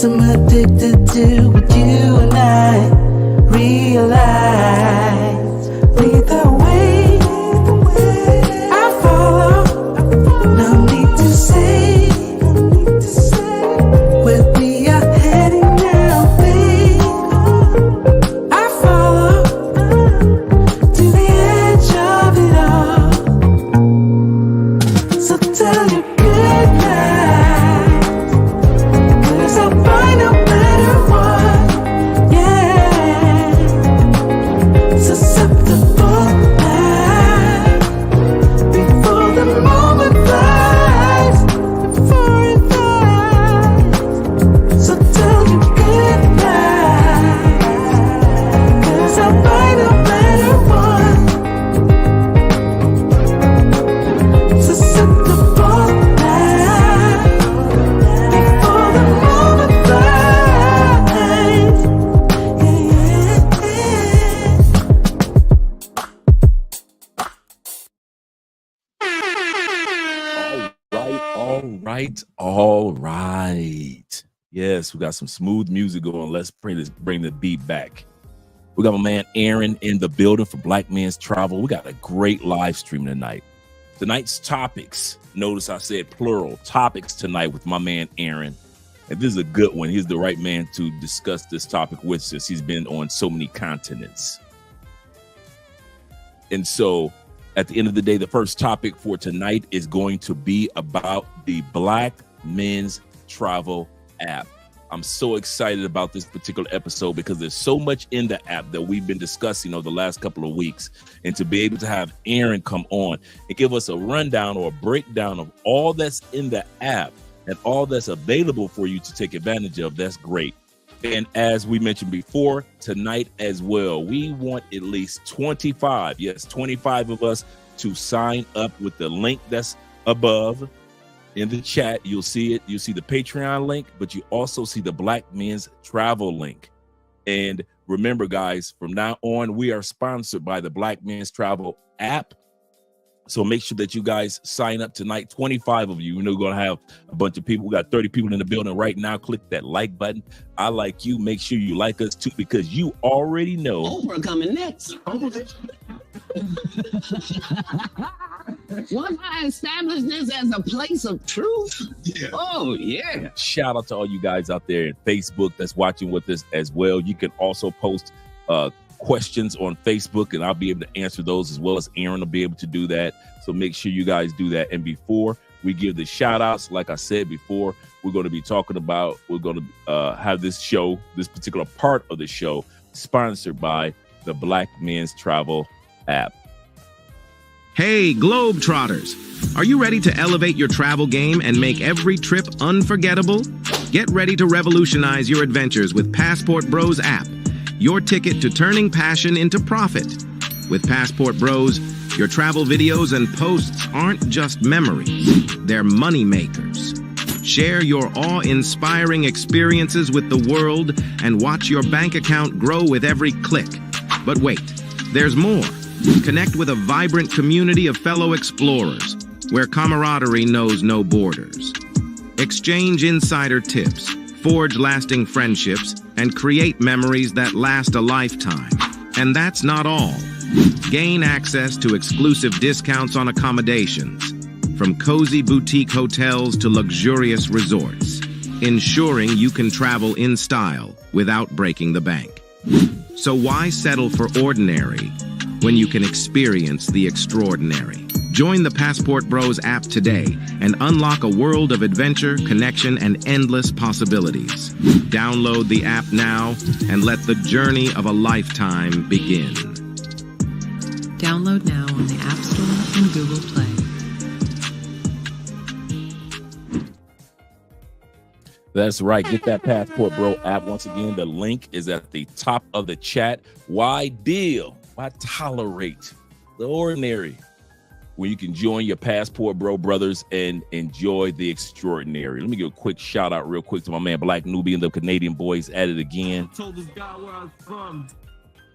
'cause I'm addicted to what you and I realize. Lead the way, I follow. No need to say where we are heading now, babe. I follow to the edge of it all. So tell your good night, 'cause I'll find no matter what. Yeah, susceptible now before the moment flies, before it flies. So tell your good night, 'cause I'll find no matter what. Susceptible now before the moment flies. All right. Yes, we got some smooth music going. Let's bring the beat back. We got my man Aaron in the building for Black Men's Travel. We got a great live stream tonight. Tonight's topics, notice I said plural, topics tonight with my man Aaron. And this is a good one. He's the right man to discuss this topic with, since he's been on so many continents. And so at the end of the day, the first topic for tonight is going to be about the Black Men's Travel app. I'm so excited about this particular episode because there's so much in the app that we've been discussing over the last couple of weeks. And to be able to have Aaron come on and give us a rundown or a breakdown of all that's in the app and all that's available for you to take advantage of, that's great. And as we mentioned before, tonight as well, we want at least 25 of us to sign up with the link that's above in the chat. You'll see it. You'll see the Patreon link, but you also see the Black Men's Travel link. And remember, guys, from now on, we are sponsored by the Black Men's Travel app. So make sure that you guys sign up tonight. 25 of you. We know we're going to have a bunch of people. We got 30 people in the building right now. Click that like button. I like you. Make sure you like us too, because you already know. Oprah coming next. Once I establish this as a place of truth, oh yeah. Shout out to all you guys out there in Facebook that's watching with us as well. You can also post questions on Facebook, and I'll be able to answer those, as well as Aaron will be able to do that. So make sure you guys do that. And before we give the shout outs, like I said before, we're going to be talking about, we're going to have this show, this particular part of the show, sponsored by the Black Men's Travel app. Hey, Globetrotters! Are you ready to elevate your travel game and make every trip unforgettable? Get ready to revolutionize your adventures with Passport Bros app, your ticket to turning passion into profit. With Passport Bros, your travel videos and posts aren't just memories, they're money makers. Share your awe-inspiring experiences with the world and watch your bank account grow with every click. But wait, there's more. Connect with a vibrant community of fellow explorers, where camaraderie knows no borders. Exchange insider tips, forge lasting friendships, and create memories that last a lifetime. And that's not all. Gain access to exclusive discounts on accommodations, from cozy boutique hotels to luxurious resorts, ensuring you can travel in style without breaking the bank. So why settle for ordinary when you can experience the extraordinary? Join the Passport Bros app today and unlock a world of adventure, connection, and endless possibilities. Download the app now and let the journey of a lifetime begin. Download now on the App Store and Google Play. That's right. Get that Passport Bro app. Once again, the link is at the top of the chat. Why deal? Why tolerate the ordinary when you can join your Passport Bro brothers and enjoy the extraordinary? Let me give a quick shout out real quick to my man Black Nubian, the Canadian boys at it again. I told this guy where I was from.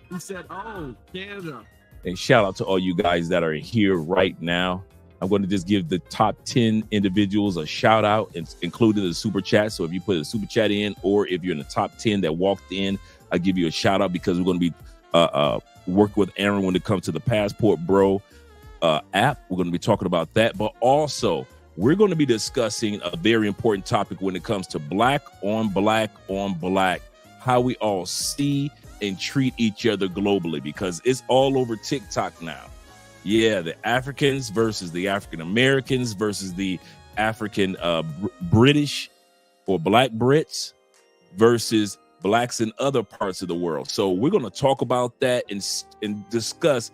He said, oh, Canada. And shout out to all you guys that are here right now. I'm going to just give the top 10 individuals a shout out, including the super chat. So if you put a super chat in, or if you're in the top 10 that walked in, I'll give you a shout out, because we're going to be working with Aaron when it comes to the Passport Bro app. We're going to be talking about that, but also we're going to be discussing a very important topic when it comes to black on black, how we all see and treat each other globally, because it's all over TikTok now. Yeah, the Africans versus the African Americans versus the African British or Black Brits versus blacks in other parts of the world. So we're going to talk about that and discuss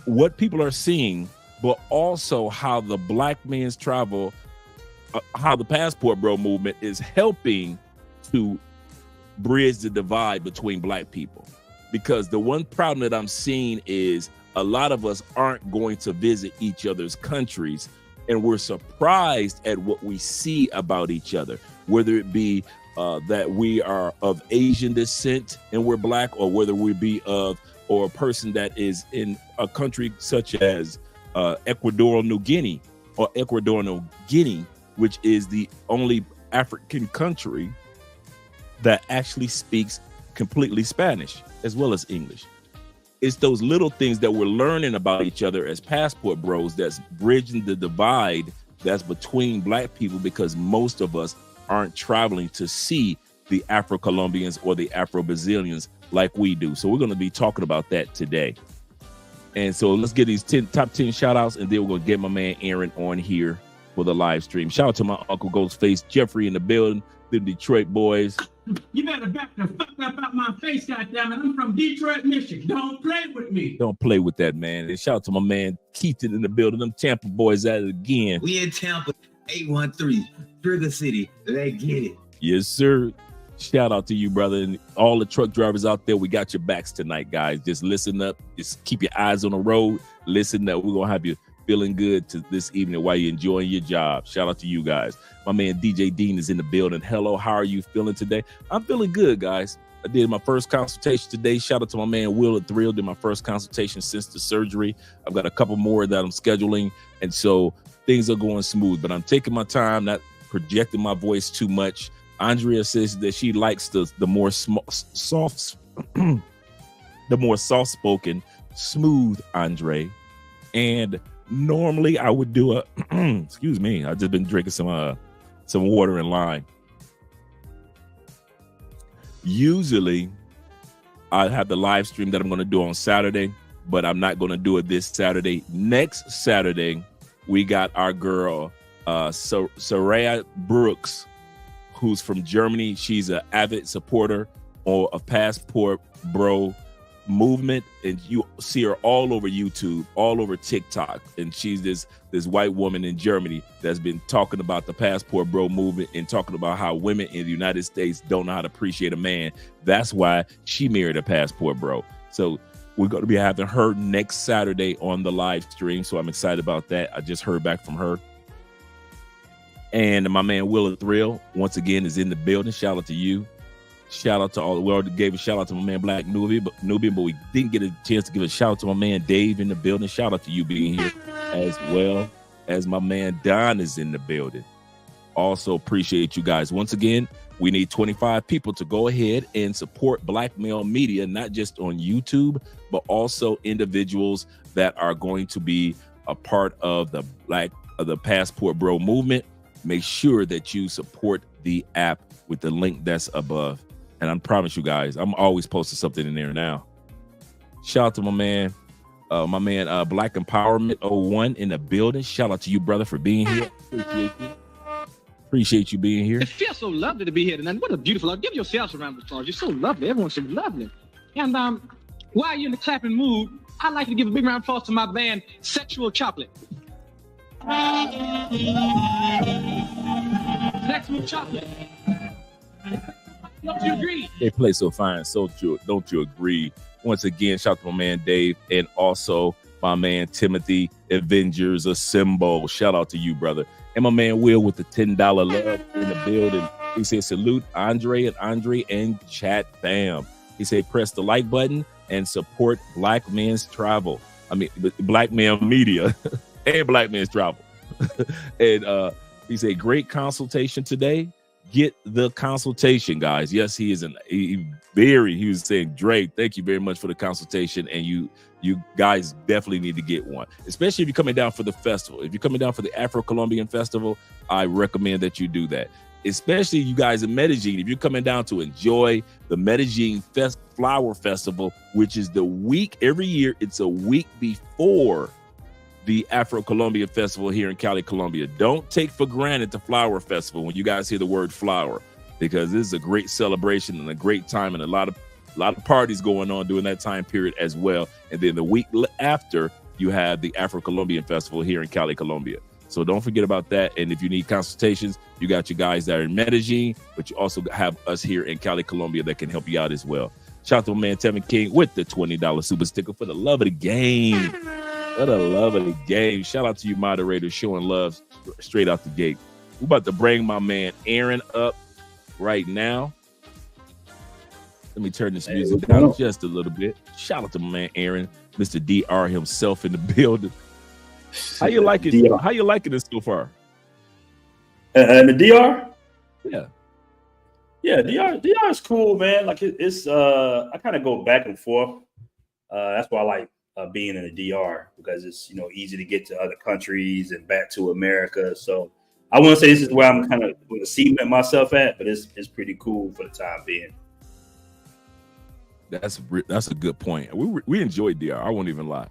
what people are seeing, but also how the Black Men's Travel, how the Passport Bro movement is helping to bridge the divide between black people. Because the one problem that I'm seeing is a lot of us aren't going to visit each other's countries, and we're surprised at what we see about each other, whether it be that we are of Asian descent and we're black, or whether we be or a person that is in a country such as Equatorial Guinea, which is the only African country that actually speaks completely Spanish as well as English. It's those little things that we're learning about each other as Passport Bros that's bridging the divide that's between black people, because most of us aren't traveling to see the Afro-Colombians or the Afro-Brazilians like we do. So we're going to be talking about that today. And so let's get these top 10 shout outs, and then we're going to get my man Aaron on here for the live stream. Shout out to my Uncle Ghostface, Jeffrey in the building, the Detroit boys. You better back the fuck up out my face, goddammit. I'm from Detroit, Michigan. Don't play with me. Don't play with that, man. And shout out to my man Keith in the building. Them Tampa boys at it again. We in Tampa, 813, Trigger City. They get it. Yes, sir. Shout out to you, brother, and all the truck drivers out there. We got your backs tonight, guys. Just listen up. Just keep your eyes on the road. Listen up. We're going to have you feeling good to this evening while you're enjoying your job. Shout out to you guys. My man DJ Dean is in the building. Hello, how are you feeling today? I'm feeling good, guys. I did my first consultation today. Shout out to my man Will at Thrill. Did my first consultation since the surgery. I've got a couple more that I'm scheduling, and so things are going smooth, but I'm taking my time, not projecting my voice too much. Andrea says that she likes the more soft the more soft-spoken, smooth Andre. And normally I would do a excuse me, I've just been drinking some water and lime. Usually I have the live stream that I'm going to do on Saturday, but I'm not going to do it this Saturday. Next Saturday, we got our girl Saraya Brooks, who's from Germany. She's an avid supporter of Passport Bro movement, and you see her all over YouTube, all over TikTok, and she's this white woman in Germany that's been talking about the Passport Bro movement and talking about how women in the United States don't know how to appreciate a man. That's why she married a Passport Bro. So we're going to be having her next Saturday on the live stream, so I'm excited about that. I just heard back from her. And my man Will of Thrill, once again, is in the building. Shout out to you. Shout out to all. We already gave a shout out to my man Black Nubian, but we didn't get a chance to give a shout out to my man Dave in the building. Shout out to you being here, as well as my man Don is in the building. Also appreciate you guys. Once again, we need 25 people to go ahead and support Black Male Media, not just on YouTube, but also individuals that are going to be a part of the Passport Bro movement. Make sure that you support the app with the link that's above. And I promise you guys, I'm always posting something in there now. Shout out to my man Black Empowerment 01 in the building. Shout out to you, brother, for being here. Appreciate you being here. It feels so lovely to be here tonight. What a beautiful, give yourselves a round of applause. You're so lovely. Everyone's so lovely. And while you're in the clapping mood, I'd like to give a big round of applause to my band, Sexual Chocolate. Sexual Chocolate. Don't you agree? They play so fine, so true. Don't you agree? Once again, shout out to my man Dave, and also my man Timothy, Avengers Assemble. Shout out to you, brother. And my man Will with the $10 love in the building. He said, salute Andre and chat fam. He said, press the like button and support Black Men's Travel. Black Man Media and Black Men's Travel. And he said, great consultation today. Get the consultation, guys. Yes, he is he was saying, Drake, thank you very much for the consultation. And you guys definitely need to get one, especially if you're coming down for the festival. If you're coming down for the Afro-Colombian Festival, I recommend that you do that. Especially you guys in Medellin, if you're coming down to enjoy the Medellin Flower Festival, which is the week every year. It's a week before the Afro-Colombian Festival here in Cali, Colombia. Don't take for granted the Flower Festival when you guys hear the word flower, because this is a great celebration and a great time, and a lot of parties going on during that time period as well. And then the week after, you have the Afro-Colombian Festival here in Cali, Colombia. So don't forget about that. And if you need consultations, you got your guys that are in Medellin, but you also have us here in Cali, Colombia that can help you out as well. Shout out to my man Tevin King with the $20 super sticker for the love of the game. For the love of the game. Shout out to you moderators showing love straight out the gate. We're about to bring my man Aaron up right now. Let me turn this music down just a little bit. Shout out to my man Aaron, Mr. DR himself in the building. How you like it? DR. How you liking it so far? And the DR? Yeah. Yeah, DR is cool, man. Like it's I kind of go back and forth. That's why I like being in the DR, because it's easy to get to other countries and back to America. So I wouldn't say this is where I'm kind of going to cement myself at, but it's pretty cool for the time being. That's a good point. We enjoy DR. I won't even lie.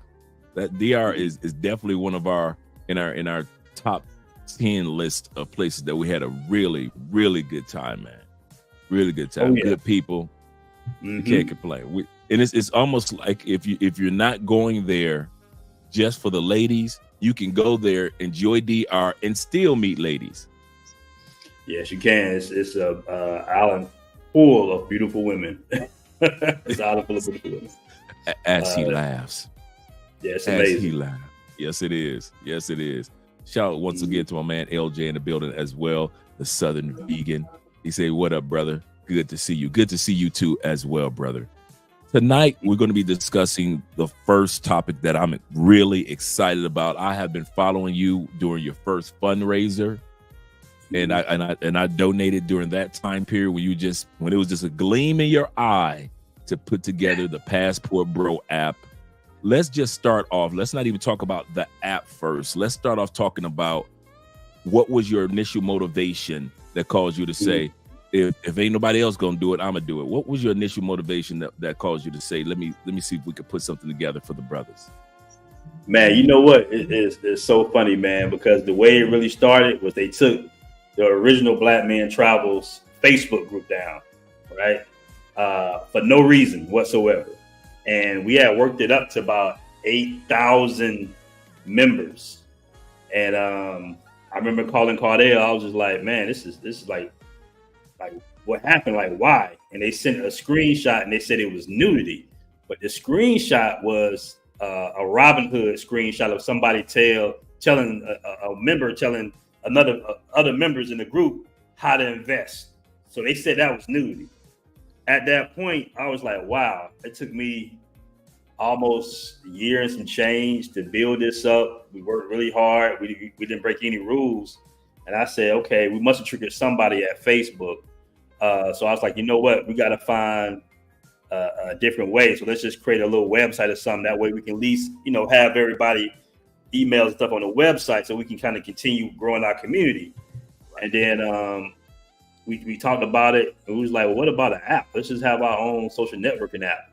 That DR is definitely one of our in our top 10 list of places that we had a really, really good time, man. Really good time. Oh, yeah. Good people. You can't complain. And it's almost like if you're not going there just for the ladies, you can go there, enjoy DR, and still meet ladies. Yes, you can. It's a island full of beautiful women. It's an island full of beautiful women. As he laughs. Yeah, it's amazing. As he laughs. Yes, it is. Yes, it is. Shout out once again to my man LJ in the building as well, the Southern Vegan. He said, "What up, brother? Good to see you. Good to see you too as well, brother." Tonight, we're going to be discussing the first topic that I'm really excited about. I have been following you during your first fundraiser, and I donated during that time period when it was just a gleam in your eye to put together the Passport Bro app. Let's just start off. Let's not even talk about the app first. Let's start off talking about what was your initial motivation that caused you to say, if ain't nobody else gonna do it, I'm gonna do it. What was your initial motivation that caused you to say, let me see if we could put something together for the brothers? Man, you know what? It's so funny, man, because the way it really started was they took the original Black Man Travels Facebook group down, right? For no reason whatsoever. And we had worked it up to about 8,000 members. And I remember calling Cardell. I was just like, man, this is like what happened? Like, why? And they sent a screenshot and they said it was nudity. But the screenshot was a Robin Hood screenshot of somebody telling a member telling other members in the group how to invest. So they said that was nudity. At that point, I was like, wow, it took me almost a year and some change to build this up. We worked really hard. We didn't break any rules. And I said, okay, we must have triggered somebody at Facebook. So I was like, you know what? We got to find a different way. So let's just create a little website or something. That way we can at least, have everybody emails and stuff on the website so we can kind of continue growing our community. And then we talked about it, and we was like, well, what about an app? Let's just have our own social networking app.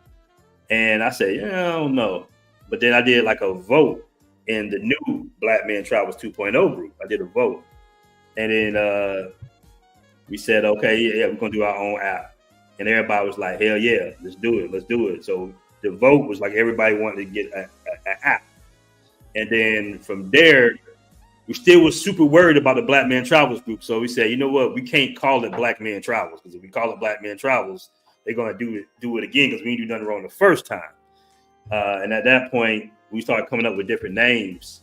And I said, yeah, I don't know. But then I did like a vote in the new Black Man Travels 2.0 group. I did a vote. And then we said, okay, yeah, we're going to do our own app. And everybody was like, hell yeah, let's do it. So the vote was like everybody wanted to get an app. And then from there, we still was super worried about the Black Man Travels group. So we said, you know what? We can't call it Black Man Travels, because if we call it Black Man Travels, they're going to do it again because we didn't do nothing wrong the first time. And at that point, we started coming up with different names.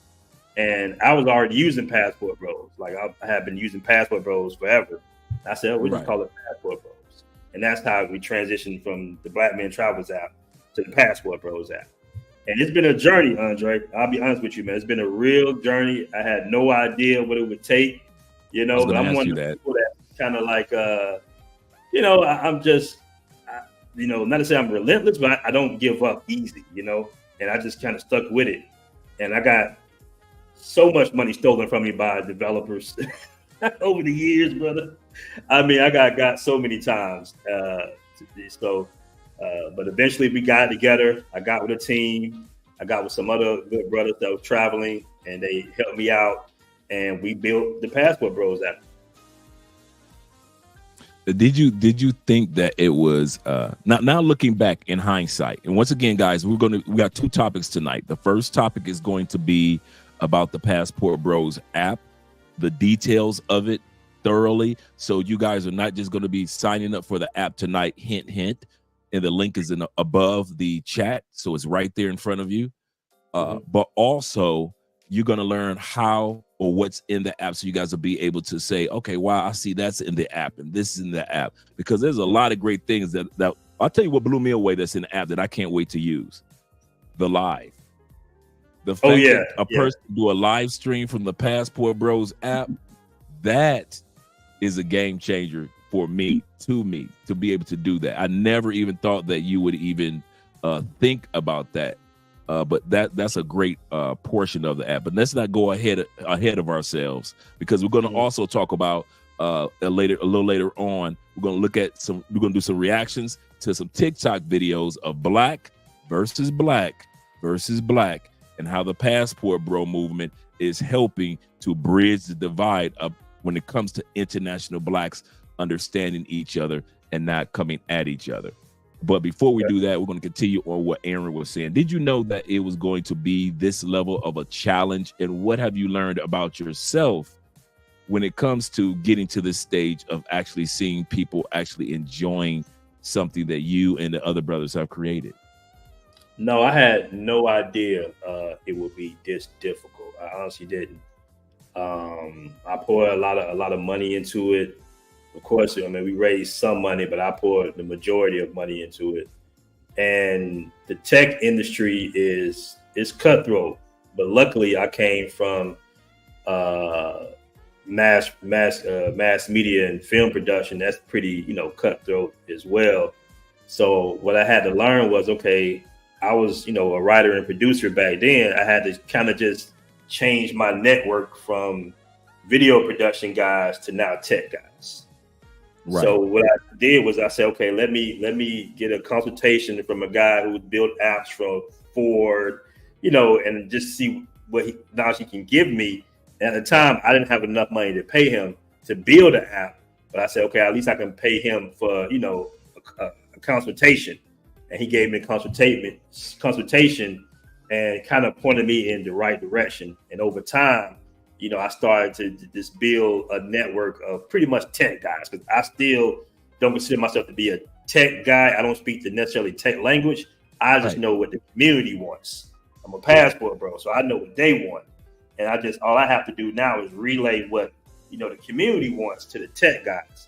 And I was already using Passport Bros. Like I have been using Passport Bros forever. I said, we'll just call it Passport Bros. And that's how we transitioned from the Black Man Travels app to the Passport Bros app. And it's been a journey, Andre. I'll be honest with you, man. It's been a real journey. I had no idea what it would take, you know. But I'm one of the people that kind of like, you know, I'm just, you know, not to say I'm relentless, but I don't give up easy, you know. And I just kind of stuck with it. And I got so much money stolen from me by developers over the years, brother. I mean, I got so many times. But eventually we got together. I got with a team. I got with some other good brothers that was traveling, and they helped me out. And we built the Passport Bros app. Did you think that it was now looking back in hindsight? And once again, guys, we got two topics tonight. The first topic is going to be about the Passport Bros app, the details of it thoroughly. So you guys are not just going to be signing up for the app tonight. Hint, hint. And the link is above the chat, so it's right there in front of you. But also, you're going to learn how or what's in the app, so you guys will be able to say, okay, wow, I see that's in the app and this is in the app, because there's a lot of great things that I'll tell you what blew me away that's in the app that I can't wait to use. The live. The fact that a person do a live stream from the Passport Bros app, that is a game changer for me, to be able to do that. I never even thought that you would even think about that. But that's a great portion of the app. But let's not go ahead of ourselves, because we're going to also talk about a little later on. We're going to do some reactions to some TikTok videos of black versus black, and how the Passport Bro movement is helping to bridge the divide up when it comes to international blacks understanding each other and not coming at each other. But before we do that, we're going to continue on what Aaron was saying. Did you know that it was going to be this level of a challenge? And what have you learned about yourself when it comes to getting to this stage of actually seeing people actually enjoying something that you and the other brothers have created? No, I had no idea it would be this difficult. I honestly didn't. I poured a lot of money into it. Of course, I mean, we raised some money, but I poured the majority of money into it. And the tech industry is cutthroat. But luckily, I came from mass media and film production. That's pretty, cutthroat as well. So what I had to learn was, okay, I was, a writer and producer back then. I had to kind of just change my network from video production guys to now tech guys. Right. So what I did was I said, okay, let me get a consultation from a guy who built apps from Ford, and just see what knowledge he can give me. And at the time, I didn't have enough money to pay him to build an app, but I said, okay, at least I can pay him for, a consultation. And he gave me a consultation and kind of pointed me in the right direction. And over time, I started to just build a network of pretty much tech guys, because I still don't consider myself to be a tech guy. I don't speak the necessarily tech language. I just know what the community wants. I'm a Passport Bro, so I know what they want. And all I have to do now is relay what, the community wants to the tech guys.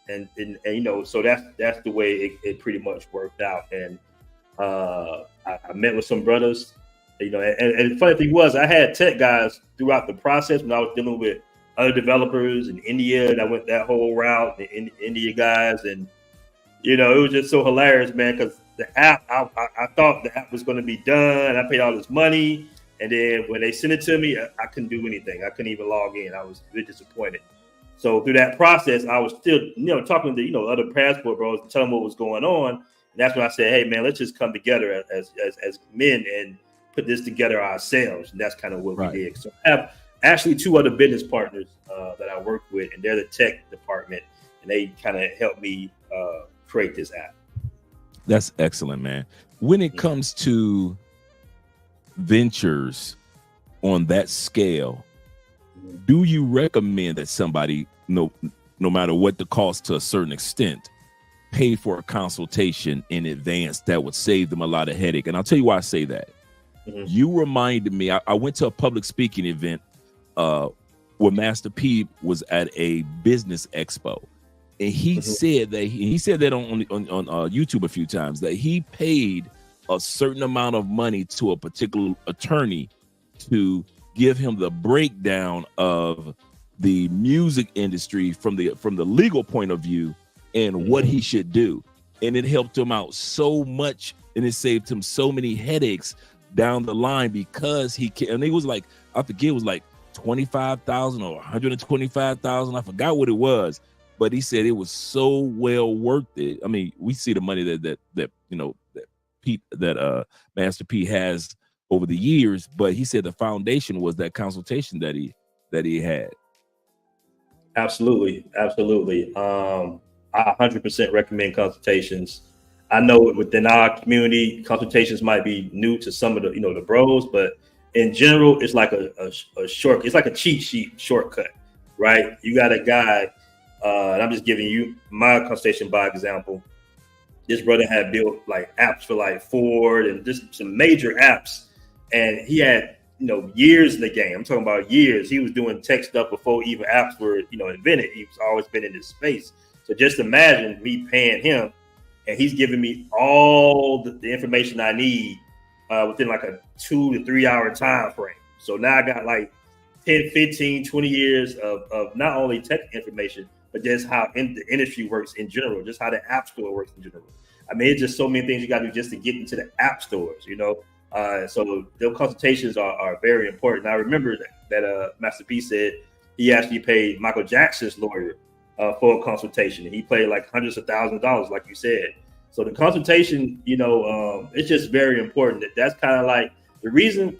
And so that's the way it pretty much worked out. And I met with some brothers, and the funny thing was, I had tech guys throughout the process when I was dealing with other developers in India, and I went that whole route, the India guys, and it was just so hilarious, man, because the app, I thought the app was going to be done. I paid all this money, and then when they sent it to me, I couldn't do anything. I couldn't even log in. I was really disappointed. So through that process, I was still, talking to other Passport Bros, telling them what was going on. And that's when I said, hey, man, let's just come together as men and put this together ourselves. And that's kind of what we did. So I have actually two other business partners that I work with, and they're the tech department, and they kind of helped me create this app. That's excellent, man. When it comes to ventures on that scale, do you recommend that somebody, no matter what the cost to a certain extent, pay for a consultation in advance that would save them a lot of headache? And I'll tell you why I say that. Mm-hmm. You reminded me, I went to a public speaking event where Master P was at a business expo. And he said that on YouTube a few times, that he paid a certain amount of money to a particular attorney to give him the breakdown of the music industry from the legal point of view and what he should do. And it helped him out so much, and it saved him so many headaches down the line, because he can. And it was like, I forget, it was like 25,000 or 125,000. I forgot what it was, but he said it was so well worth it. I mean, we see the money that Master P has over the years, but he said the foundation was that consultation that he had. Absolutely. I 100% recommend consultations. I know within our community, consultations might be new to some of the, the bros, but in general, it's like a short, it's like a cheat sheet shortcut, right? You got a guy, and I'm just giving you my consultation by example. This brother had built like apps for like Ford and just some major apps, and he had years in the game. I'm talking about years. He was doing tech stuff before even apps were invented. He's always been in this space. So just imagine me paying him, and he's giving me all the information I need within like a 2 to 3 hour time frame. So now I got like 10, 15, 20 years of not only tech information, but just how the industry works in general, just how the app store works in general. I mean, it's just so many things you got to do just to get into the app stores, So those consultations are very important. I remember that Master P said he actually paid Michael Jackson's lawyer for a consultation. He paid like hundreds of thousands of dollars, like you said. So the consultation, it's just very important. That's kind of like the reason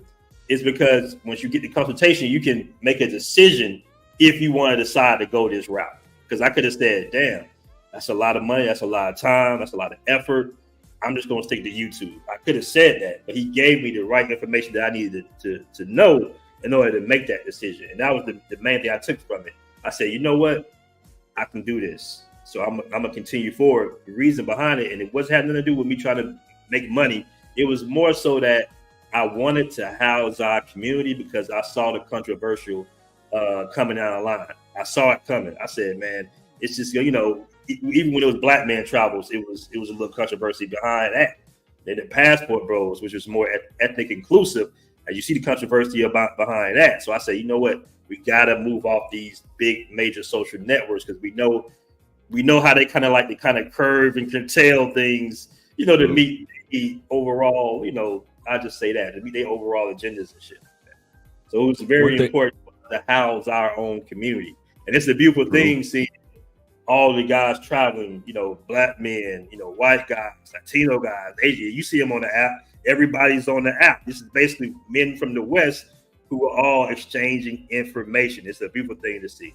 is because once you get the consultation, you can make a decision if you want to decide to go this route. Because I could have said, damn, that's a lot of money. That's a lot of time. That's a lot of effort. I'm just going to stick to YouTube. I could have said that, but he gave me the right information that I needed to know in order to make that decision. And that was the main thing I took from it. I said, you know what? I can do this. So I'm going to continue forward. The reason behind it, and it wasn't having nothing to do with me trying to make money. It was more so that I wanted to house our community because I saw the controversial coming down the line. I saw it coming. I said, man, it's just, even when it was Black Man Travels, it was a little controversy behind that. Then the Passport Bros, which was more ethnic inclusive, and you see the controversy behind that. So I said, you know what? We got to move off these big major social networks because we know how they kind of curve and curtail things, to meet the overall, I just say that, to meet their overall agendas and shit like that. So it was very important to house our own community. And it's a beautiful thing seeing all the guys traveling, Black men, white guys, Latino guys, Asian. You see them on the app. Everybody's on the app. This is basically men from the West who are all exchanging information. It's a beautiful thing to see.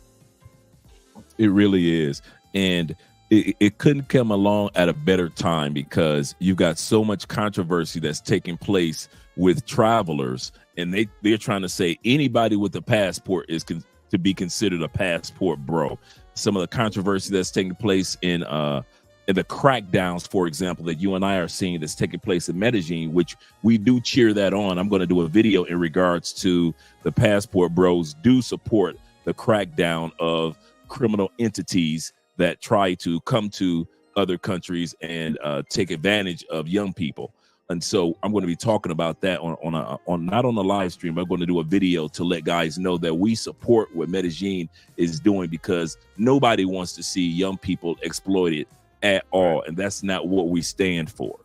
It really is. And it couldn't come along at a better time because you've got so much controversy that's taking place with travelers. And they're trying to say anybody with a passport is to be considered a passport bro. Some of the controversy that's taking place in the crackdowns, for example, that you and I are seeing that's taking place in Medellin, which we do cheer that on. I'm going to do a video in regards to the passport bros do support the crackdown of criminal entities that try to come to other countries and take advantage of young people. And so I'm going to be talking about that on not on the live stream. I'm going to do a video to let guys know that we support what Medellin is doing because nobody wants to see young people exploited at all. And that's not what we stand for.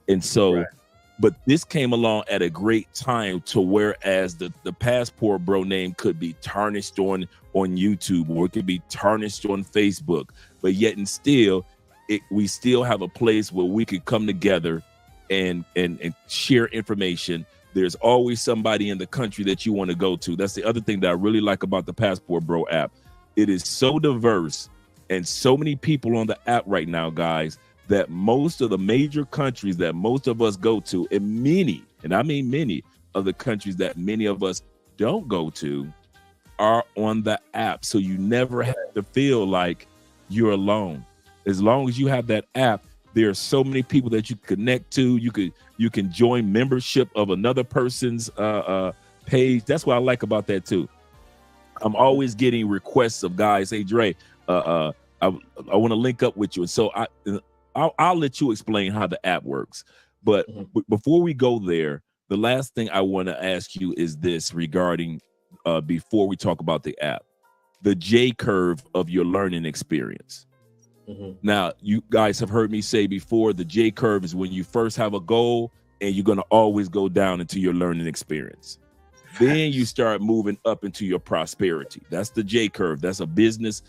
And so, but this came along at a great time to whereas the passport bro name could be tarnished on YouTube or it could be tarnished on Facebook, but yet and still, we still have a place where we could come together and share information. There's always somebody in the country that you want to go to. That's the other thing that I really like about the Passport Bro app. It is so diverse and so many people on the app right now, guys, that most of the major countries that most of us go to, and many, and I mean many of the countries that many of us don't go to are on the app. So you never have to feel like you're alone. As long as you have that app, there are so many people that you connect to. You can join membership of another person's page. That's what I like about that too. I'm always getting requests of guys. Hey Dre, I want to link up with you. And so I'll let you explain how the app works. But before we go there, the last thing I want to ask you is this regarding before we talk about the app, the J curve of your learning experience. Now, you guys have heard me say before, the J curve is when you first have a goal and you're going to always go down into your learning experience. Then you start moving up into your prosperity. That's the J curve. That's a business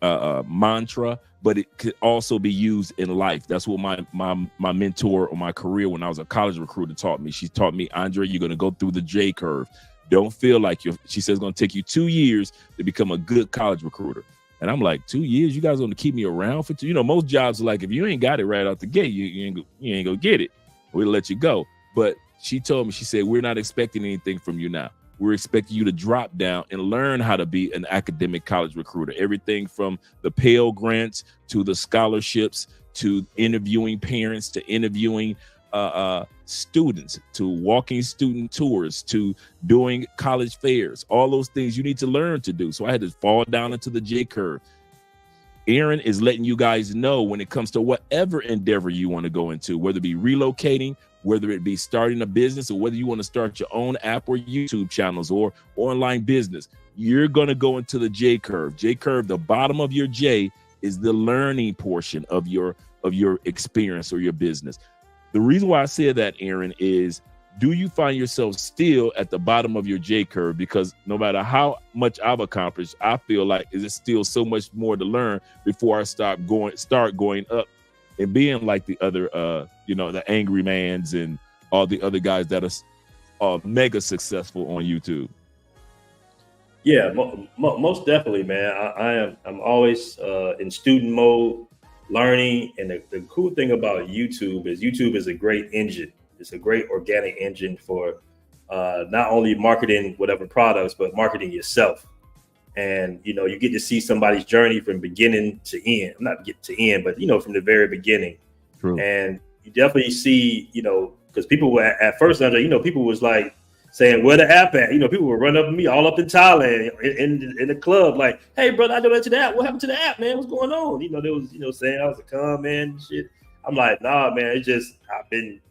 mantra, but it could also be used in life. That's what my mentor or my career when I was a college recruiter taught me. She taught me, Andre, you're going to go through the J curve. Don't feel like she says it's going to take you 2 years to become a good college recruiter. And I'm like, 2 years? You guys want to keep me around for 2? Most jobs are like, if you ain't got it right out the gate, you ain't gonna get it. We'll let you go. But she told me, she said, we're not expecting anything from you now. We're expecting you to drop down and learn how to be an academic college recruiter. Everything from the Pell Grants to the scholarships to interviewing parents to interviewing students to walking student tours to doing college fairs. All those things you need to learn to do. So I had to fall down into the J curve. Aaron is letting you guys know when it comes to whatever endeavor you want to go into, whether it be relocating, whether it be starting a business, or whether you want to start your own app or YouTube channels or online business, you're going to go into the J curve. J curve, the bottom of your J is the learning portion of your experience or your business. The reason why I said that, Aaron, is do you find yourself still at the bottom of your J curve? Because no matter how much I've accomplished, I feel like is it still so much more to learn before I start going up and being like the other, the Angry Mans and all the other guys that are mega successful on YouTube. Yeah, most definitely, man. I'm always in student mode, learning. And the cool thing about YouTube is a great engine. It's a great organic engine for not only marketing whatever products, but marketing yourself. And, you get to see somebody's journey from beginning to end. Not get to end, but, from the very beginning. True. And you definitely see, because people were at first, Andre, people was like saying, where the app at? People would run up to me all up in Thailand in the club, like, hey, brother, I donated to the app. What happened to the app, man? What's going on? They was, saying I was a con man and shit. I'm like, nah, man, it's just, I've been,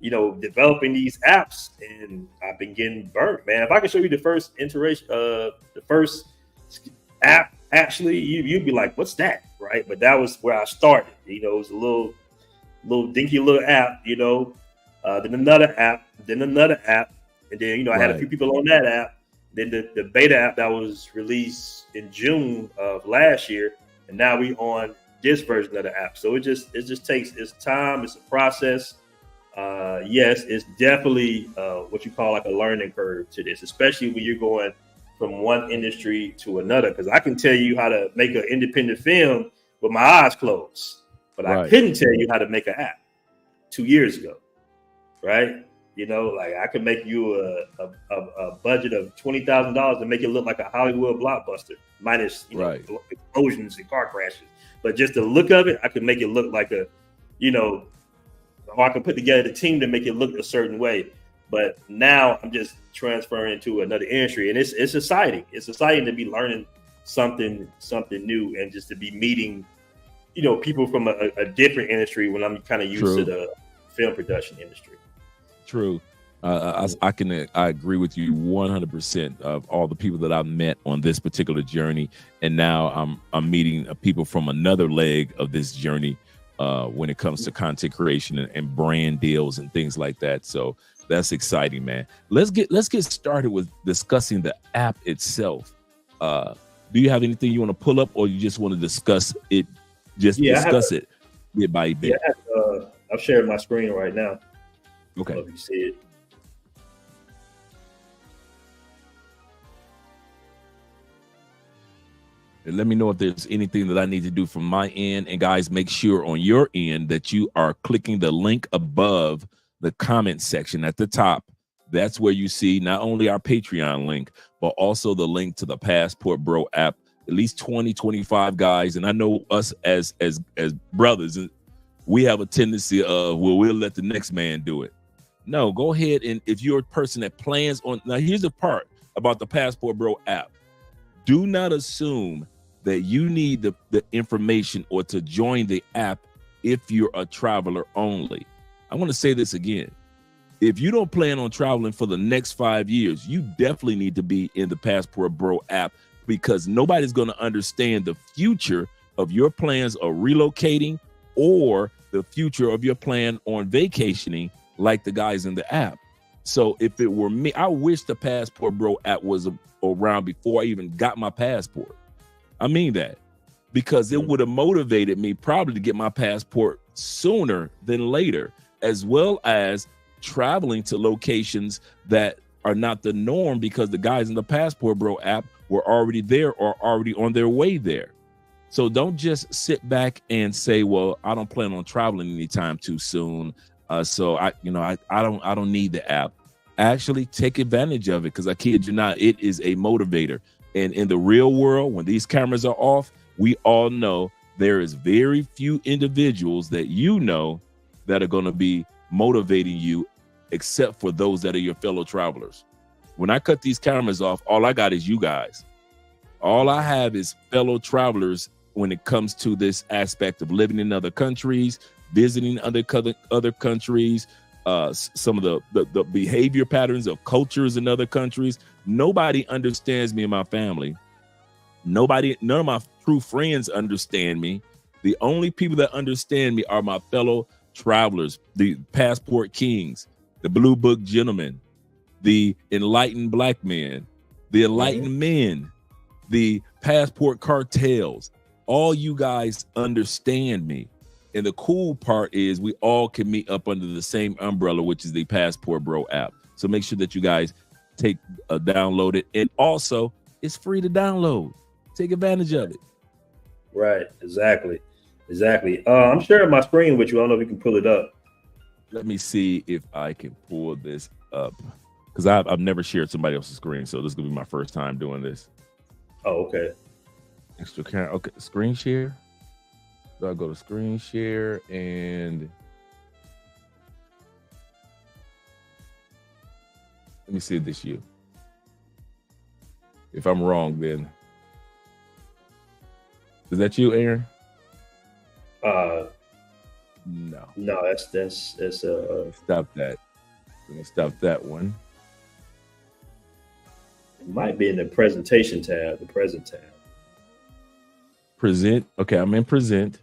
developing these apps and I've been getting burnt, man. If I could show you the first iteration, the first app, actually, you'd be like, what's that? Right. But that was where I started. It was a little dinky little app, then another app, and then, I had a few people on that app. Then the beta app that was released in June of last year, and now we on this version of the app. So it just takes its time. It's a process. Yes, it's definitely what you call like a learning curve to this, especially when you're going from one industry to another. Because I can tell you how to make an independent film with my eyes closed, but I couldn't tell you how to make an app 2 years ago, right? Like I could make you a budget of $20,000 to make it look like a Hollywood blockbuster, minus explosions and car crashes. But just the look of it, I could make it look like or I can put together the team to make it look a certain way. But now I'm just transferring to another industry, and it's exciting. It's exciting to be learning something new, and just to be meeting, people from a different industry when I'm kind of used to the film production industry. True. I agree with you 100% of all the people that I've met on this particular journey. And now I'm meeting people from another leg of this journey when it comes to content creation and brand deals and things like that. So that's exciting, man. Let's get started with discussing the app itself. Do you have anything you want to pull up, or you just want to discuss it? Discuss it bit by bit. Yeah, I've shared my screen right now. Okay. I don't know if you see it. And let me know if there's anything that I need to do from my end. And guys, make sure on your end that you are clicking the link above the comment section at the top. That's where you see not only our Patreon link, but also the link to the Passport Bro app. At least 20-25 guys. And I know us as brothers, we have a tendency of, well, we'll let the next man do it. No, go ahead. And if you're a person that plans on, now here's the part about the Passport Bro app. Do not assume that you need the information or to join the app if you're a traveler only. I want to say this again. If you don't plan on traveling for the next 5 years, you definitely need to be in the Passport Bro app, because nobody's going to understand the future of your plans of relocating or the future of your plan on vacationing like the guys in the app. So if it were me, I wish the Passport Bro app was around before I even got my passport. I mean that, because it would have motivated me probably to get my passport sooner than later, as well as traveling to locations that are not the norm, because the guys in the Passport Bro app were already there or already on their way there. So don't just sit back and say, well, I don't plan on traveling anytime too soon. So I don't need the app. Actually take advantage of it, because I kid you not, it is a motivator. And in the real world, when these cameras are off, we all know there is very few individuals that you know that are going to be motivating you, except for those that are your fellow travelers. When I cut these cameras off, all I got is you guys. All I have is fellow travelers when it comes to this aspect of living in other countries, visiting other countries, some of the behavior patterns of cultures in other countries. Nobody understands me and my family. None of my true friends understand me. The only people that understand me are my fellow travelers, the passport kings, the blue book gentlemen, the enlightened black men, the enlightened men, the passport cartels. All you guys understand me. And the cool part is we all can meet up under the same umbrella, which is the Passport Bro app. So make sure that you guys download it. And also, it's free to download. Take advantage of it. Right. Exactly. I'm sharing my screen with you. I don't know if you can pull it up. Let me see if I can pull this up, because I've never shared somebody else's screen. So this is going to be my first time doing this. Oh, okay. Extra camera. Okay. Screen share. So I go to screen share and let me see if this you. If I'm wrong, then is that you, Aaron? No, that's stop that. Let me stop that one. It might be in the presentation tab, the present tab. Present. Okay, I'm in present.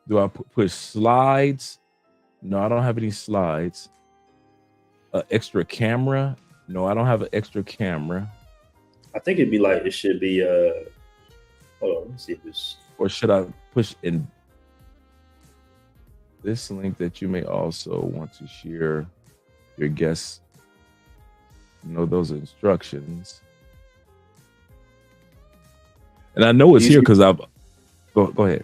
Do I push slides? No, I don't have any slides. Extra camera? No, I don't have an extra camera. I think it'd be like, it should be, hold on, let me see if it's. Or should I push in this link that you may also want to share your guests? You know, those instructions. And I know it's here because I've, go ahead.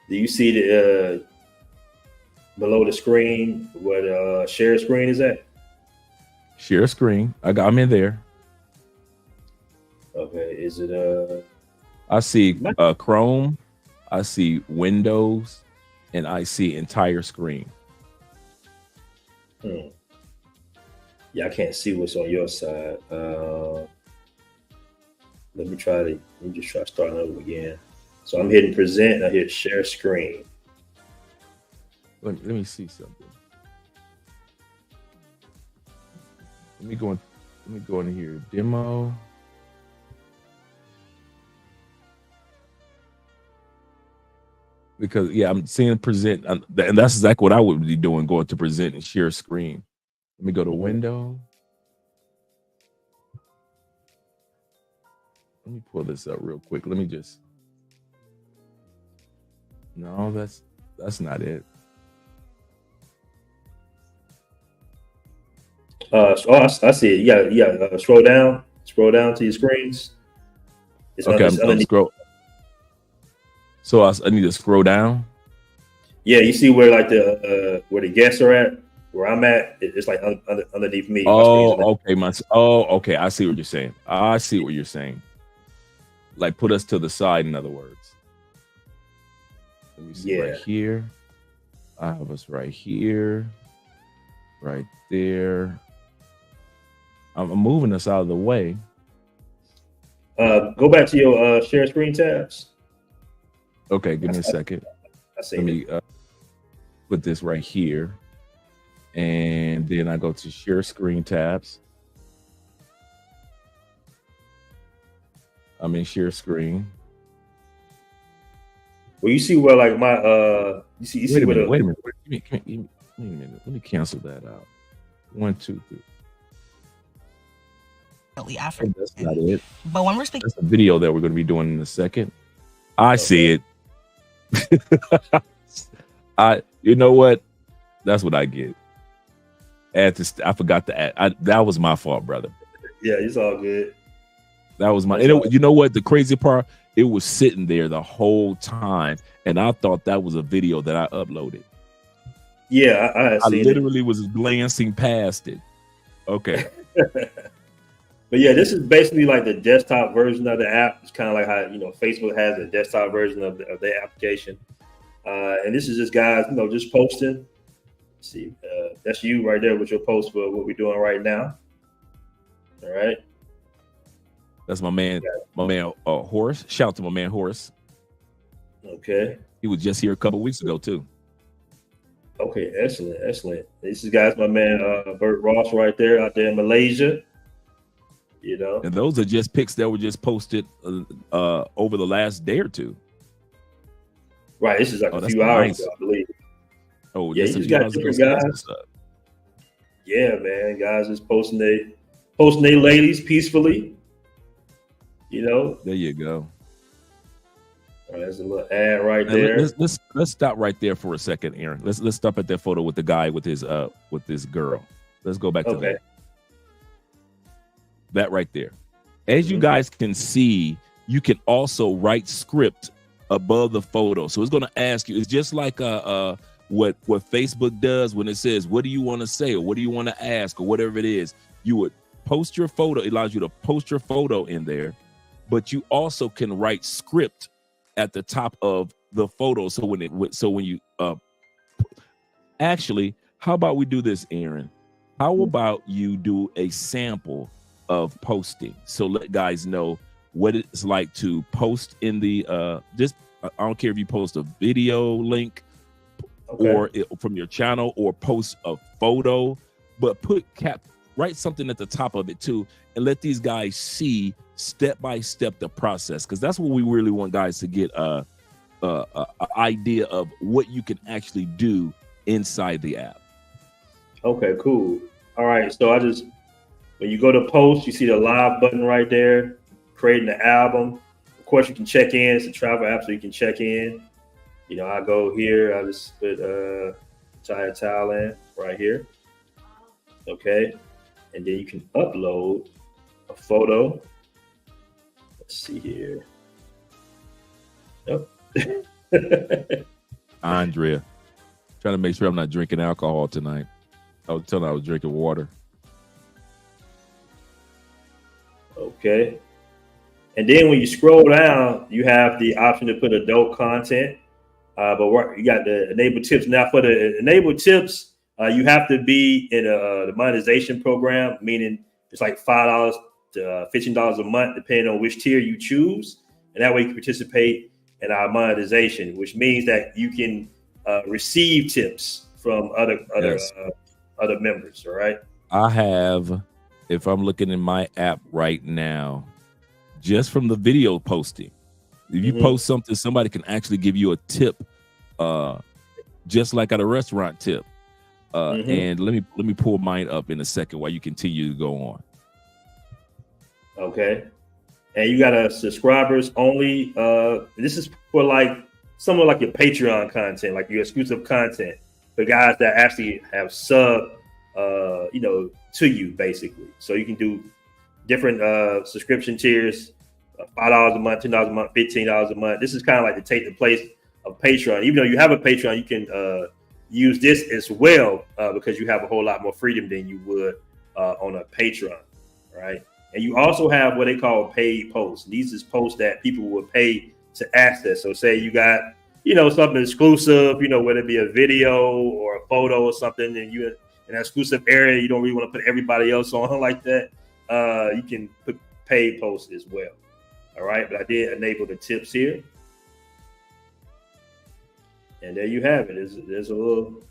Do you see the below the screen where the share screen is at? Share screen. I'm in there. Okay. Is it I see Chrome, I see Windows, and I see entire screen. Yeah, I can't see what's on your side. Let me just try starting over again. So I'm hitting present, I hit share screen. Let me see something. Let me go in here. Demo. Because I'm seeing present, and that's exactly what I would be doing, going to present and share screen. Let me go to window. Let me pull this up real quick. Let me just. No, that's not it. I see it. Yeah. Scroll down to your screens. It's okay, I'm scroll. So I need to scroll down. Yeah, you see where like where the guests are at, where I'm at. It's like underneath me. Okay. I see what you're saying. Like put us to the side, in other words. Let me see right here. I have us right here, right there. I'm moving us out of the way. Go back to your share screen tabs. Okay, give me a second. I see. Let me put this right here. And then I go to share screen tabs. I'm in share screen. Well, you see where like my you see Wait a where minute. Wait a minute. Wait a minute. Let me cancel that out. 1, 2, 3. African. That's not it. But when we're speaking, That's a video that we're going to be doing in a second. I see it. You know what? That's what I get. I forgot to add. That was my fault, brother. Yeah, it's all good. That was my. And you know what? The crazy part, it was sitting there the whole time, and I thought that was a video that I uploaded. Yeah, I literally was glancing past it. Okay. But yeah, this is basically like the desktop version of the app. It's kind of like how Facebook has a desktop version of their application. And this is just guys, just posting. Let's see, that's you right there with your post for what we're doing right now. All right. That's my man, Horace. Shout out to my man Horace. Okay. He was just here a couple weeks ago too. Okay, excellent. This is guys, my man Bert Ross right there out there in Malaysia. And those are just pics that were just posted over the last day or two. Right, this is like a few hours ago, I believe. Oh, yeah, just you a few got hours ago. different guys. Yeah, man, guys just posting they ladies peacefully. There you go. All right, there's a little ad right there. Let's stop right there for a second, Aaron. Let's stop at that photo with the guy with his girl. Let's go back to that. That right there. As you guys can see, you can also write script above the photo. So it's going to ask you. It's just like what Facebook does when it says, "What do you want to say?" or "What do you want to ask?" or whatever it is. You would post your photo. It allows you to post your photo in there, but you also can write script at the top of the photo. So when you actually, how about we do this, Aaron? How about you do a sample of posting? So let guys know what it's like to post in the I don't care if you post a video link or from your channel or post a photo, but write something at the top of it too, and let these guys see step by step the process, because that's what we really want guys to get a idea of what you can actually do inside the app. Okay, cool. All right, so when you go to post, you see the live button right there, creating the album. Of course, you can check in. It's a travel app, so you can check in. I go here. I just put Thailand right here. Okay, and then you can upload a photo. Let's see here. Yep. Andrea, trying to make sure I'm not drinking alcohol tonight. I was telling her I was drinking water. Okay. And then when you scroll down, you have the option to put adult content. But you got the enable tips. Now for the enable tips, you have to be in the monetization program, meaning it's like $5 to $15 a month, depending on which tier you choose. And that way you can participate in our monetization, which means that you can receive tips from other members. All right. I have, if I'm looking in my app right now, just from the video posting, if you post something, somebody can actually give you a tip, just like at a restaurant tip. And let me pull mine up in a second while you continue to go on. Okay. And you got a subscribers only. This is for like somewhat like your Patreon content, like your exclusive content for guys that actually have sub, to you basically. So you can do different subscription tiers, $5 a month, $10 a month, $15 a month. This is kind of like to take the place of Patreon. Even though you have a Patreon, you can use this as well because you have a whole lot more freedom than you would on a Patreon, right? And you also have what they call paid posts. These is posts that people will pay to access. So say you got, something exclusive, whether it be a video or a photo or something, and you in an exclusive area, you don't really want to put everybody else on like that. You can put paid posts as well. All right, but I did enable the tips here. And there you have it. There's a little.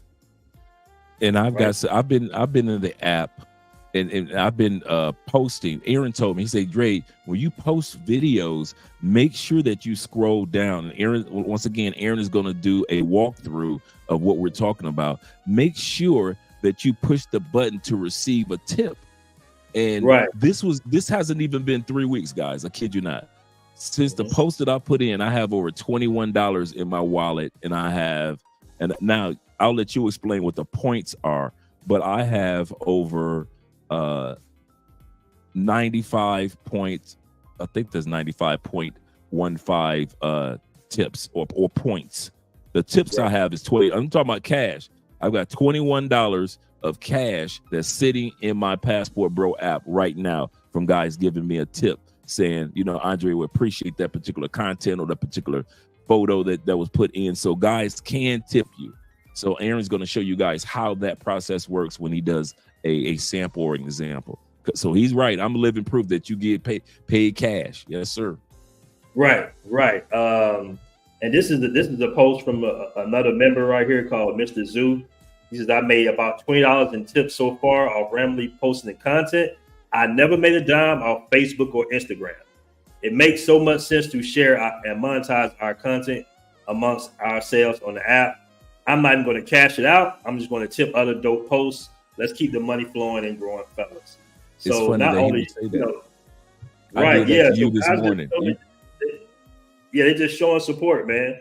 And I've been in the app, and I've been posting. Aaron told me, he said, Dre, when you post videos, make sure that you scroll down. And Aaron, once again, Aaron is going to do a walkthrough of what we're talking about. Make sure that you push the button to receive a tip. And this hasn't even been 3 weeks, guys. I kid you not. Since the post that I put in, I have over $21 in my wallet, and now I'll let you explain what the points are, but I have over 95 points. I think there's 95.15 tips or points. The tips I have is 20. I'm talking about cash. I've got $21 of cash that's sitting in my Passport Bro app right now from guys giving me a tip saying, Andre would appreciate that particular content or that particular photo that was put in. So guys can tip you. So Aaron's going to show you guys how that process works when he does a sample or an example. So he's right. I'm living proof that you get paid cash. Yes, sir. Right. And this is the post from another member right here called Mr. Zoo. He says, I made about $20 in tips so far off randomly posting the content. I never made a dime off Facebook or Instagram. It makes so much sense to share and monetize our content amongst ourselves on the app. I'm not even going to cash it out. I'm just going to tip other dope posts. Let's keep the money flowing and growing, fellas. So not only, right? Yeah. You this morning. They're just showing support, man.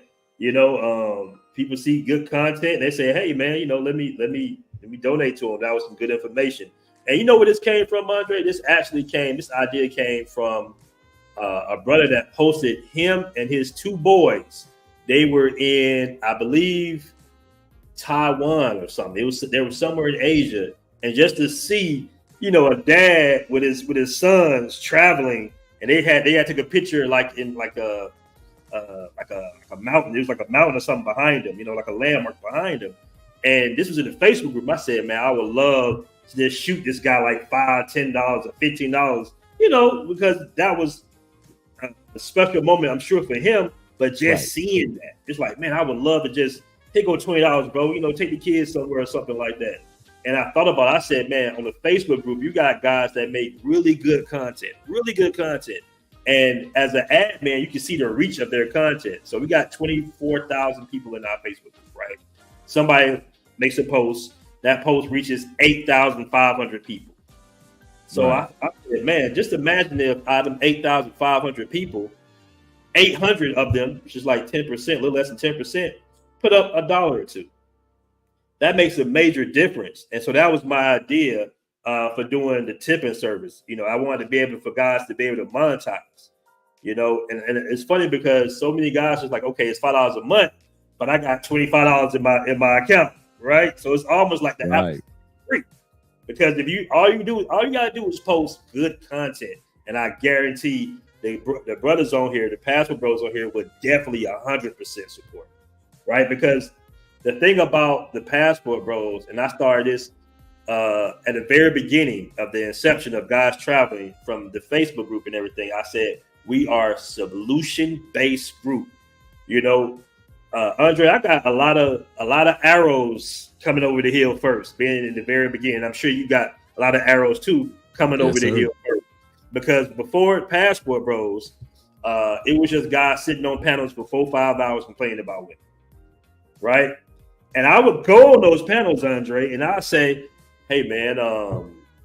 People see good content. They say, "Hey, man, let me donate to them." That was some good information. And you know where this came from, Andre? This idea came from a brother that posted him and his two boys. They were in, I believe, Taiwan or something. They were somewhere in Asia, and just to see, a dad with his sons traveling, and they had to take a picture like in a mountain. There was like a mountain or something behind them, like a landmark behind them. And this was in the Facebook group. I said, man, I would love to just shoot this guy like $5, $10, or $15, because that was a special moment, I'm sure, for him. But just seeing that, it's like, man, I would love to just take on $20, bro. Take the kids somewhere or something like that. And I thought about it. I said, man, on the Facebook group, you got guys that make really good content. And as an ad man, you can see the reach of their content. So we got 24,000 people in our Facebook group, right? Somebody makes a post. That post reaches 8,500 people. So I said, man, just imagine if out of them 8,500 people, 800 of them, which is like 10%, a little less than 10%, put up $1 or $2. That makes a major difference. And so that was my idea for doing the tipping service. I wanted to be able for guys to be able to monetize, and it's funny because so many guys are like, okay, it's $5 a month, but I got $25 in my account, right? So it's almost like the app is free, because if all you gotta do is post good content, and I guarantee the brothers on here, the Passport Bros on here, would definitely 100% support, right? Because the thing about the Passport Bros, and I started this at the very beginning of the inception of Guys Traveling from the Facebook group and everything, I said, we are a solution-based group. Andre, I got a lot of arrows coming over the hill first, being in the very beginning. I'm sure you got a lot of arrows too coming over the hill first. Because before Passport Bros, it was just guys sitting on panels for 4-5 hours complaining about women, right? And I would go on those panels, Andre, and I say, hey, man,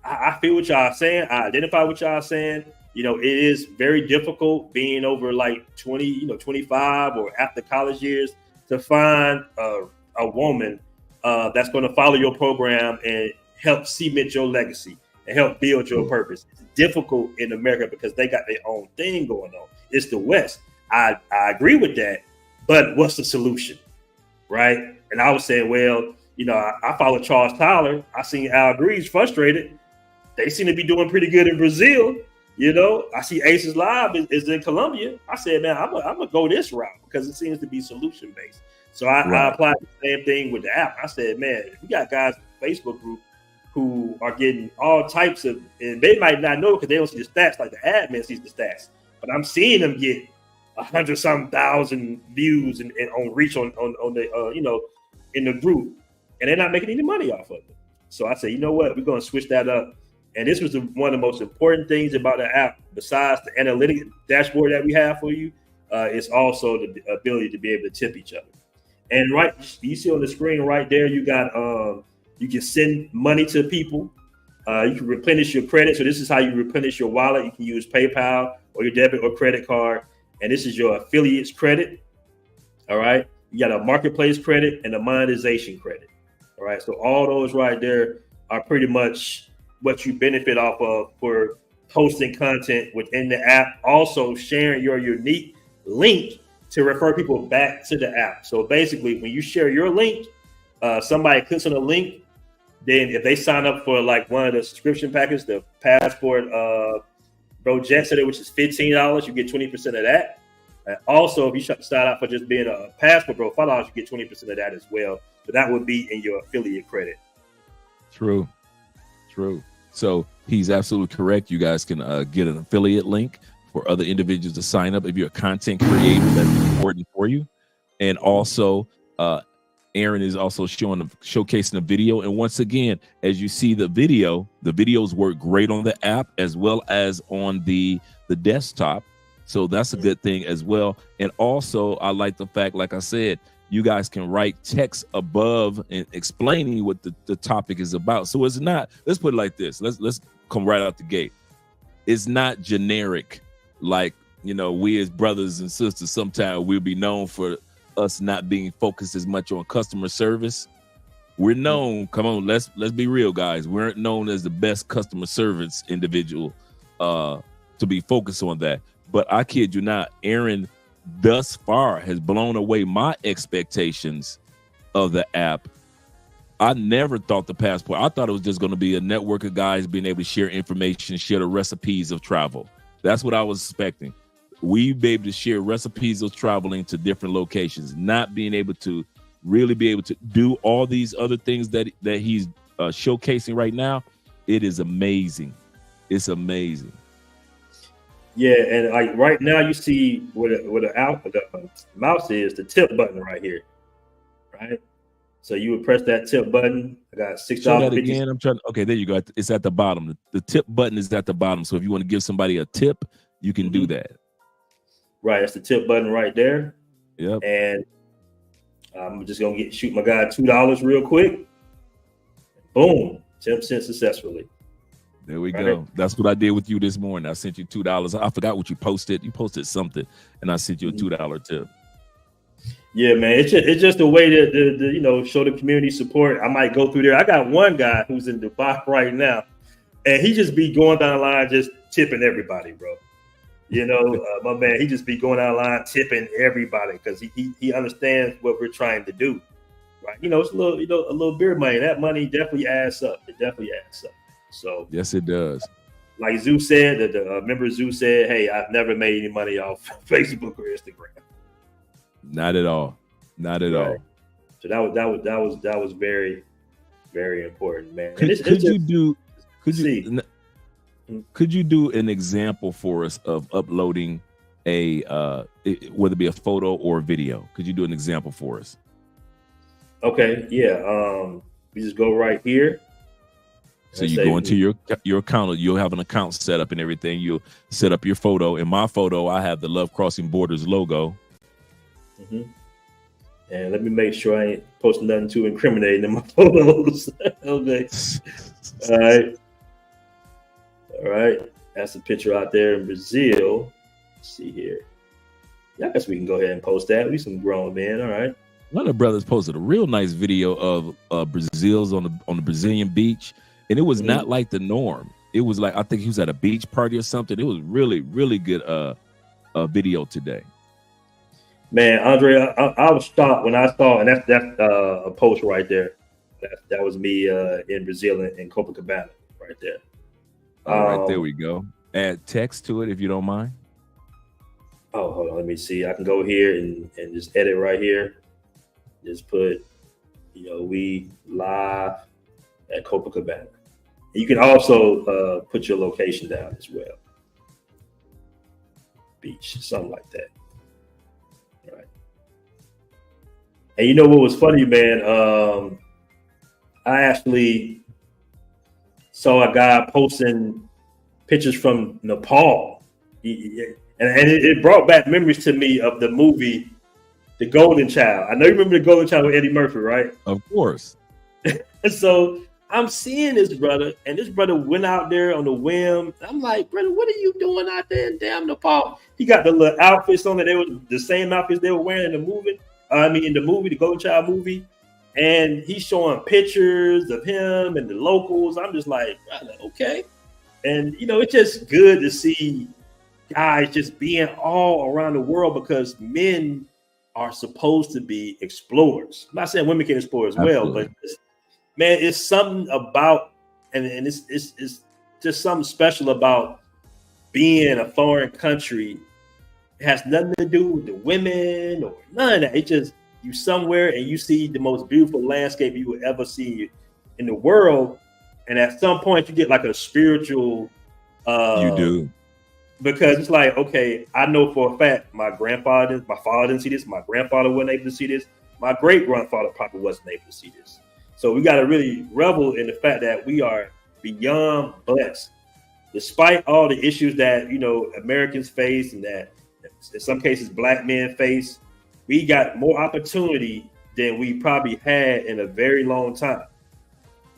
I feel what y'all saying. I identify what y'all saying. It is very difficult being over like 20, 25 or after college years to find a woman that's going to follow your program and help cement your legacy and help build your purpose. It's difficult in America because they got their own thing going on. It's the West. I agree with that, but what's the solution, right? And I was saying, well, I follow Charles Tyler. I seen Al Greaves frustrated. They seem to be doing pretty good in Brazil. I see Aces Live is in Colombia. I said, man, I'm gonna go this route because it seems to be solution based. So I applied the same thing with the app. I said, man, we got guys in the Facebook group who are getting all types of, and they might not know because they don't see the stats like the admin sees the stats. But I'm seeing them get 100-some thousand views and on reach on the in the group, and they're not making any money off of it. So I said, you know what, we're going to switch that up. And this was one of the most important things about the app, besides the analytic dashboard that we have for you. It's also the ability to be able to tip each other. And right, you see on the screen right there, you got you can send money to people. You can replenish your credit. So this is how you replenish your wallet. You can use PayPal or your debit or credit card. And this is your affiliates credit. All right. You got a marketplace credit and a monetization credit. All right. So all those right there are pretty much what you benefit off of for posting content within the app. Also sharing your unique link to refer people back to the app. So basically, when you share your link, somebody clicks on the link. Then if they sign up for like one of the subscription packages, the Passport Bro Jet Setter, which is $15, you get 20% of that. Also, if you start out for just being a Passport Bro, $5, you get 20% of that as well. So that would be in your affiliate credit. True. So he's absolutely correct. You guys can get an affiliate link for other individuals to sign up. If you're a content creator, that's important for you. And also, Aaron is also showcasing the video. And once again, as you see the videos work great on the app as well as on the desktop. So that's a good thing as well. And also, I like the fact, like I said, you guys can write text above and explaining what the topic is about. So it's not, let's put it like this. Let's come right out the gate. It's not generic. Like, we as brothers and sisters, sometimes we'll be known for us not being focused as much on customer service. We're known, come on, let's be real, guys. We're known as the best customer service individual to be focused on that. But I kid you not, Aaron thus far has blown away my expectations of the app. I never thought the Passport, I thought it was just going to be a network of guys being able to share information, share the recipes of travel. That's what I was expecting. We be able to share recipes of traveling to different locations, not being able to really be able to do all these other things that he's showcasing right now. It is amazing. It's amazing. Yeah, and like right now, you see where the mouse is, the tip button right here, right? So you would press that tip button. I got $6. Show that again. I'm trying. Okay, there you go. It's at the bottom. The tip button is at the bottom. So if you want to give somebody a tip, you can do that. Right, that's the tip button right there. Yep. And I'm just gonna shoot my guy $2 real quick. Boom, 10% successfully. There we go. That's what I did with you this morning. I sent you $2. I forgot what you posted. You posted something, and I sent you a $2 tip. Yeah, man. It's just a way to show the community support. I might go through there. I got one guy who's in Dubai right now, and he just be going down the line just tipping everybody, bro. My man, he just be going down the line tipping everybody because he understands what we're trying to do, right? It's a little beer money. That money definitely adds up. It definitely adds up. So yes, it does. Like Zeus said, the member Zeus said, "Hey, I've never made any money off Facebook or Instagram." Not at all. Not at all. So that was very, very important, man. Could you do an example for us of uploading whether it be a photo or a video? Could you do an example for us? Okay, yeah. We just go right here. So you go into your account. You'll have an account set up and everything. You'll set up your photo. In my photo, I have the Love Crossing Borders logo. Mm-hmm. And let me make sure I ain't posting nothing too incriminating in my photos. Okay. All right. That's a picture out there in Brazil. Let's see here. Yeah, I guess we can go ahead and post that. We some grown men. All right. One of the brothers posted a real nice video of Brazil's on the Brazilian beach. And it was not like the norm. It was like, I think he was at a beach party or something. It was really, really good video today. Man, Andre, I was shocked when I saw, and that's a post right there. That was me in Brazil in Copacabana right there. All right, there we go. Add text to it if you don't mind. Oh, hold on. Let me see. I can go here and just edit right here. Just put, we live at Copacabana. You can also put your location down as well. Beach, something like that. And you know what was funny, man? I actually saw a guy posting pictures from Nepal. And it brought back memories to me of the movie The Golden Child. I know you remember The Golden Child with Eddie Murphy, right? Of course. And so I'm seeing this brother, and this brother went out there on the whim. I'm like, brother, what are you doing out there in damn Nepal? He got the little outfits on that they were the same outfits they were wearing in the movie. In the movie, the Golden Child movie. And he's showing pictures of him and the locals. I'm just like, brother, okay. And, it's just good to see guys just being all around the world, because men are supposed to be explorers. I'm not saying women can explore as well, but man, it's something about, and it's just something special about being in a foreign country. It has nothing to do with the women or none of that. It's just you somewhere and you see the most beautiful landscape you will ever see in the world. And at some point you get like a spiritual you do. Because it's like, okay, I know for a fact my father didn't see this, my grandfather wasn't able to see this, my great grandfather probably wasn't able to see this. So we got to really revel in the fact that we are beyond blessed, despite all the issues that Americans face and that in some cases black men face. We got more opportunity than we probably had in a very long time,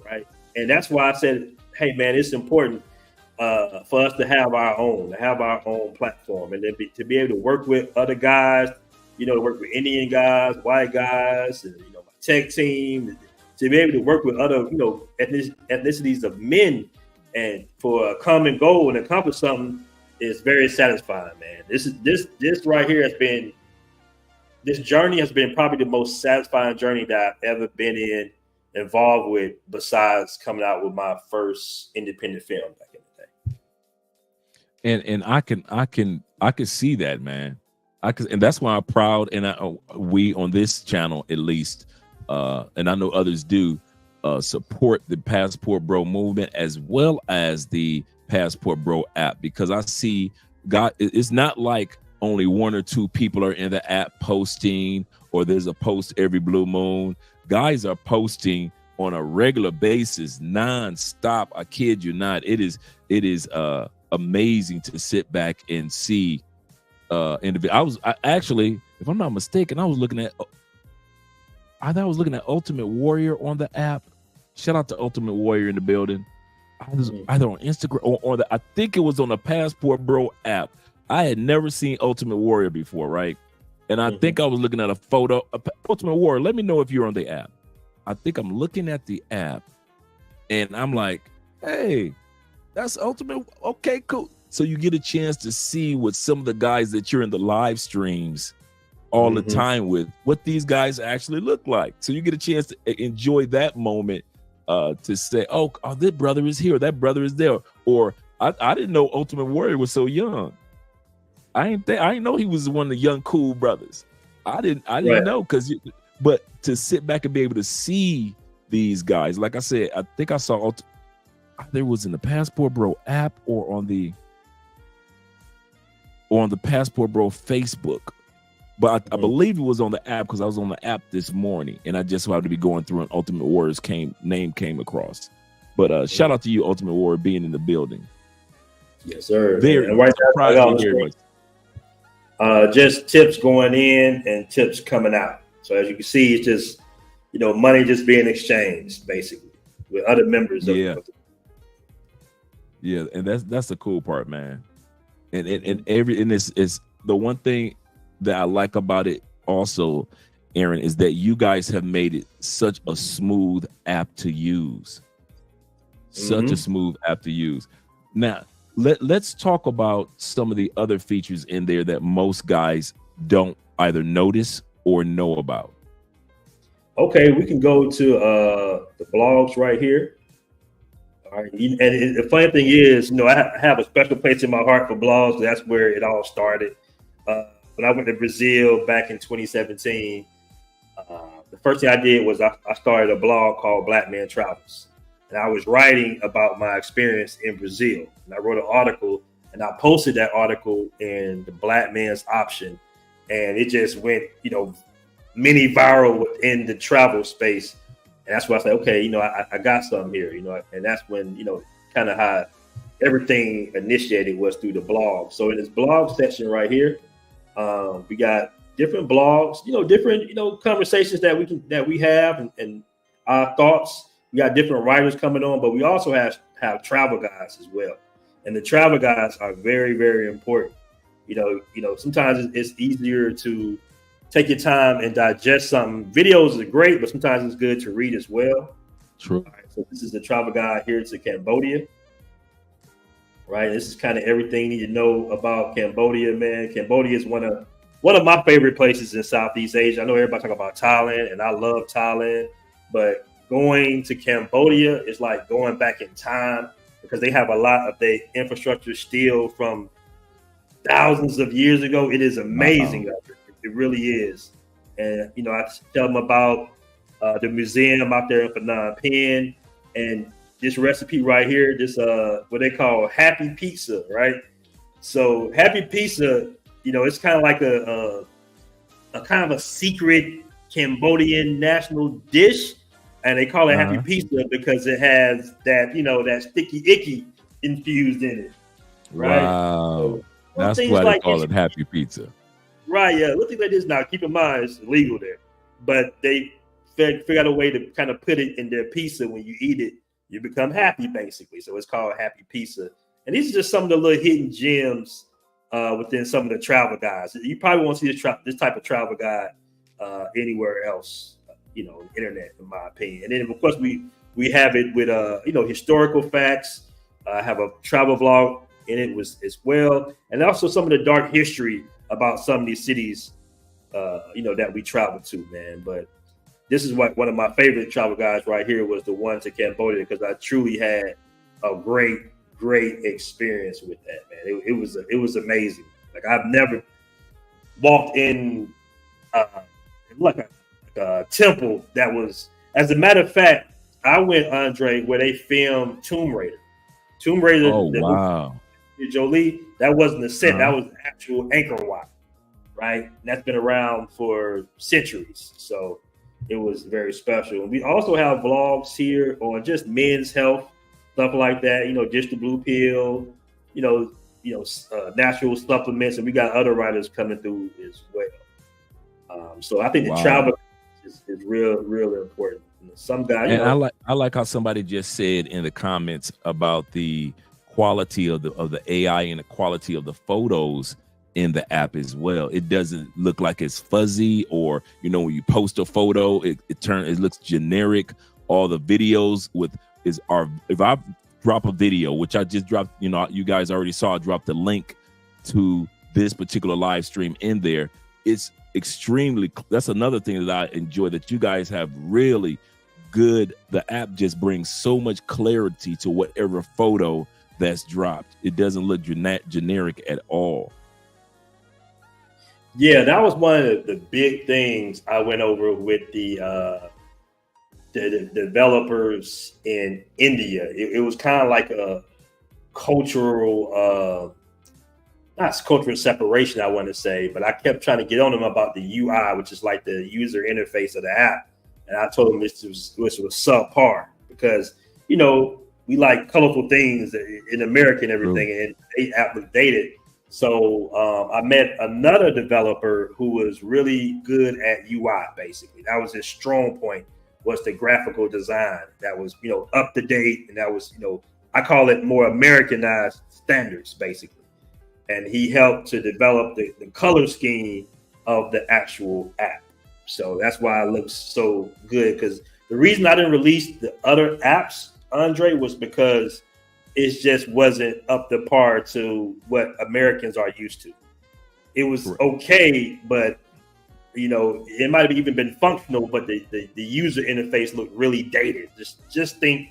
right? And that's why I said, hey man, it's important for us to have our own platform, and then to be able to work with other guys, to work with Indian guys, white guys, and my tech team, to be able to work with other ethnicities of men, and for a common goal and accomplish something is very satisfying, man. This right here this journey has been probably the most satisfying journey that I've ever been involved with, besides coming out with my first independent film back in the day. And I can see that, man. And that's why I'm proud, and we on this channel at least, and I know others do, support the Passport Bro movement as well as the Passport Bro app, because I see it's not like only one or two people are in the app posting, or there's a post every blue moon. Guys are posting on a regular basis, non-stop. I kid you not. It is amazing to sit back and see individuals. I actually, if I'm not mistaken, I was looking at Ultimate Warrior on the app. Shout out to Ultimate Warrior in the building. I was either on Instagram or I think it was on the Passport Bro app. I had never seen Ultimate Warrior before, right? And I think I was looking at a photo of Ultimate Warrior. Let me know if you're on the app. I think I'm looking at the app and I'm like, hey, that's Ultimate. Okay, cool. So you get a chance to see what some of the guys that you're in the live streams all the time with, what these guys actually look like. So you get a chance to enjoy that moment, to say, oh, that brother is here, that brother is there. Or I didn't know Ultimate Warrior was so young. I didn't know he was one of the young cool brothers. I didn't know, but to sit back and be able to see these guys, like I said, I think I saw there was in the Passport Bro app or on the Passport Bro Facebook, but I believe it was on the app, because I was on the app this morning and I just happened to be going through, and Ultimate Warrior's name came across. But shout out to you, Ultimate Warrior, being in the building. Yes, sir. Very and right now, just tips going in and tips coming out. So as you can see, it's just money just being exchanged basically with other members. Yeah, and that's the cool part, man. And it's the one thing that I like about it also, Aaron, is that you guys have made it such a smooth app to use. Such a smooth app to use. Now, let's talk about some of the other features in there that most guys don't either notice or know about. Okay, we can go to the blogs right here. All right, and the funny thing is, I have a special place in my heart for blogs. That's where it all started. When I went to Brazil back in 2017, the first thing I did was I started a blog called Black Man Travels. And I was writing about my experience in Brazil. And I wrote an article, and I posted that article in the Black Man's Option. And it just went, mini viral within the travel space. And that's why I say, okay, you know, I got something here, you know, and that's when, you know, kind of how everything initiated was through the blog. So in this blog section right here, we got different blogs, you know, different, you know, conversations that we have and our thoughts. We got different writers coming on, but we also have travel guides as well. And the travel guides are very, very important. You know, sometimes it's easier to take your time and digest something. Videos are great, but sometimes it's good to read as well. True. All right, so this is the travel guide here to Cambodia. Right. This is kind of everything you need to know about Cambodia, man. Cambodia is one of my favorite places in Southeast Asia. I know everybody talk about Thailand, and I love Thailand, but going to Cambodia is like going back in time because they have a lot of their infrastructure still from thousands of years ago. It is amazing. Wow. It really is. And, you know, I tell them about the museum out there in Phnom Penh and this recipe right here, this what they call happy pizza, right? So happy pizza, you know, it's kind of like a kind of a secret Cambodian national dish. And they call it happy pizza because it has that, you know, that sticky icky infused in it. Right. Wow. So, that's why they call it happy pizza. Right. Yeah. Little things like this. Now, keep in mind, it's illegal there, but they figure out a way to kind of put it in their pizza. When you eat it, you become happy, basically. So it's called happy pizza. And these are just some of the little hidden gems within some of the travel guides. You probably won't see this type of travel guide anywhere else, you know, on the internet, in my opinion. And then, of course, we have it with, you know, historical facts. I have a travel vlog in it as well. And also some of the dark history about some of these cities, you know, that we travel to, man. But this is what one of my favorite travel guides right here was the one to Cambodia, because I truly had a great experience with that, man. It was amazing. Like I've never walked in like a temple that was. As a matter of fact, I went, Andre, where they filmed Tomb Raider. Oh, wow. Jolie, that wasn't a set. That was actual Angkor Wat, right? And that's been around for centuries. So it was very special. And we also have vlogs here on just men's health, stuff like that. You know, just the blue pill, you know, natural supplements, and we got other writers coming through as well. So I think the travel is real important. You know, some guys, and I like how somebody just said in the comments about the quality of the AI and the quality of the photos in the app as well. It doesn't look like it's fuzzy, or, you know, when you post a photo, it looks generic. All the videos if I drop a video, which I just dropped, you know, you guys already saw, I dropped the link to this particular live stream in there. It's extremely, that's another thing that I enjoy, that you guys have really good. The app just brings so much clarity to whatever photo that's dropped. It doesn't look generic at all. Yeah, that was one of the big things I went over with the developers in India. It was kind of like a cultural, not cultural separation, I want to say, but I kept trying to get on them about the UI, which is like the user interface of the app. And I told them this was subpar because, you know, we like colorful things in America and everything, and they app was dated. So I met another developer who was really good at UI. Basically, that was his strong point, was the graphical design that was, you know, up to date, and that was, you know, I call it more Americanized standards, basically. And he helped to develop the color scheme of the actual app. So that's why it looks so good. Because the reason I didn't release the other apps, Andre, was because it just wasn't up to par to what Americans are used to. It was okay, but, you know, it might have even been functional, but the user interface looked really dated. Just think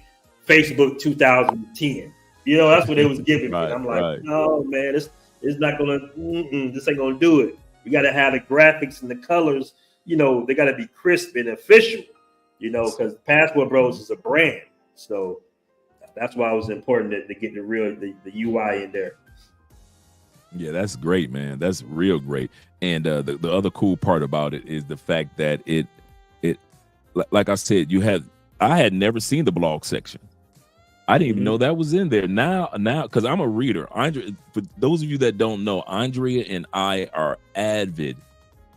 Facebook 2010. You know, that's what it was giving me. I'm like, no, man, this not gonna. This ain't gonna do it. We got to have the graphics and the colors. You know, they got to be crisp and official. You know, because Passport Bros is a brand, so that's why it was important to get the UI in there. Yeah, that's great, man. That's real great. And the other cool part about it is the fact that it like I said, I had never seen the blog section. I didn't even know that was in there. Now, because I'm a reader. Andrea, for those of you that don't know, Andrea and I are avid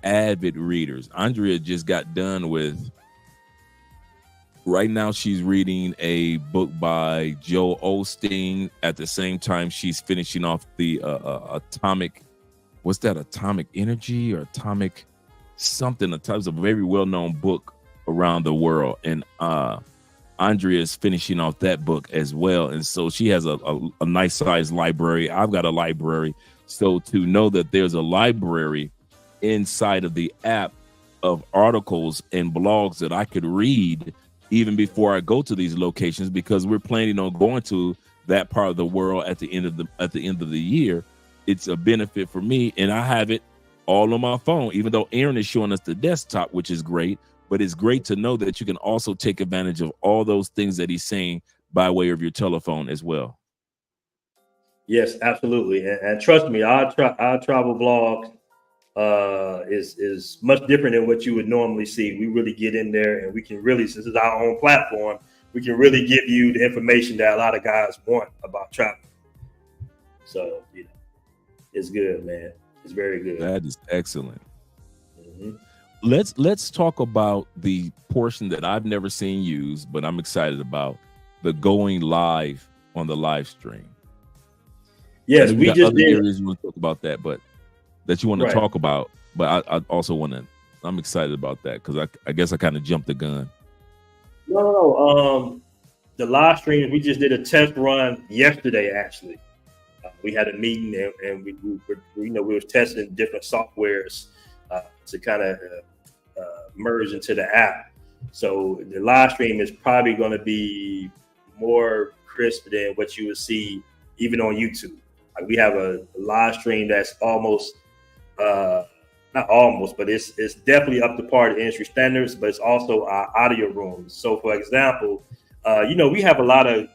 readers. Andrea just got done with. Right now, she's reading a book by Joel Osteen. At the same time, she's finishing off the atomic. What's that? Atomic Energy or Atomic something? It's a very well-known book around the world, and Andrea is finishing off that book as well. And so she has a nice sized library. I've got a library. So to know that there's a library inside of the app of articles and blogs that I could read even before I go to these locations, because we're planning on going to that part of the world at the end of the year. It's a benefit for me, and I have it all on my phone, even though Aaron is showing us the desktop, which is great. But it's great to know that you can also take advantage of all those things that he's saying by way of your telephone as well. Yes, absolutely. And trust me, our travel blog is much different than what you would normally see. We really get in there, and we can really, since it's our own platform, we can really give you the information that a lot of guys want about travel. So, it's good, man. It's very good. That is excellent. Let's talk about the portion that I've never seen used, but I'm excited about, the going live on the live stream. Yes, we just other did. areas you want to talk about that, but that you want to talk about. But I also want to. I'm excited about that because I guess I kind of jumped the gun. No. The live stream, we just did a test run yesterday. Actually, we had a meeting and we were testing different softwares to kind of merge into the app. So the live stream is probably going to be more crisp than what you would see even on YouTube. Like, we have a live stream that's almost, not almost, but it's definitely up to par to industry standards, but it's also our audio rooms. So for example, we have a lot of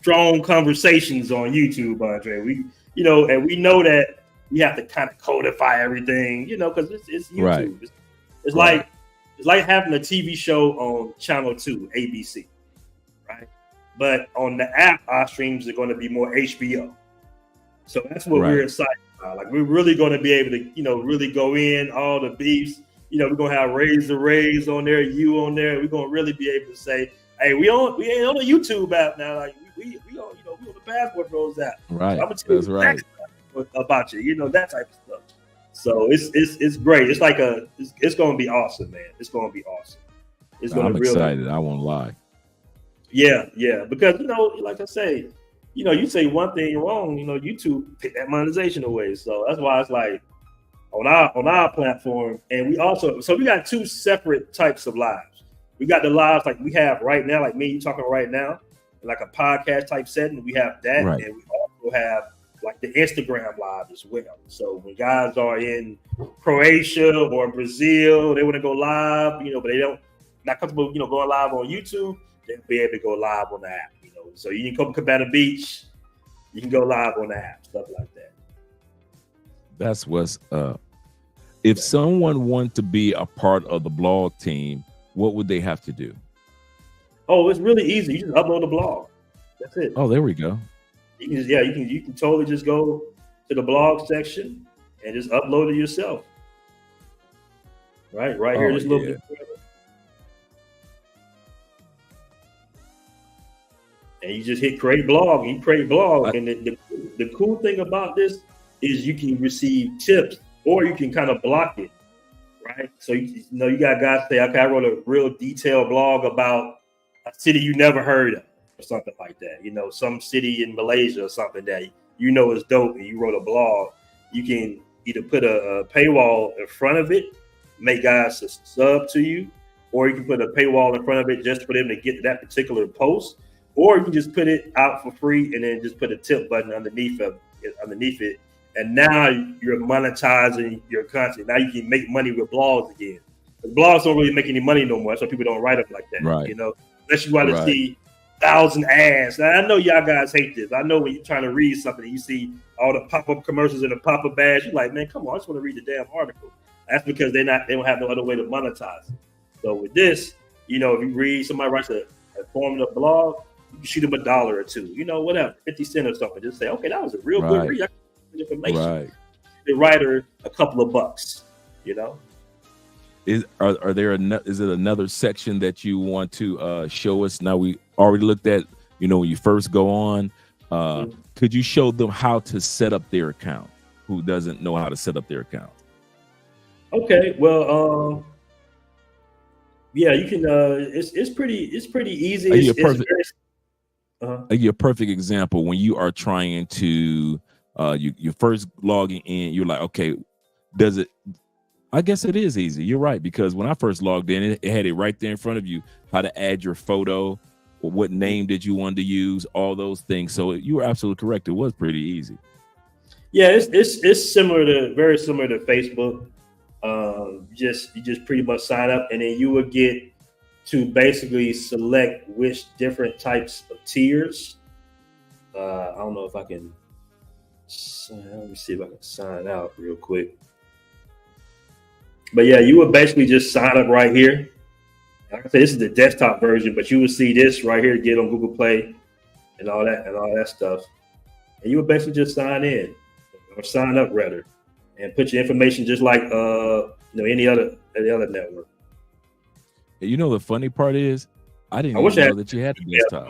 strong conversations on YouTube, Andre. And we know that we have to kind of codify everything, because it's YouTube. Right. It's like having a TV show on Channel 2, ABC, right? But on the app, our streams are going to be more HBO. So that's what we're excited about. Like, we're really going to be able to, really go in all the beefs. We're going to have Raise the Raise on there, you on there. We're going to really be able to say, hey, we ain't on the YouTube app now. Like, we on the Passport Bros app. Right. So I'm gonna tell That's right. About you, that type of stuff. So it's great. It's like it's going to be awesome, man. It's going to be awesome. I'm excited. I won't lie. Yeah. Because, like I say, you say one thing wrong, YouTube pick that monetization away. So that's why it's like on our platform. And we got two separate types of lives. We got the lives like we have right now, like me, you talking right now, like a podcast type setting. We have that. Right. And we also have like the Instagram live as well. So when guys are in Croatia or Brazil, they want to go live, but they not comfortable, going live on YouTube, they'll be able to go live on the app, So you can come to Cabana Beach, you can go live on the app, stuff like that. That's what's up. If someone wanted to be a part of the blog team, what would they have to do? Oh, it's really easy. You just upload the blog. That's it. Oh, there we go. You can totally just go to the blog section and just upload it yourself. Right here, just a little bit further. And you just hit create blog. And the cool thing about this is you can receive tips, or you can kind of block it, right? So you got guys say, okay, I wrote a real detailed blog about a city you never heard of, or something like that. Some city in Malaysia or something that is dope, and you wrote a blog. You can either put a paywall in front of it, make guys sub to you, or you can put a paywall in front of it just for them to get to that particular post, or you can just put it out for free and then just put a tip button underneath it. And now you're monetizing your content. Now you can make money with blogs again. But blogs don't really make any money no more. So people don't write them like that. Right. Unless you want to see 1,000 ads. Now, I know y'all guys hate this. I know when you're trying to read something, you see all the pop-up commercials and the pop-up ads. You're like, man, come on, I just want to read the damn article. That's because they don't have no other way to monetize it. So with this, if you read, somebody writes a informative blog, you can shoot them $1 or $2, whatever, 50 cents or something. Just say, okay, that was a real good read. I can get information. Right. The writer a couple of bucks, Is it another section that you want to show us? Now, we already looked at, when you first go on, could you show them how to set up their account who doesn't know how to set up their account? Okay, well, yeah, you can. It's pretty easy. I'll give you a perfect example. When you are trying to, you're first logging in, you're like, okay, does it? I guess it is easy. You're right, because when I first logged in, it had it right there in front of you, how to add your photo, or what name did you want to use, all those things. So you were absolutely correct. It was pretty easy. Yeah, it's very similar to Facebook. You just pretty much sign up, and then you will get to basically select which different types of tiers. I don't know if I can. Let me see if I can sign out real quick. But yeah, you would basically just sign up right here. Like I said, this is the desktop version, but you will see this right here, get on Google Play and all that stuff. And you would basically just sign in, or sign up rather, and put your information just like any other network. The funny part is, I didn't even know that you had the desktop.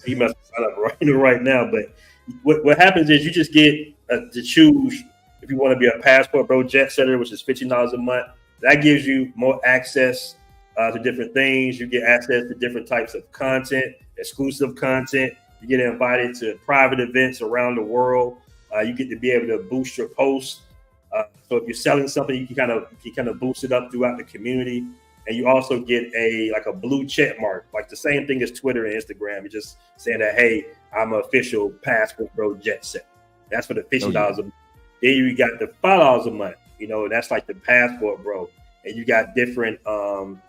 You must sign up right now. But what happens is you just get to choose if you want to be a Passport Bro jet setter, which is $15 a month. That gives you more access to different things. You get access to different types of content, exclusive content. You get invited to private events around the world. You get to be able to boost your posts. So if you're selling something, you can kind of boost it up throughout the community. And you also get a blue check mark, like the same thing as Twitter and Instagram. You're just saying that, hey, I'm an official Passport Bro jet set. That's for the $15 a month. Then you got the $5 a month. That's like the Passport Bro. And you got different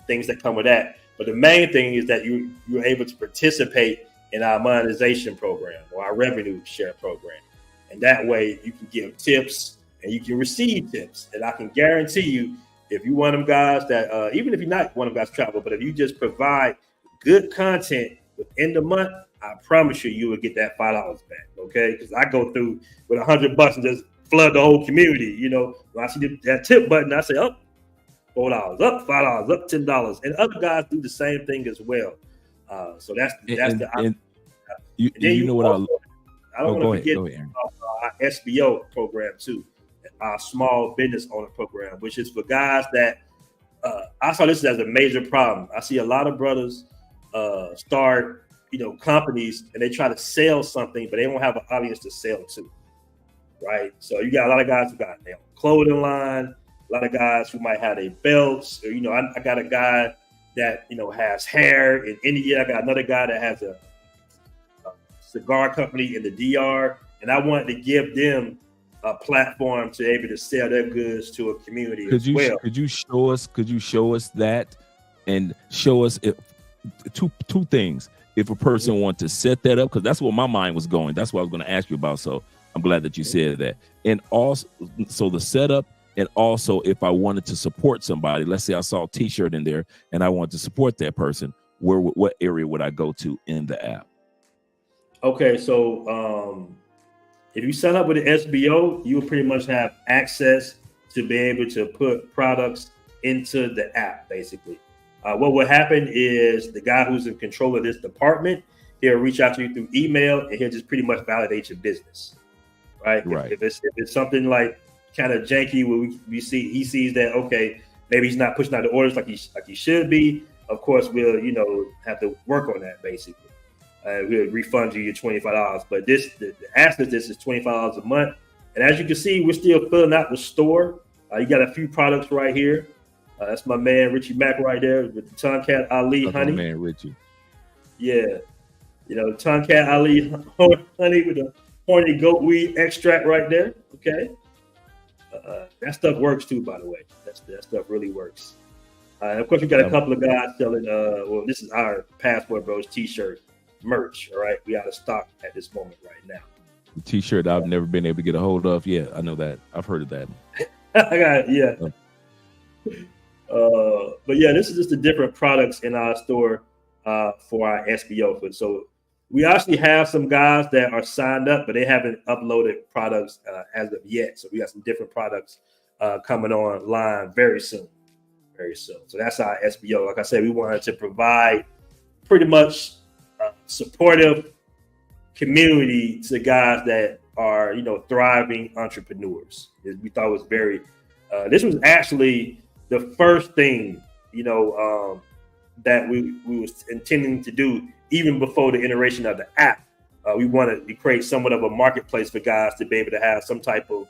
things that come with that. But the main thing is that you're able to participate in our monetization program or our revenue share program. And that way you can give tips and you can receive tips. And I can guarantee you, if you're one of them guys that, even if you're not one of them guys travel, but if you just provide good content within the month, I promise you will get that $5 back. Okay. Because I go through with $100 and just flood the whole community. When I see that tip button, I say, up $4, up $5, up $10. And other guys do the same thing as well. So that's what I don't want to forget our SBO program too, our small business owner program, which is for guys that I saw this as a major problem. I see a lot of brothers start companies and they try to sell something, but they don't have an audience to sell to. Right. So you got a lot of guys who got their clothing line, a lot of guys who might have their belts, or, I got a guy that, has hair in India. I got another guy that has a cigar company in the DR. And I wanted to give them a platform to be able to sell their goods to a community as well. Could you show us that and show us two things? If a person wants to set that up, because that's what my mind was going. That's what I was going to ask you about. So I'm glad that you said that. And also, so the setup, and also if I wanted to support somebody, let's say I saw a t-shirt in there and I want to support that person, what area would I go to in the app? Okay, so if you sign up with the SBO, you will pretty much have access to be able to put products into the app, basically. What will happen is the guy who's in control of this department, he'll reach out to you through email and he'll just pretty much validate your business. Right. If it's something like kind of janky where he sees that, okay, maybe he's not pushing out the orders like he should be. Of course, we'll, have to work on that basically. We'll refund you your $25. But the ask of this is $25 a month. And as you can see, we're still filling out the store. You got a few products right here. That's my man Richie Mack right there with the Tomcat Ali honey. My man Richie. Yeah. Tomcat Ali honey with the horny goat weed extract right there. Okay. That stuff works too, by the way. That stuff really works. Of course, we got a couple of guys selling. This is our Passport Bros t-shirt. merch. All right, we out of stock at this moment right now. The T-shirt I've never been able to get a hold of. Yeah, I know that. I've heard of that. I got yeah. But yeah, this is just the different products in our store for our SBO. So we actually have some guys that are signed up, but they haven't uploaded products as of yet. So we got some different products coming online very soon. Very soon. So that's our SBO. Like I said, we wanted to provide pretty much supportive community to guys that are, thriving entrepreneurs. We thought it was very, this was actually the first thing, that we was intending to do even before the iteration of the app. We wanted to create somewhat of a marketplace for guys to be able to have some type of,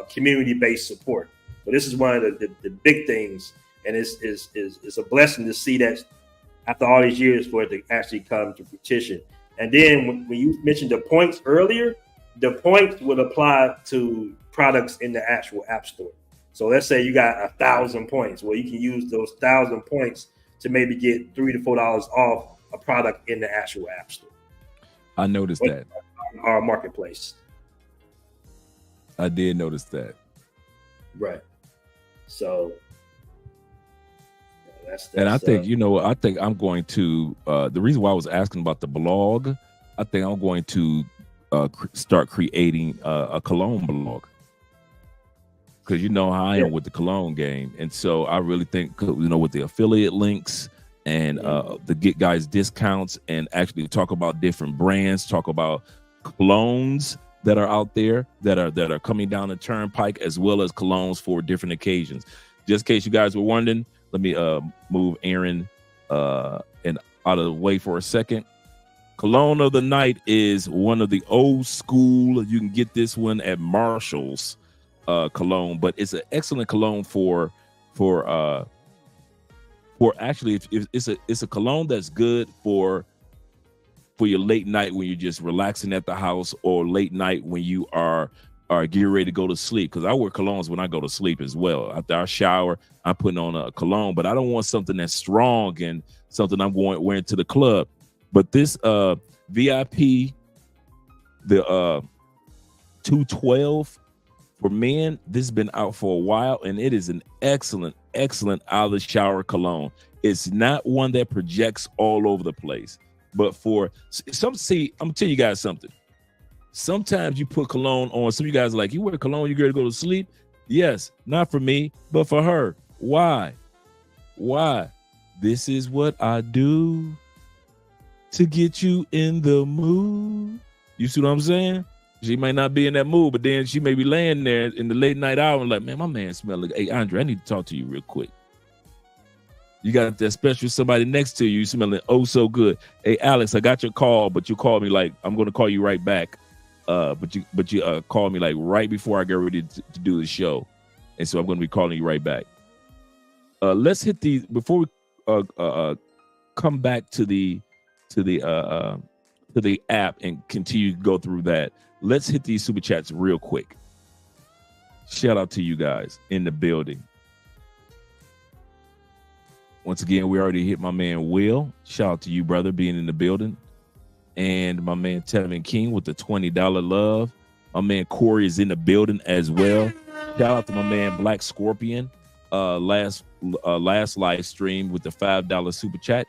community-based support. So this is one of the big things, and it's a blessing to see that after all these years for it to actually come to fruition. And then when you mentioned the points earlier, the points would apply to products in the actual app store. So let's say you got 1,000 points. Well, you can use those 1,000 points to maybe get $3 to $4 off a product in the actual app store. I noticed that. Our marketplace. I did notice that. Right. So and I think, I think I'm going to, the reason why I was asking about the blog, I think I'm going to start creating a Cologne blog. Because you know how I am with the Cologne game. And so I really think, with the affiliate links and the get guys discounts and actually talk about different brands, talk about colognes that are out there that are coming down the turnpike, as well as colognes for different occasions. Just in case you guys were wondering, let me move Aaron and out of the way for a second. Cologne of the night is one of the old school. You can get this one at Marshall's cologne, but it's an excellent cologne for actually it's a cologne that's good for your late night when you're just relaxing at the house, or late night when you are getting ready to go to sleep. Because I wear colognes when I go to sleep as well. After I shower, I'm putting on a cologne, but I don't want something that's strong and something I'm wearing to the club. But this VIP, the 212 for men, this has been out for a while, and it is an excellent out of the shower cologne. It's not one that projects all over the place, but for some, see, I'm gonna tell you guys something. Sometimes you put cologne on. Some of you guys are like, you wear cologne, you're gonna go to sleep. Yes, not for me, but for her. Why? This is what I do to get you in the mood. You see what I'm saying? She might not be in that mood, but then she may be laying there in the late night hour and like, man, my man smell like, hey, Andre, I need to talk to you real quick. You got that special somebody next to you smelling oh so good. Hey, Alex, I got your call, but you called me like, I'm going to call you right back. But you called me like right before I get ready to do the show. And so I'm going to be calling you right back. Let's hit these before we come back to the app and continue to go through that. Let's hit these super chats real quick. Shout out to you guys in the building. Once again, we already hit my man Will. Shout out to you, brother, being in the building. And my man Tevin King with the $20 love. My man Corey is in the building as well. Shout out to my man Black Scorpion. Last live stream with the $5 super chat,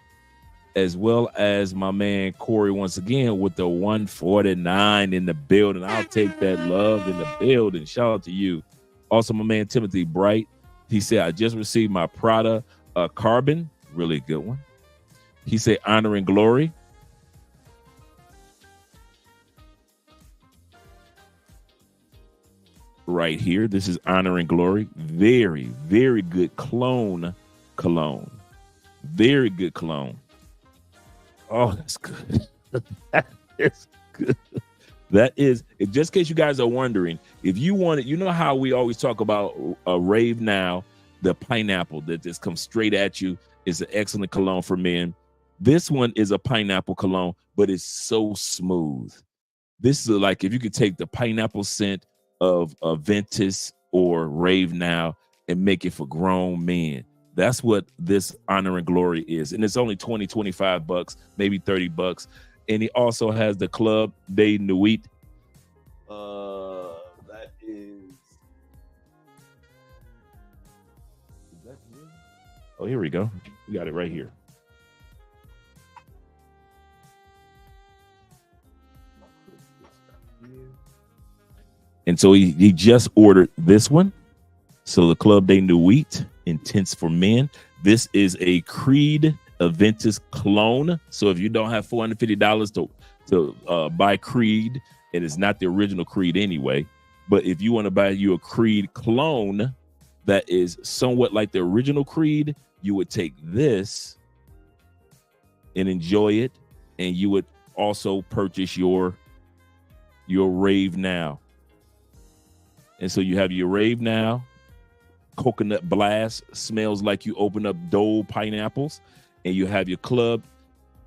as well as my man Corey once again with the 149 in the building. I'll take that love in the building. Shout out to you. Also, my man Timothy Bright. He said, I just received my Prada Carbon. Really good one. He said, honor and glory. Right here. This is honor and glory. Very, very good cologne. Very good cologne. Oh, that's good. That is good. That is, just in case you guys are wondering, if you want it, you know how we always talk about Rave Now, the pineapple that just comes straight at you is an excellent cologne for men. This one is a pineapple cologne, but it's so smooth. This is like if you could take the pineapple scent of Ventus or Rave Now and make it for grown men. That's what this honor and glory is. And it's only 20, 25 bucks, maybe 30 bucks. And he also has the Club de Nuit. That is that here? Oh, here we go. We got it right here. And so he just ordered this one. So the Club de Nuit, Intense for Men. This is a Creed Aventus clone. So if you don't have $450 to buy Creed, and it's not the original Creed anyway, but if you want to buy you a Creed clone that is somewhat like the original Creed, you would take this and enjoy it, and you would also purchase your Rave Now. And so you have your Rave Now, Coconut Blast, smells like you open up Dole pineapples, and you have your Club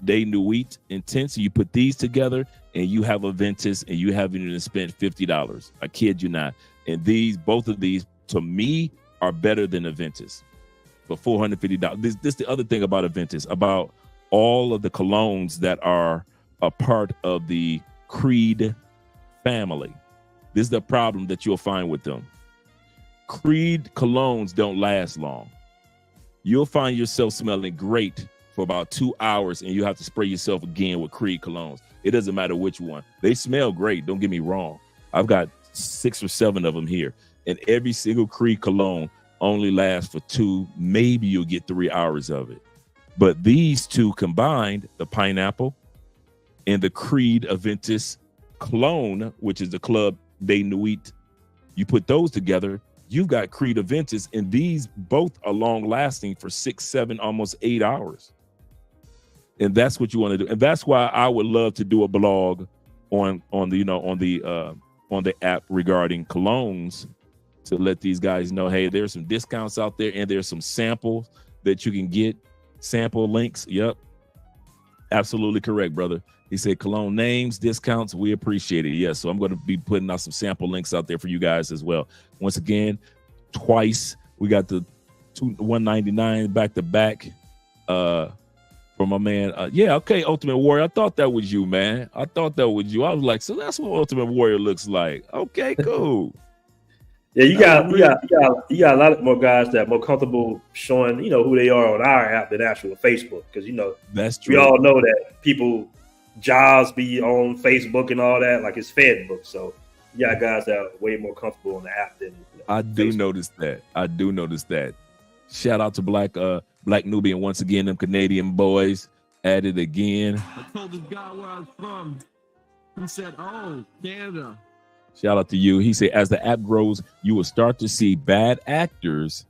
de Nuit Intense. So you put these together, and you have a Ventus, and you haven't even spent $50. I kid you not. And both of these, to me, are better than a Ventus for $450. This is the other thing about a Ventus, about all of the colognes that are a part of the Creed family. This is the problem that you'll find with them. Creed colognes don't last long. You'll find yourself smelling great for about 2 hours, and you have to spray yourself again with Creed colognes. It doesn't matter which one. They smell great, don't get me wrong. I've got 6 or 7 of them here, and every single Creed cologne only lasts for 2, maybe you'll get 3 hours of it. But these two combined, the pineapple and the Creed Aventus clone, which is the Club de Nuit, you put those together, you've got Creed Aventus, and these both are long lasting for 6, 7, almost 8 hours. And that's what you want to do. And that's why I would love to do a blog on the app regarding colognes, to let these guys know, hey, there's some discounts out there, and there's some samples that you can get, sample links. Yep, absolutely correct, brother. He said cologne names, discounts, we appreciate it. Yes, so I'm going to be putting out some sample links out there for you guys as well. Once again, twice we got the $199 back to back from my man. Yeah, okay, Ultimate Warrior. I thought that was you, man. I thought that was you. I was like, so that's what Ultimate Warrior looks like. Okay, cool. Yeah, you got a lot more guys that are more comfortable showing, who they are on our app than actual Facebook, because that's true. We all know that people jobs be on Facebook and all that, like it's Facebook. So you got guys that are way more comfortable on the app than I do notice that. Shout out to Black Nubian once again, them Canadian boys at it again. I told this guy where I was from. He said, "Oh, Canada." Shout out to you. He said, as the app grows, you will start to see bad actors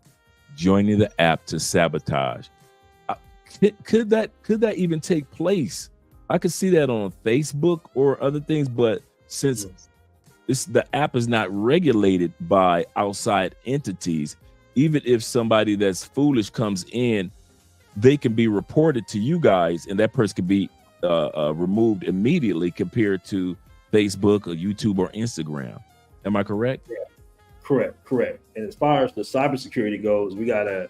joining the app to sabotage. Could that even take place? I could see that on Facebook or other things, but since the app is not regulated by outside entities, even if somebody that's foolish comes in, they can be reported to you guys, and that person can be removed immediately compared to Facebook or YouTube or Instagram. Am I correct? Yeah, correct. And as far as the cybersecurity goes, we got a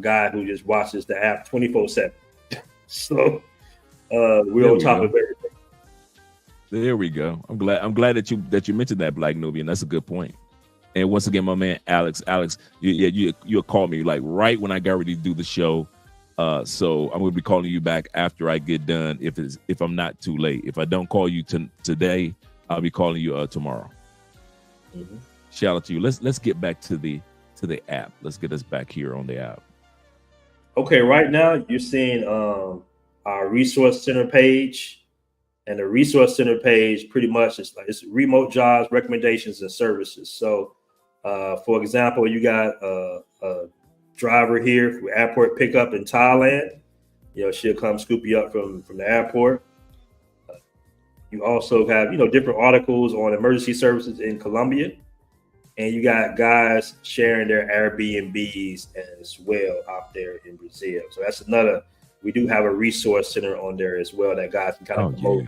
guy who just watches the app 24/7. So we're on top of everything. There we go. I'm glad that you mentioned that, Black Nubian. That's a good point. And once again, my man Alex, you'll call me like right when I got ready to do the show. So I'm going to be calling you back after I get done, if I'm not too late. If I don't call you today, I'll be calling you tomorrow. Mm-hmm. Shout out to you. Let's get back to the app. Let's get us back here on the app. Okay, right now you're seeing our resource center page, and the resource center page pretty much it's remote jobs, recommendations, and services. So, for example, you got a driver here for airport pickup in Thailand. She'll come scoop you up from the airport. You also have different articles on emergency services in Colombia, and you got guys sharing their Airbnbs as well out there in Brazil. So that's another. We do have a resource center on there as well that guys can kind of promote,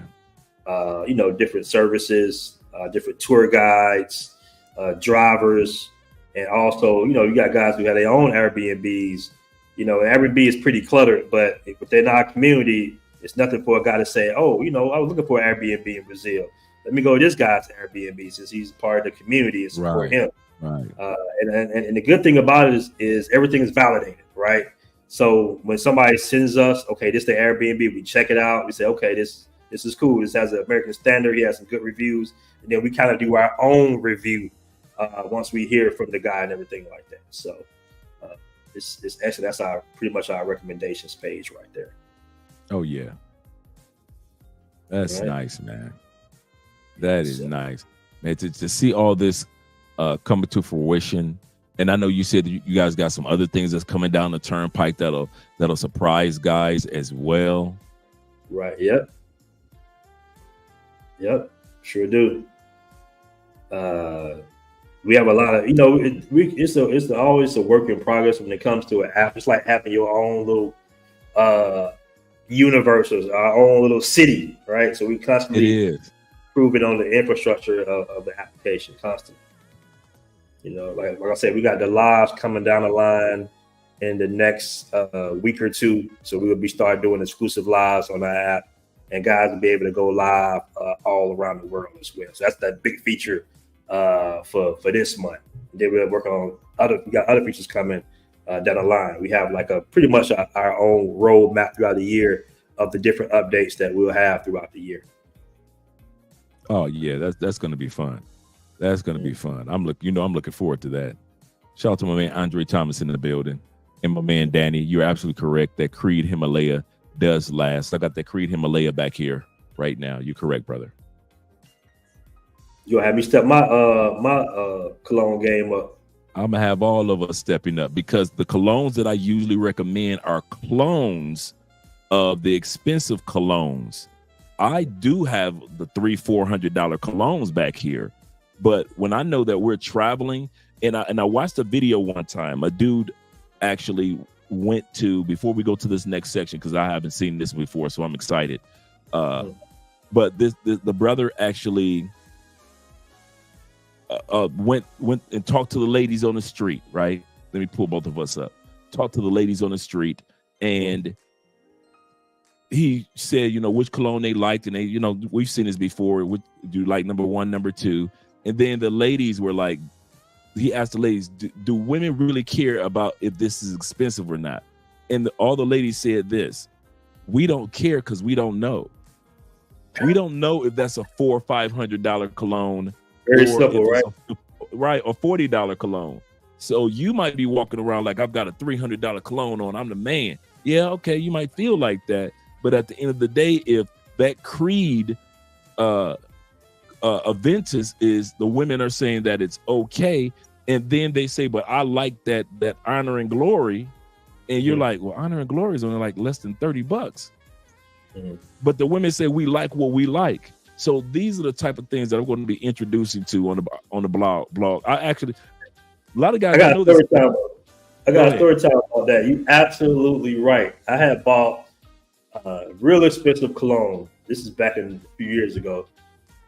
different services, different tour guides, drivers, And also, you got guys who have their own Airbnbs. Airbnb is pretty cluttered, but within our community, it's nothing for a guy to say, oh, I was looking for an Airbnb in Brazil. Let me go to this guy's Airbnb since he's part of the community and support him. Right. And the good thing about it is everything is validated, right? So when somebody sends us, okay, this is the Airbnb, we check it out. We say, okay, this is cool. This has an American standard. He has some good reviews. And then we kind of do our own review once we hear from the guy and everything like that. So it's actually, that's pretty much our recommendations page right there. Oh yeah. That's nice, man. That is nice. Man, to see all this coming to fruition. And I know you said that you guys got some other things that's coming down the turnpike that'll surprise guys as well. Right. Yep. Sure do. We have a lot of, it's always a work in progress when it comes to an app. It's like having your own little universe, our own little city, right? So we constantly improving on the infrastructure of the application constantly. Like I said, we got the lives coming down the line in the next week or two. So we will be start doing exclusive lives on our app, and guys will be able to go live all around the world as well. So that's that big feature for this month. And then we're working on we got other features coming down the line. We have like pretty much our own roadmap throughout the year of the different updates that we'll have throughout the year. Oh yeah, that's going to be fun. That's going to be fun. I'm looking forward to that. Shout out to my man Andre Thomas in the building, and my man Danny. You're absolutely correct. That Creed Himalaya does last. I got that Creed Himalaya back here right now. You're correct, brother. You'll have me step my cologne game up. I'm gonna have all of us stepping up, because the colognes that I usually recommend are clones of the expensive colognes. I do have the $300-400 colognes back here. But when I know that we're traveling, and I watched a video one time, a dude actually went to, before we go to this next section, because I haven't seen this before, so I'm excited. But the brother actually went and talked to the ladies on the street, right? Let me pull both of us up. Talked to the ladies on the street, and he said, which cologne they liked, and they, we've seen this before. Would you like number 1, number 2? And then the ladies were like, he asked the ladies, do women really care about if this is expensive or not? And all the ladies said this: we don't care because we don't know. We don't know if that's a $400 or $500 cologne. Very simple, right? Right, or $40 cologne. So you might be walking around like, I've got a $300 cologne on, I'm the man. Yeah, okay, you might feel like that. But at the end of the day, if that Creed Aventus is, the women are saying that it's okay, and then they say, but I like that Honor and Glory, and you're like, well, Honor and Glory is only like less than $30. But the women say we like what we like. So these are the type of things that I'm going to be introducing to on the blog. I actually, a lot of guys. I got a story time about that. You absolutely right. I had bought real expensive cologne. This is back in a few years ago,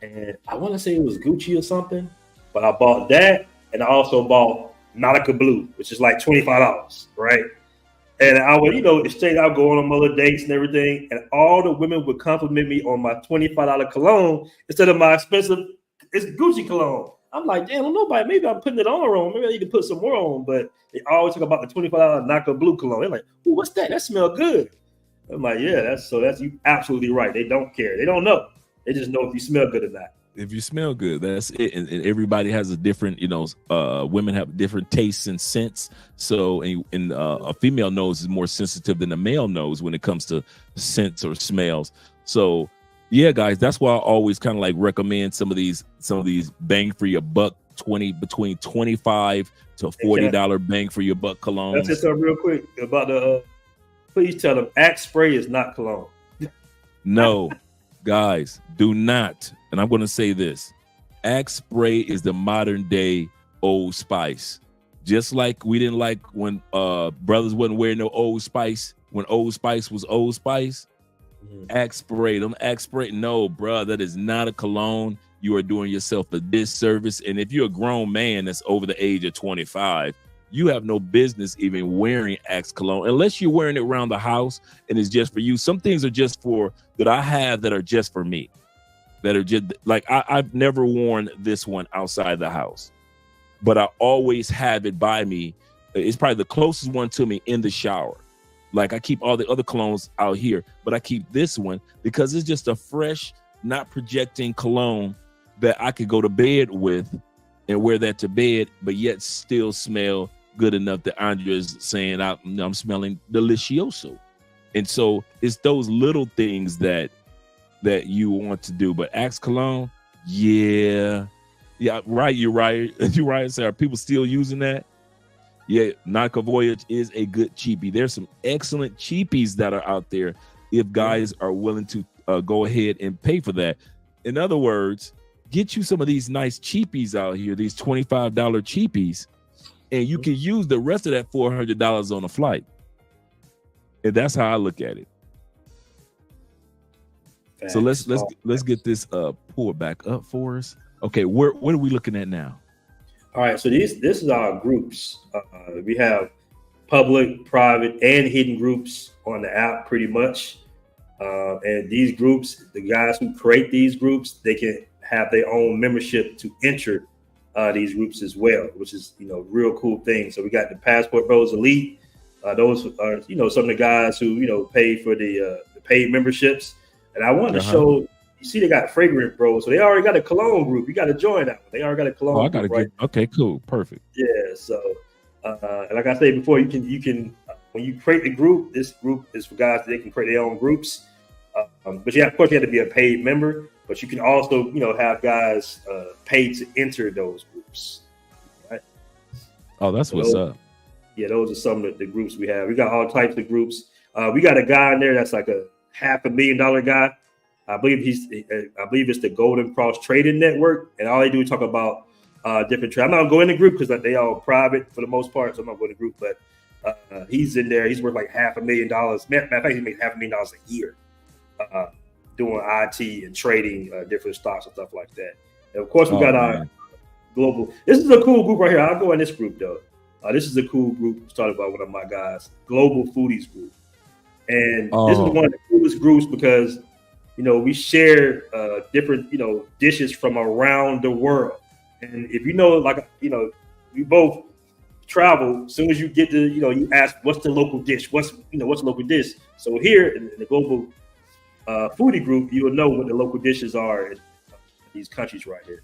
and I want to say it was Gucci or something. But I bought that, and I also bought Nautica Blue, which is like $25, right? And I would, exchange out, going on other dates and everything, and all the women would compliment me on my $25 cologne instead of my expensive, it's Gucci cologne. I'm like, damn, nobody, maybe I'm putting it on wrong. Maybe I need to put some more on. But they always talk about the $25 Nautica Blue cologne. They're like, ooh, what's that? That smells good. I'm like, yeah, that's you absolutely right. They don't care. They don't know. They just know if you smell good or not. If you smell good, that's it. And everybody has a different, women have different tastes and scents. So, and a female nose is more sensitive than a male nose when it comes to scents or smells. So, yeah, guys, that's why I always kind of like recommend some of these bang for your buck, between $25 to $40 bang for your buck colognes. That's just something real quick about the. Please tell them Axe spray is not cologne. No, guys, do not. And I'm going to say this: Axe spray is the modern day Old Spice. Just like we didn't like when brothers wasn't wearing no Old Spice when Old Spice was Old Spice. Axe spray, them Axe spray. No, bro, that is not a cologne. you are doing yourself a disservice. And if you're a grown man that's over the age of 25, you have no business even wearing Axe cologne unless you're wearing it around the house and it's just for you. Some things are just for that I have that are just for me, that are just like I've never worn this one outside the house, but I always have it by me. It's probably the closest one to me in the shower. Like I keep all the other colognes out here, but I keep this one because it's just a fresh, not projecting cologne that I could go to bed with and wear that to bed, but yet still smell good enough that Andrea is saying I'm smelling delicioso. And so it's those little things that you want to do. But Axe cologne, yeah, right. You're right. You're right. So are people still using that? Yeah, Naka Voyage is a good cheapie. There's some excellent cheapies that are out there if guys are willing to go ahead and pay for that. In other words, get you some of these nice cheapies out here, these $25 cheapies, and you can use the rest of that $400 on a flight. And that's how I look at it. So let's get this pulled back up for us. Okay, what are we looking at now? All right, so this is our groups. We have public, private, and hidden groups on the app pretty much. And these groups, the guys who create these groups, they can have their own membership to enter these groups as well, which is, real cool thing. So we got the Passport Bros Elite. Those are, some of the guys who, pay for the paid memberships. And I wanted to show, you see, they got Fragrant Bros. So they already got a cologne group. You got to join that one. They already got a cologne group, right? Okay, cool. Perfect. Yeah. So, and like I said before, you can, when you create the group, this group is for guys that they can create their own groups. But of course, you have to be a paid member. But you can also, have guys paid to enter those groups. Right? Oh, that's what's up. Yeah, those are some of the groups we have. We got all types of groups. We got a guy in there that's like a $500,000 guy. I believe it's the Golden Cross Trading Network, and all they do is talk about different trades. I'm not gonna go in the group because they all private for the most part, so I'm not going to group. But he's in there. He's worth like $500,000. Matter of fact, he makes $500,000 a year. Doing IT and trading different stocks and stuff like that. And of course, we got our global. This is a cool group right here. I'll go in this group though. This is a cool group started by one of my guys, Global Foodies Group. And this is one of the coolest groups because, we share different, dishes from around the world. And if we both travel, as soon as you get to, you ask, what's the local dish? What's the local dish? So here in the Global Foodie Group, you will know what the local dishes are in these countries right here.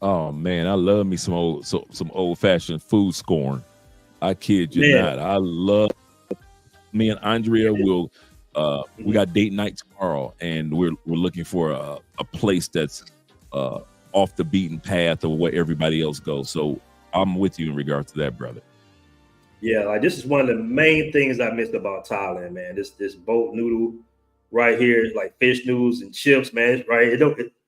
Oh man, I love me some old fashioned food scorn. I kid you not. I love. Me and Andrea will. We got date night tomorrow, and we're looking for a place that's off the beaten path of where everybody else goes. So I'm with you in regard to that, brother. Yeah, like this is one of the main things I missed about Thailand, man. This boat noodle right here, like fish noodles and chips, man. Right?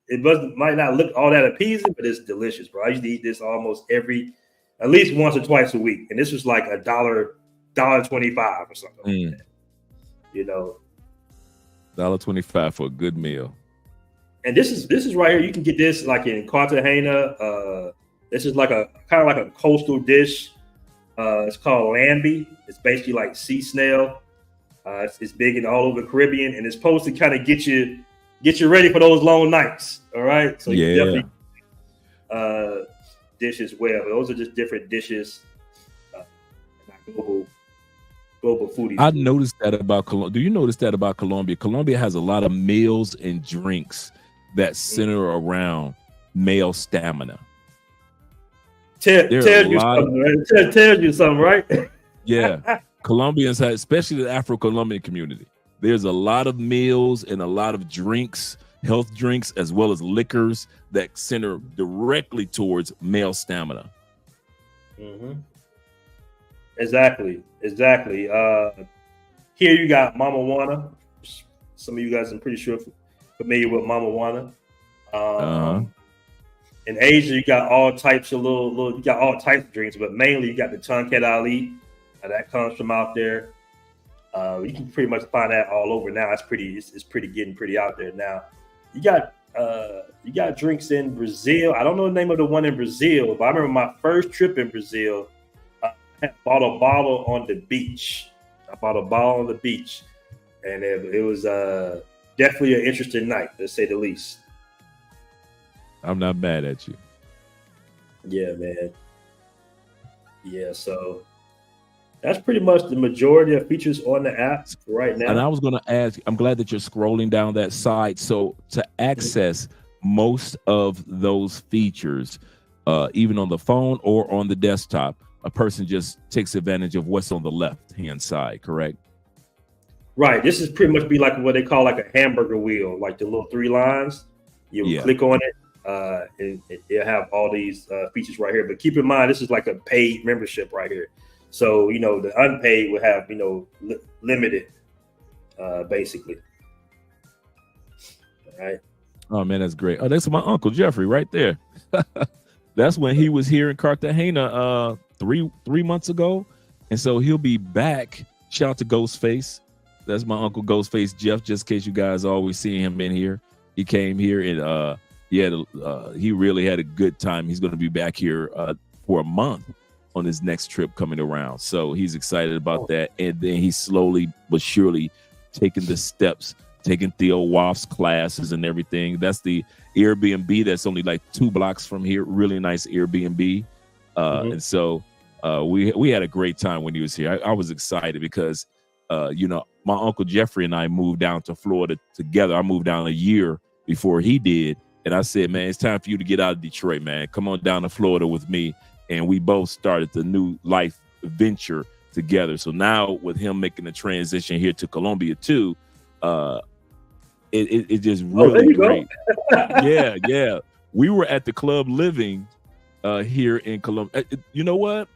It might not look all that appeasing, but it's delicious, bro. I used to eat this at least once or twice a week, and this was like $1.25 or something. Like that. $1.25 for a good meal. And this is right here. You can get this like in Cartagena. This is like a kind of like a coastal dish. It's called lambi. It's basically like sea snail. It's big and all over the Caribbean, and it's supposed to kind of get you ready for those long nights. All right, so you definitely dish as well. But those are just different dishes. Global foodies. I noticed that about Colombia. Do you notice that about Colombia? Colombia has a lot of meals and drinks that center around male stamina. Tells you something, right? Yeah. Colombians, especially the Afro-Colombian community, there's a lot of meals and a lot of drinks, health drinks, as well as liquors that center directly towards male stamina. Mm-hmm. Exactly. Here you got Mama Juana. Some of you guys, I'm pretty sure, familiar with Mama Juana. In Asia, you got all types of you got all types of drinks, but mainly you got the Tonkat Ali. That comes from out there. You can pretty much find that all over now. It's getting pretty out there now. You got you got drinks in Brazil. I don't know the name of the one in Brazil, but I remember my first trip in Brazil. I bought a bottle on the beach. I bought a bottle on the beach, and it was definitely an interesting night, to say the least. I'm not mad at you. Yeah, man. Yeah, so that's pretty much the majority of features on the app right now. And I was going to ask, I'm glad that you're scrolling down that site. So to access most of those features, even on the phone or on the desktop, a person just takes advantage of what's on the left-hand side, correct? Right. This is pretty much be like what they call like a hamburger wheel, like the little 3 lines. You click on it, and it'll have all these features right here. But keep in mind, this is like a paid membership right here. So, you know, the unpaid will have, you know, limited, basically. All right. Oh, man, that's great. Oh, that's my Uncle Jeffrey right there. That's when he was here in Cartagena three months ago. And so he'll be back. Shout out to Ghostface. That's my Uncle Ghostface Jeff, just in case you guys always see him in here. He came here and he really had a good time. He's going to be back here for a month on his next trip coming around. So he's excited about that. And then he's slowly but surely taking the steps, taking Theo Woff's classes and everything. That's the Airbnb that's only like 2 blocks from here. Really nice Airbnb. And so we had a great time when he was here. I was excited because, you know, my Uncle Jeffrey and I moved down to Florida together. I moved down a year before he did. And I said, man, it's time for you to get out of Detroit, man. Come on down to Florida with me. And we both started the new life venture together. So now with him making the transition here to Colombia too, it just really great. Yeah. We were at the Club Living here in Colombia. You know what?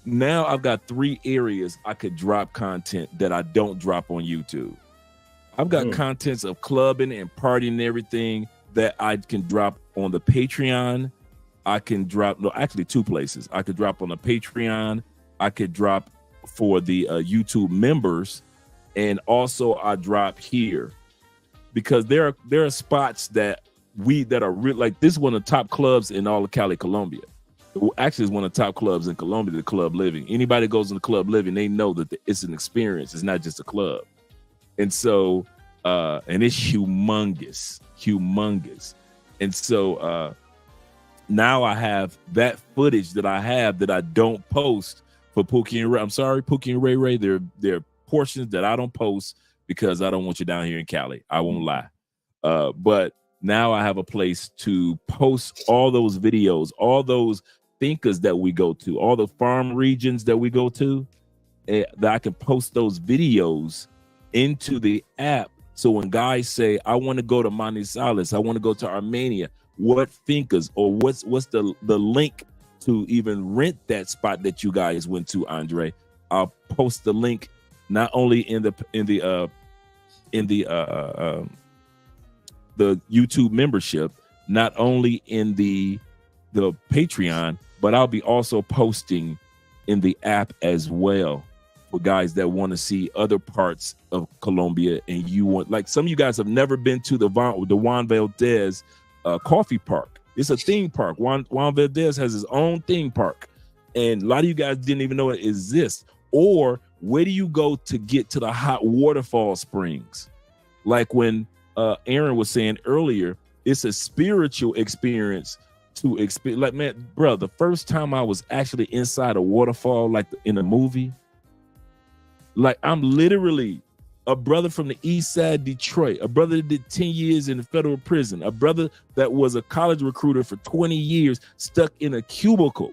Now I've got 3 areas I could drop content that I don't drop on YouTube. I've got contents of clubbing and partying and everything that I can drop on the Patreon. I can drop, 2 places. I could drop on the Patreon. I could drop for the YouTube members. And also I drop here because there are spots that are real, like this is one of the top clubs in all of Cali, Colombia. Actually, it's one of the top clubs in Colombia, the Club Living. Anybody that goes in the Club Living, they know that it's an experience. It's not just a club. And so, and it's humongous. And so now I have that footage that I have that I don't post for Pookie and Ray. I'm sorry, Pookie and Ray. There are portions that I don't post because I don't want you down here in Cali. I won't lie. But now I have a place to post all those videos, all those thinkers that we go to, all the farm regions that we go to, that I can post those videos into the app. So when guys say, I want to go to Manizales, I want to go to Armenia, what thinkers or what's the link to even rent that spot that you guys went to, Andre? I'll post the link not only in the YouTube membership, not only in the Patreon, but I'll be also posting in the app as well for guys that want to see other parts of Colombia. And you want, like some of you guys have never been to the Juan Valdez coffee park. It's a theme park. Juan Valdez has his own theme park. And a lot of you guys didn't even know it exists. Or where do you go to get to the hot waterfall springs? Like when Aaron was saying earlier, it's a spiritual experience to experience. Like, man, bro, the first time I was actually inside a waterfall, like in a movie, like I'm literally a brother from the east side Detroit, a brother that did 10 years in the federal prison, a brother that was a college recruiter for 20 years, stuck in a cubicle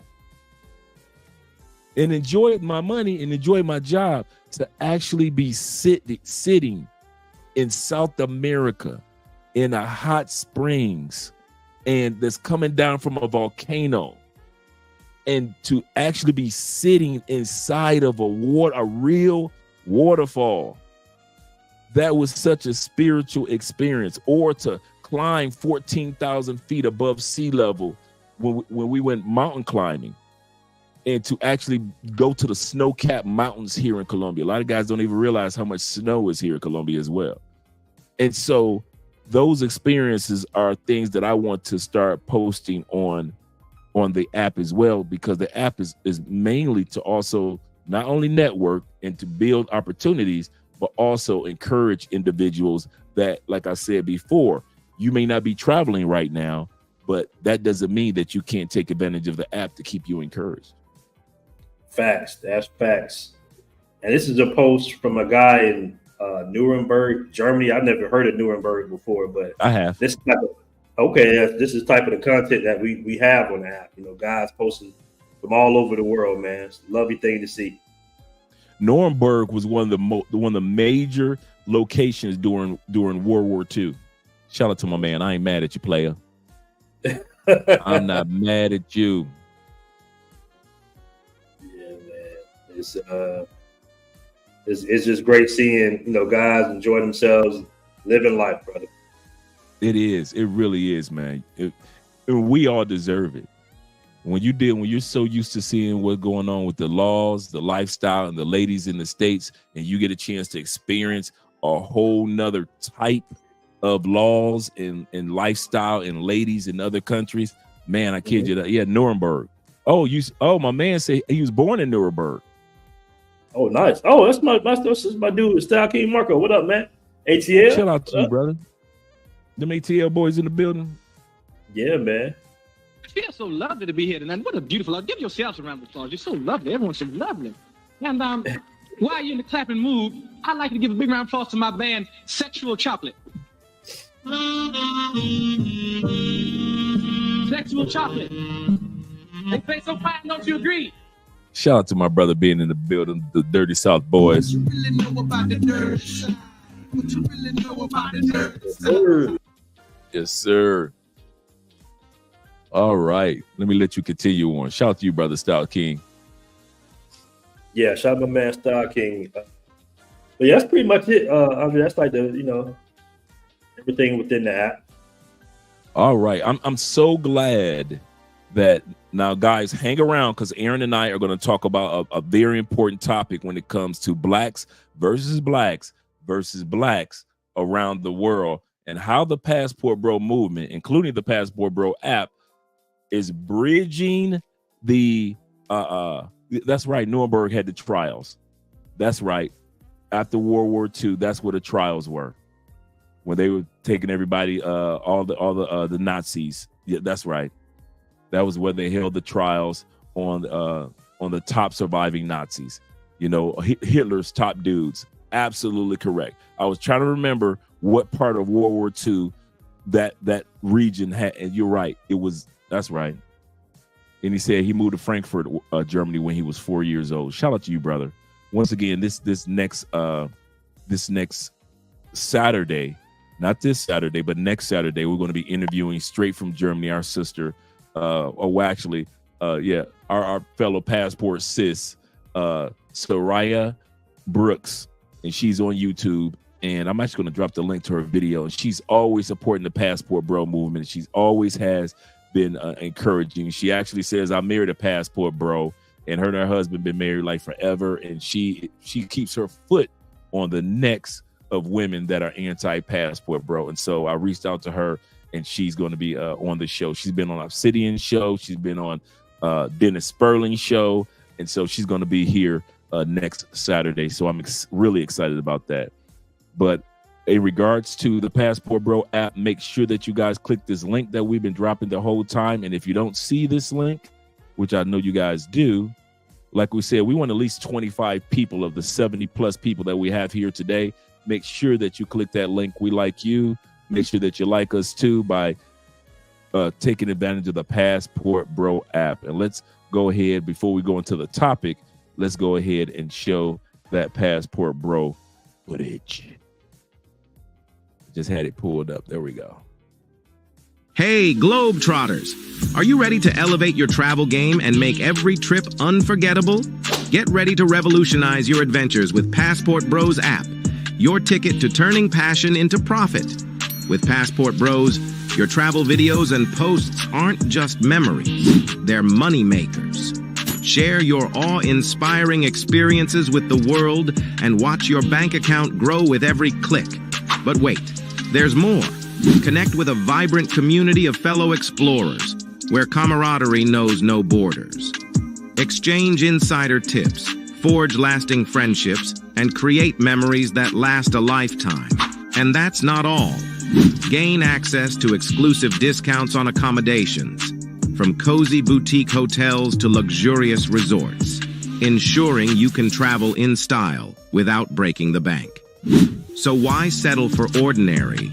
and enjoyed my money and enjoyed my job, to actually be sitting in South America in a hot springs and that's coming down from a volcano, and to actually be sitting inside of a real waterfall. That was such a spiritual experience. Or to climb 14,000 feet above sea level when we went mountain climbing, and to actually go to the snow-capped mountains here in Colombia. A lot of guys don't even realize how much snow is here in Colombia as well. And so those experiences are things that I want to start posting on the app as well, because the app is mainly to also not only network and to build opportunities, but also encourage individuals that, like I said before, you may not be traveling right now, but that doesn't mean that you can't take advantage of the app to keep you encouraged. Facts. That's facts. And this is a post from a guy in Nuremberg, Germany. I've never heard of Nuremberg before, but I have. This is type of the content that we have on the app. You know, guys posting from all over the world, man. It's a lovely thing to see. Nuremberg was one of the major locations during World War II. Shout out to my man. I ain't mad at you, player. I'm not mad at you. Yeah, man. It's just great seeing, you know, guys enjoy themselves, living life, brother. It is. It really is, man. We all deserve it. When you're so used to seeing what's going on with the laws, the lifestyle, and the ladies in the States, and you get a chance to experience a whole nother type of laws and lifestyle and ladies in other countries, man, I kid you that. Yeah, Nuremberg. Oh, my man said he was born in Nuremberg. Oh, nice. Oh, that's my dude, Style King Marco. What up, man? ATL. Shout out to you, brother. Them ATL boys in the building. Yeah, man. It feels so lovely to be here tonight. What a beautiful, give yourselves a round of applause. You're so lovely. Everyone's so lovely. And while you're in the clapping mood, I'd like to give a big round of applause to my band, Sexual Chocolate. Sexual Chocolate. They play so fine, don't you agree? Shout out to my brother being in the building, the Dirty South boys. What you really know about the dirty side? What you really know about the dirty side? Yes, sir. All right. Let me let you continue on. Shout out to you, brother Style King. Yeah, shout out my man Style King. But yeah, that's pretty much it. I mean, that's like everything within the app. All right. I'm so glad that now, guys, hang around, because Aaron and I are going to talk about a very important topic when it comes to blacks versus blacks around the world, and how the Passport Bro movement, including the Passport Bro app, is bridging the that's right, Nuremberg had the trials. That's right. After World War II, that's where the trials were, when they were taking everybody, all the Nazis. Yeah, that's right. That was where they held the trials on the top surviving Nazis. You know, Hitler's top dudes. Absolutely correct. I was trying to remember what part of World War II that region had, and you're right. That's right. And he said he moved to Frankfurt, Germany, when he was 4 years old. Shout out to you, brother. Once again, this next Saturday, not this Saturday, but next Saturday, we're going to be interviewing straight from Germany our sister, our fellow passport sis, Soraya Brooks, and she's on YouTube. And I'm actually going to drop the link to her video. And she's always supporting the Passport Bro movement. She's always has been encouraging. She actually says, I married a Passport Bro, and her husband been married like forever. And she keeps her foot on the necks of women that are anti-Passport Bro. And so I reached out to her, and she's going to be on the show. She's been on Obsidian show. She's been on Dennis Sperling show. And so she's going to be here next Saturday. So I'm really excited about that. But in regards to the Passport Bro app, make sure that you guys click this link that we've been dropping the whole time. And if you don't see this link, which I know you guys do, like we said, we want at least 25 people of the 70 plus people that we have here today. Make sure that you click that link. We like you. Make sure that you like us too by taking advantage of the Passport Bro app. And let's go ahead, before we go into the topic, let's go ahead and show that Passport Bro footage. Just had it pulled up. There we go. Hey, Globetrotters! Are you ready to elevate your travel game and make every trip unforgettable? Get ready to revolutionize your adventures with Passport Bros app, your ticket to turning passion into profit. With Passport Bros, your travel videos and posts aren't just memories, they're money makers. Share your awe-inspiring experiences with the world and watch your bank account grow with every click. But wait, There's more. Connect with a vibrant community of fellow explorers, where camaraderie knows no borders. Exchange insider tips, forge lasting friendships, and create memories that last a lifetime. And that's not all. Gain access to exclusive discounts on accommodations, from cozy boutique hotels to luxurious resorts, ensuring you can travel in style without breaking the bank. So why settle for ordinary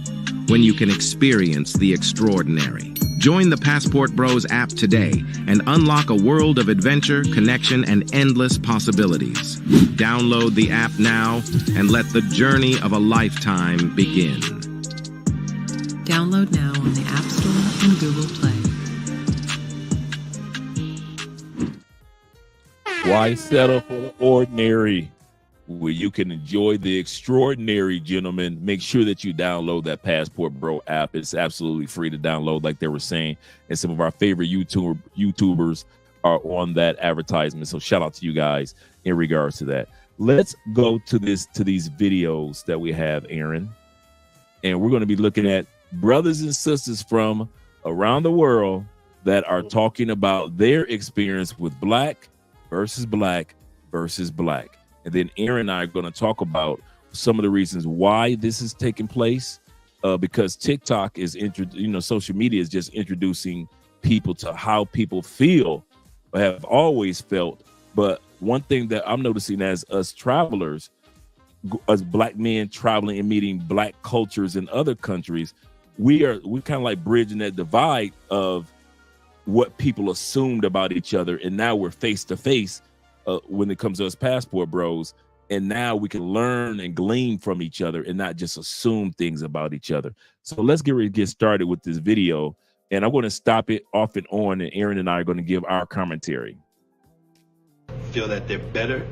when you can experience the extraordinary? Join the Passport Bros app today and unlock a world of adventure, connection, and endless possibilities. Download the app now and let the journey of a lifetime begin. Download now on the App Store and Google Play. Why settle for the ordinary where you can enjoy the extraordinary, gentlemen? Make sure that you download that Passport Bro app. It's absolutely free to download, like they were saying. And some of our favorite YouTubers are on that advertisement. So shout out to you guys in regards to that. Let's go to these videos that we have, Aaron. And we're going to be looking at brothers and sisters from around the world that are talking about their experience with black versus black versus black. And then Aaron and I are going to talk about some of the reasons why this is taking place, because TikTok is, social media is just introducing people to how people feel or have always felt. But one thing that I'm noticing as us travelers, as black men traveling and meeting black cultures in other countries, we're kind of like bridging that divide of what people assumed about each other. And now we're face to face when it comes to us Passport Bros. And now we can learn and glean from each other and not just assume things about each other. So let's get ready to get started with this video. And I'm going to stop it off and on, and Aaron and I are going to give our commentary. Feel that they're better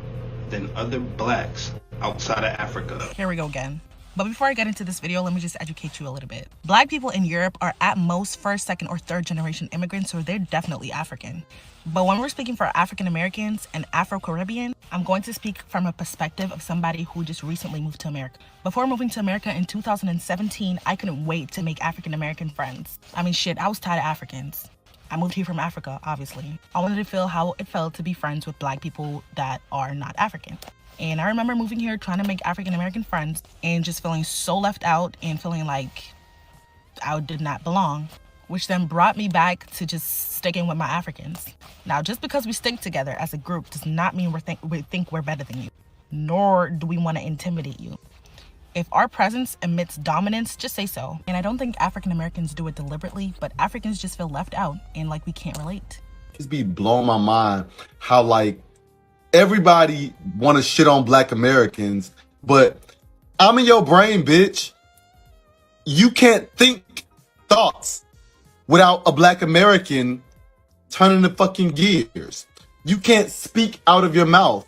than other blacks outside of Africa. Here we go again. But before I get into this video, let me just educate you a little bit. Black people in Europe are at most first, second, or third generation immigrants, so they're definitely African. But when we're speaking for African Americans and Afro-Caribbean, I'm going to speak from a perspective of somebody who just recently moved to America. Before moving to America in 2017, I couldn't wait to make African American friends. I mean, shit, I was tired of Africans. I moved here from Africa, obviously. I wanted to feel how it felt to be friends with black people that are not African. And I remember moving here trying to make African American friends and just feeling so left out and feeling like I did not belong, which then brought me back to just sticking with my Africans. Now, just because we stick together as a group does not mean we think we're better than you, nor do we want to intimidate you. If our presence emits dominance, just say so. And I don't think African Americans do it deliberately, but Africans just feel left out and like we can't relate. It's be blowing my mind how like everybody want to shit on black Americans, but I'm in your brain, bitch. You can't think thoughts without a black American turning the fucking gears. You can't speak out of your mouth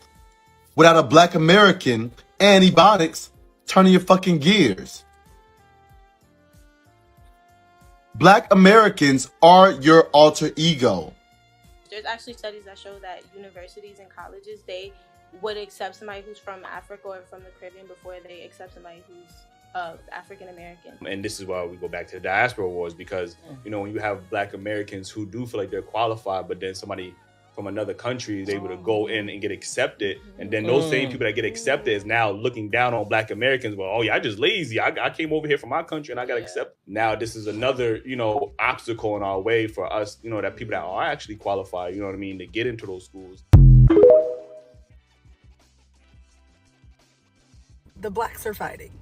without a black American antibiotics turning your fucking gears. Black Americans are your alter ego. There's actually studies that show that universities and colleges, they would accept somebody who's from Africa or from the Caribbean before they accept somebody who's African American. And this is why we go back to the diaspora wars, because when you have black Americans who do feel like they're qualified, but then somebody from another country is able to go in and get accepted, and then those same people that get accepted is now looking down on black Americans. Well, oh yeah, I just lazy. I came over here from my country and I got accepted. Now this is another obstacle in our way for us, that people that are actually qualified, to get into those schools. The blacks are fighting.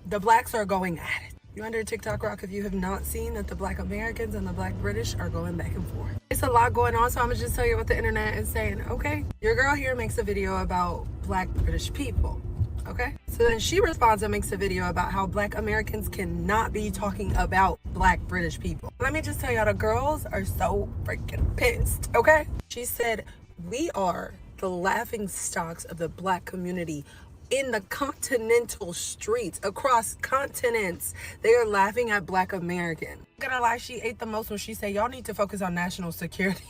The blacks are going at it. You're under TikTok rock if you have not seen that the black Americans and the black British are going back and forth. It's a lot going on, so I'm gonna just tell you what the internet is saying, okay? Your girl here makes a video about black British people, okay? So then she responds and makes a video about how black Americans cannot be talking about black British people. Let me just tell y'all, the girls are so freaking pissed, okay? She said, we are the laughing stocks of the black community in the continental streets, across continents. They are laughing at black American. I'm gonna lie, she ate the most when she said, y'all need to focus on national security.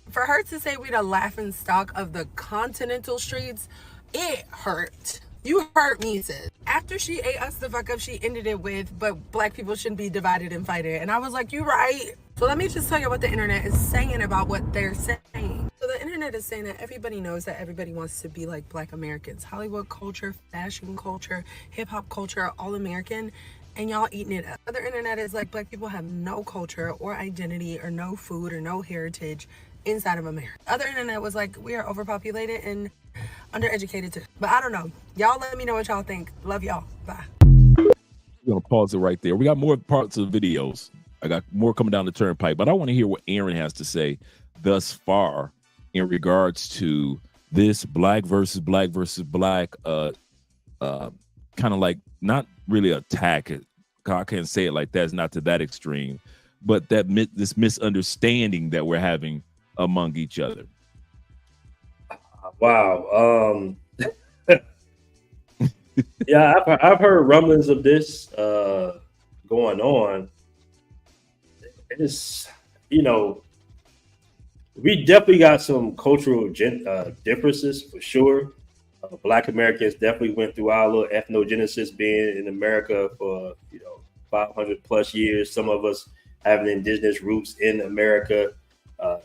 For her to say we the laughing stock of the continental streets, it hurt. You hurt me, sis. After she ate us the fuck up, she ended it with, but black people shouldn't be divided and fighting. And I was like, you right. So let me just tell you what the internet is saying about what they're saying. So the internet is saying that everybody knows that everybody wants to be like black Americans. Hollywood culture, fashion culture, hip hop culture, all American. And y'all eating it up. Other internet is like black people have no culture or identity or no food or no heritage inside of America. Other internet was like, we are overpopulated and undereducated too. But I don't know. Y'all let me know what y'all think. Love y'all. Bye. We're gonna pause it right there. We got more parts of the videos. I got more coming down the turnpike, but I want to hear what Aaron has to say thus far in regards to this black versus black kind of like not really attack. I can't say it like that. It's not to that extreme, but that this misunderstanding that we're having among each other. Wow. Yeah, I've heard rumblings of this going on. It's, you know, we definitely got some cultural differences for sure. Black Americans definitely went through our little ethnogenesis being in America for 500 plus years. Some of us having indigenous roots in America,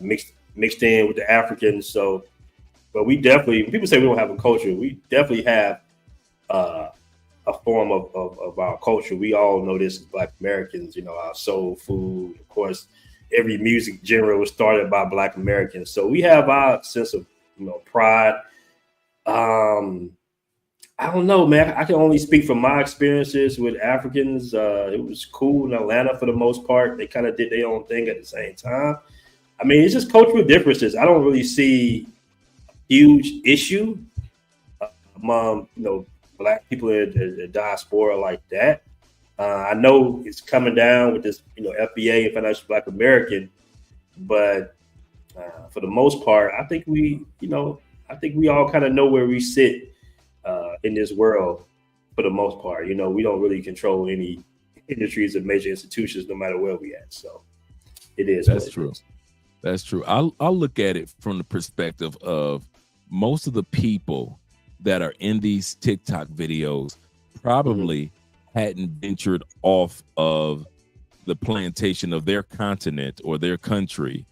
mixed in with the Africans. So, but we definitely, when people say we don't have a culture, we definitely have a form of our culture. We all know this as Black Americans. Our soul food, of course. Every music genre was started by Black Americans. So we have our sense of pride. I don't know, man. I can only speak from my experiences with Africans. It was cool in Atlanta for the most part. They kind of did their own thing at the same time. I mean, it's just cultural differences. I don't really see a huge issue among Black people in the diaspora like that. I know it's coming down with this, FBA and Financial Black American, but for the most part, I think we all kind of know where we sit in this world for the most part. We don't really control any industries or major institutions, no matter where we at. So it is. That's true. That's true. I'll look at it from the perspective of most of the people that are in these TikTok videos probably hadn't ventured off of the plantation of their continent or their country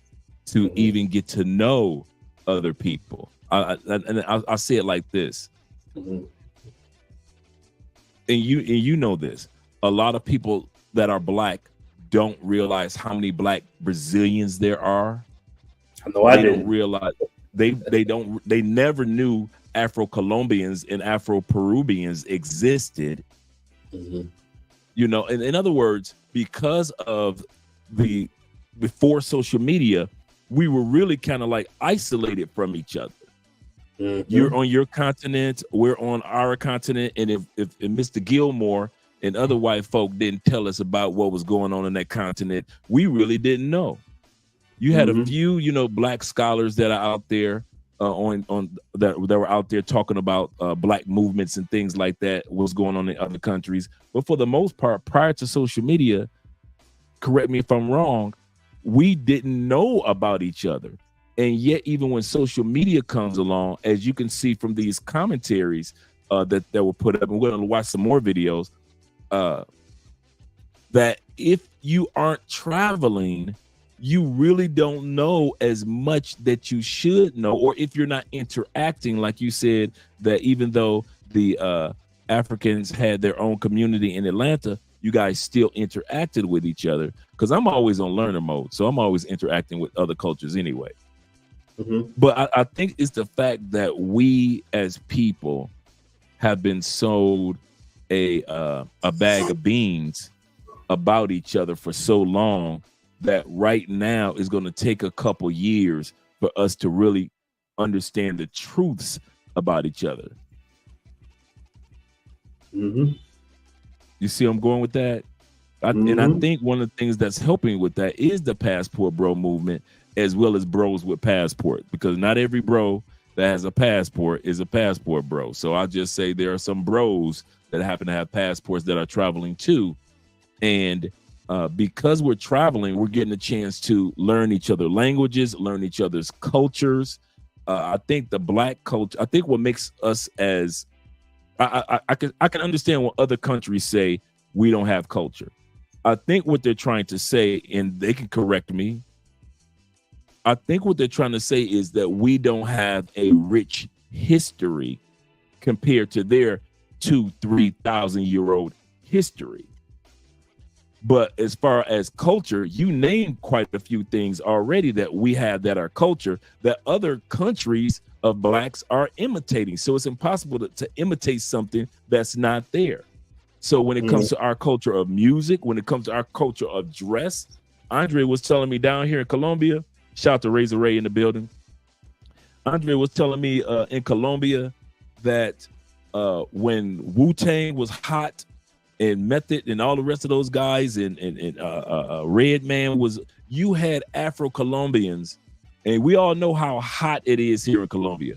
to even get to know other people. I'll say it like this. And you know this. A lot of people that are Black don't realize how many Black Brazilians there are. I know I didn't realize they never knew Afro-Colombians and Afro-Peruvians existed. In other words, because of before social media, we were really kind of like isolated from each other. You're on your continent, we're on our continent, and if Mr. Gilmore and other white folk didn't tell us about what was going on in that continent, we really didn't know. You had a few, Black scholars that are out there that were out there talking about Black movements and things like that, what's going on in other countries. But for the most part, prior to social media, correct me if I'm wrong, we didn't know about each other. And yet, even when social media comes along, as you can see from these commentaries that were put up, and we're going to watch some more videos, that if you aren't traveling, you really don't know as much that you should know. Or if you're not interacting, like you said, that even though the Africans had their own community in Atlanta, you guys still interacted with each other. Because I'm always on learner mode, so I'm always interacting with other cultures anyway. But I think it's the fact that we as people have been sold a bag of beans about each other for so long that right now is going to take a couple years for us to really understand the truths about each other. You see I'm going with that? And I think one of the things that's helping with that is the Passport Bro movement, as well as bros with passport, because not every bro that has a passport is a passport bro. So I'll just say there are some bros that happen to have passports that are traveling too. And because we're traveling, we're getting a chance to learn each other's languages, learn each other's cultures. I think the Black culture, I think what makes us as I can understand what other countries say we don't have culture. I think what they're trying to say, and they can correct me, I think what they're trying to say is that we don't have a rich history compared to their 2,000-3,000-year-old history. But as far as culture, you named quite a few things already that we have that are culture that other countries of blacks are imitating. So it's impossible to imitate something that's not there. So when it comes to our culture of music, when it comes to our culture of dress, Andre was telling me down here in Colombia, shout out to Razor Ray in the building. Andre was telling me in Colombia that when Wu-Tang was hot and Method and all the rest of those guys and Redman was, you had Afro-Colombians, and we all know how hot it is here in Colombia.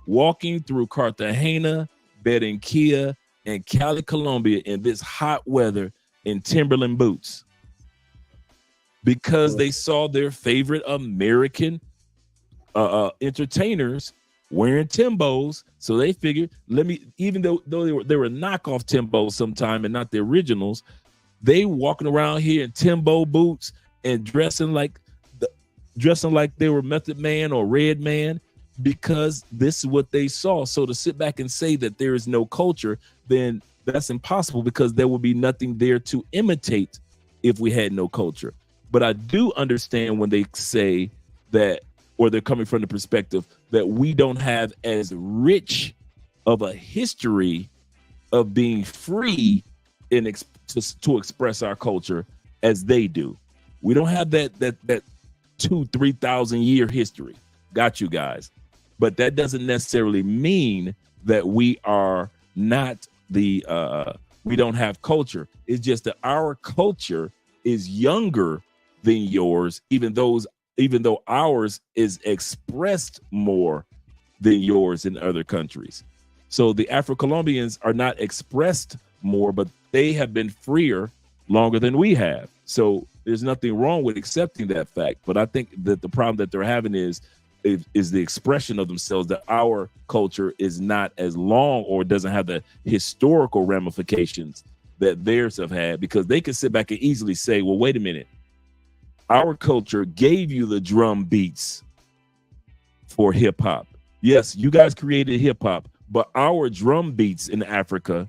Walking through Cartagena, Barranquilla, and Cali, Colombia in this hot weather in Timberland boots because they saw their favorite American entertainers wearing Timbos. So they figured, even though they were knockoff Timbos sometime and not the originals, they walking around here in Timbo boots and dressing like they were Method Man or Red Man because this is what they saw. So to sit back and say that there is no culture, then that's impossible because there will be nothing there to imitate if we had no culture. But I do understand when they say that, or they're coming from the perspective that we don't have as rich of a history of being free to express our culture as they do. We don't have that 2,000-3,000 year history. Got you guys. But that doesn't necessarily mean that we are not we don't have culture. It's just that our culture is younger than yours, even though ours is expressed more than yours in other countries. So the Afro-Colombians are not expressed more, but they have been freer longer than we have. So there's nothing wrong with accepting that fact. But I think that the problem that they're having is the expression of themselves, that our culture is not as long or doesn't have the historical ramifications that theirs have had, because they can sit back and easily say, well, wait a minute. Our culture gave you the drum beats for hip hop. Yes, you guys created hip hop, but our drum beats in Africa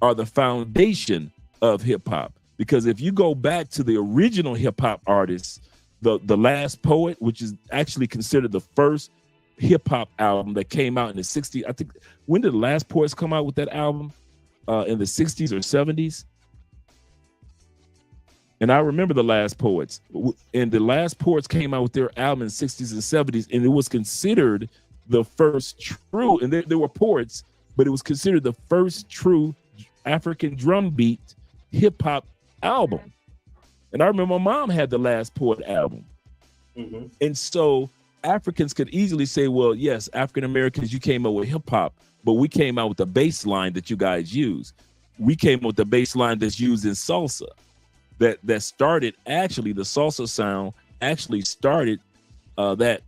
are the foundation of hip hop. Because if you go back to the original hip hop artists, the Last Poet, which is actually considered the first hip hop album that came out in the 60s. I think, when did the Last Poets come out with that album? In the 60s or 70s? And I remember the Last Poets. And the Last Poets came out with their album in the 60s and 70s, and it was considered the first true, and there were poets, but it was considered the first true African drum beat hip hop album. And I remember my mom had the Last Poet album. Mm-hmm. And so Africans could easily say, well, yes, African Americans, you came up with hip hop, but we came out with the bass line that you guys use. We came up with the bass line that's used in salsa. That started, actually, the salsa sound actually started that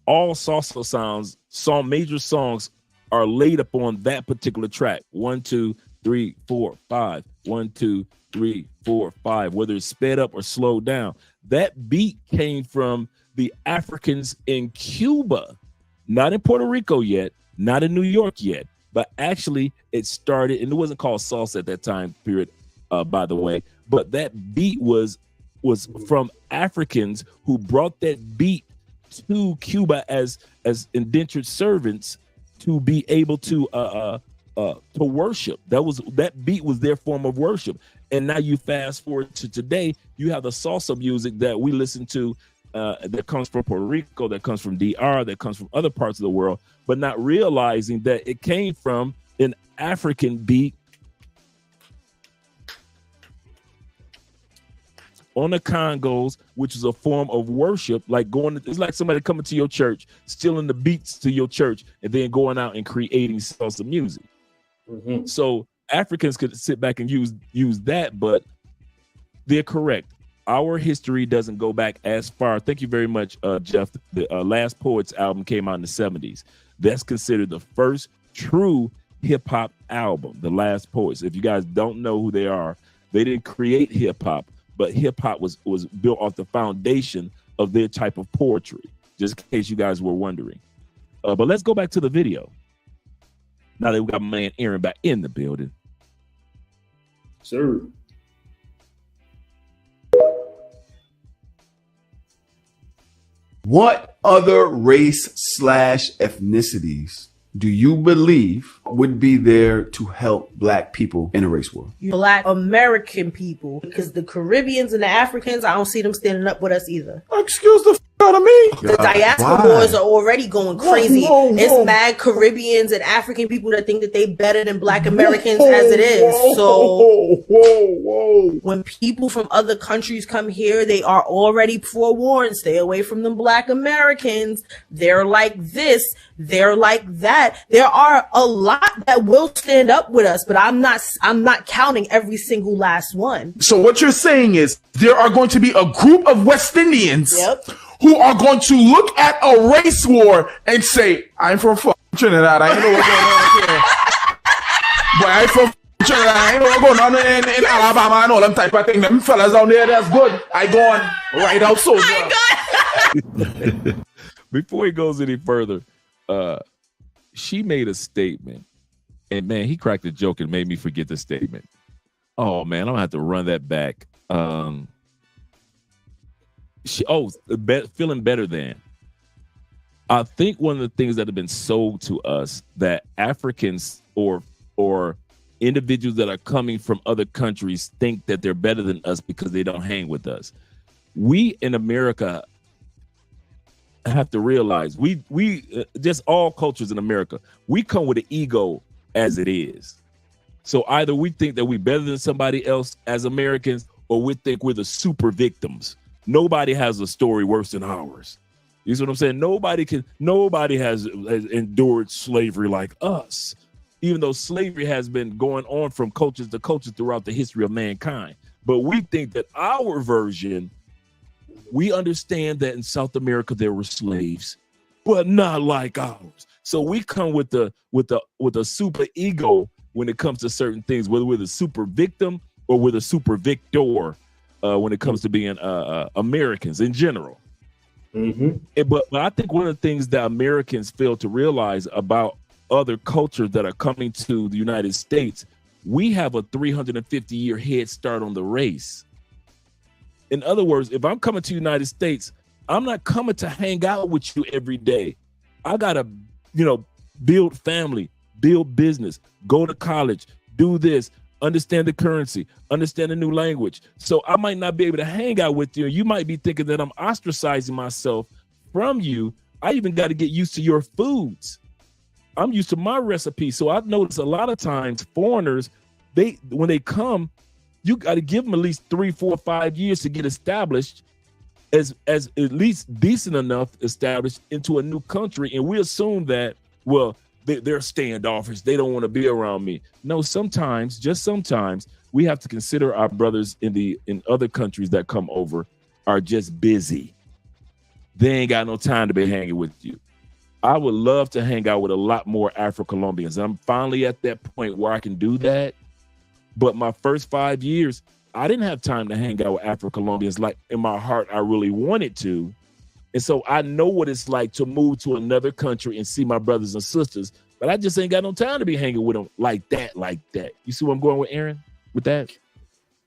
all salsa sounds, major songs are laid upon that particular track. 1, 2, 3, 4, 5. 1, 2, 3, 4, 5. Whether it's sped up or slowed down, that beat came from the Africans in Cuba, not in Puerto Rico yet, not in New York yet, but actually it started, and it wasn't called salsa at that time period, by the way. But that beat was from Africans who brought that beat to Cuba as indentured servants to be able to worship. That beat was their form of worship. And now you fast forward to today, you have the salsa music that we listen to that comes from Puerto Rico, that comes from DR, that comes from other parts of the world, but not realizing that it came from an African beat on the Congos, which is a form of worship, like it's like somebody coming to your church, stealing the beats to your church, and then going out and creating salsa music. Mm-hmm. So Africans could sit back and use that, but they're correct. our history doesn't go back as far. Thank you very much, Jeff. The Last Poets album came out in the 70s. That's considered the first true hip hop album, The Last Poets. If you guys don't know who they are, they didn't create hip hop, but hip hop was built off the foundation of their type of poetry, just in case you guys were wondering. But let's go back to the video. Now that we got my man Aaron back in the building. Sir. What other race/ethnicities do you believe would be there to help Black people in a race war? Black American people, because the Caribbeans and the Africans, I don't see them standing up with us either. Excuse the out of me. The diaspora wars are already going crazy. It's mad Caribbeans and African people that think that they better than Black Americans as it is. So when people from other countries come here, they are already forewarned. Stay away from them Black Americans. They're like this. They're like that. There are a lot that will stand up with us, but I'm not counting every single last one. So what you're saying is there are going to be a group of West Indians who are going to look at a race war and say, I'm from Trinidad. I know what's going on here. But I'm from Trinidad. I know what's going on in Alabama and all them type of thing. Them fellas down there, that's good. I go on right out so Before he goes any further, she made a statement, and man, he cracked a joke and made me forget the statement. Oh man, I'm gonna have to run that back. Feeling better than. I think one of the things that have been sold to us that Africans or individuals that are coming from other countries think that they're better than us because they don't hang with us. We in America have to realize we just all cultures in America, we come with an ego as it is. So either we think that we're better than somebody else as Americans, or we think we're the super victims. Nobody has a story worse than ours. You see what I'm saying? Nobody has endured slavery like us, even though slavery has been going on from cultures to cultures throughout the history of mankind. But we think that our version, we understand that in South America there were slaves, but not like ours. So we come with a super ego when it comes to certain things, whether we're the super victim or we're the super victor when it comes to being Americans in general. But I think one of the things that Americans fail to realize about other cultures that are coming to the United States, we have a 350-year head start on the race. In other words, if I'm coming to the United States, I'm not coming to hang out with you every day. I gotta, build family, build business, go to college, do this, understand the currency, understand the new language. So I might not be able to hang out with you. You might be thinking that I'm ostracizing myself from you. I even got to get used to your foods. I'm used to my recipe. So I've noticed a lot of times foreigners, when they come, you got to give them at least 3, 4, 5 years to get established as at least decent enough established into a new country. And we assume that, well, they're standoffish. They don't want to be around me. No, sometimes, just sometimes, we have to consider our brothers in other countries that come over are just busy. They ain't got no time to be hanging with you. I would love to hang out with a lot more Afro-Colombians. I'm finally at that point where I can do that. But my first 5 years, I didn't have time to hang out with Afro-Colombians like in my heart I really wanted to. And so I know what it's like to move to another country and see my brothers and sisters, but I just ain't got no time to be hanging with them like that. You see where I'm going with Aaron with that?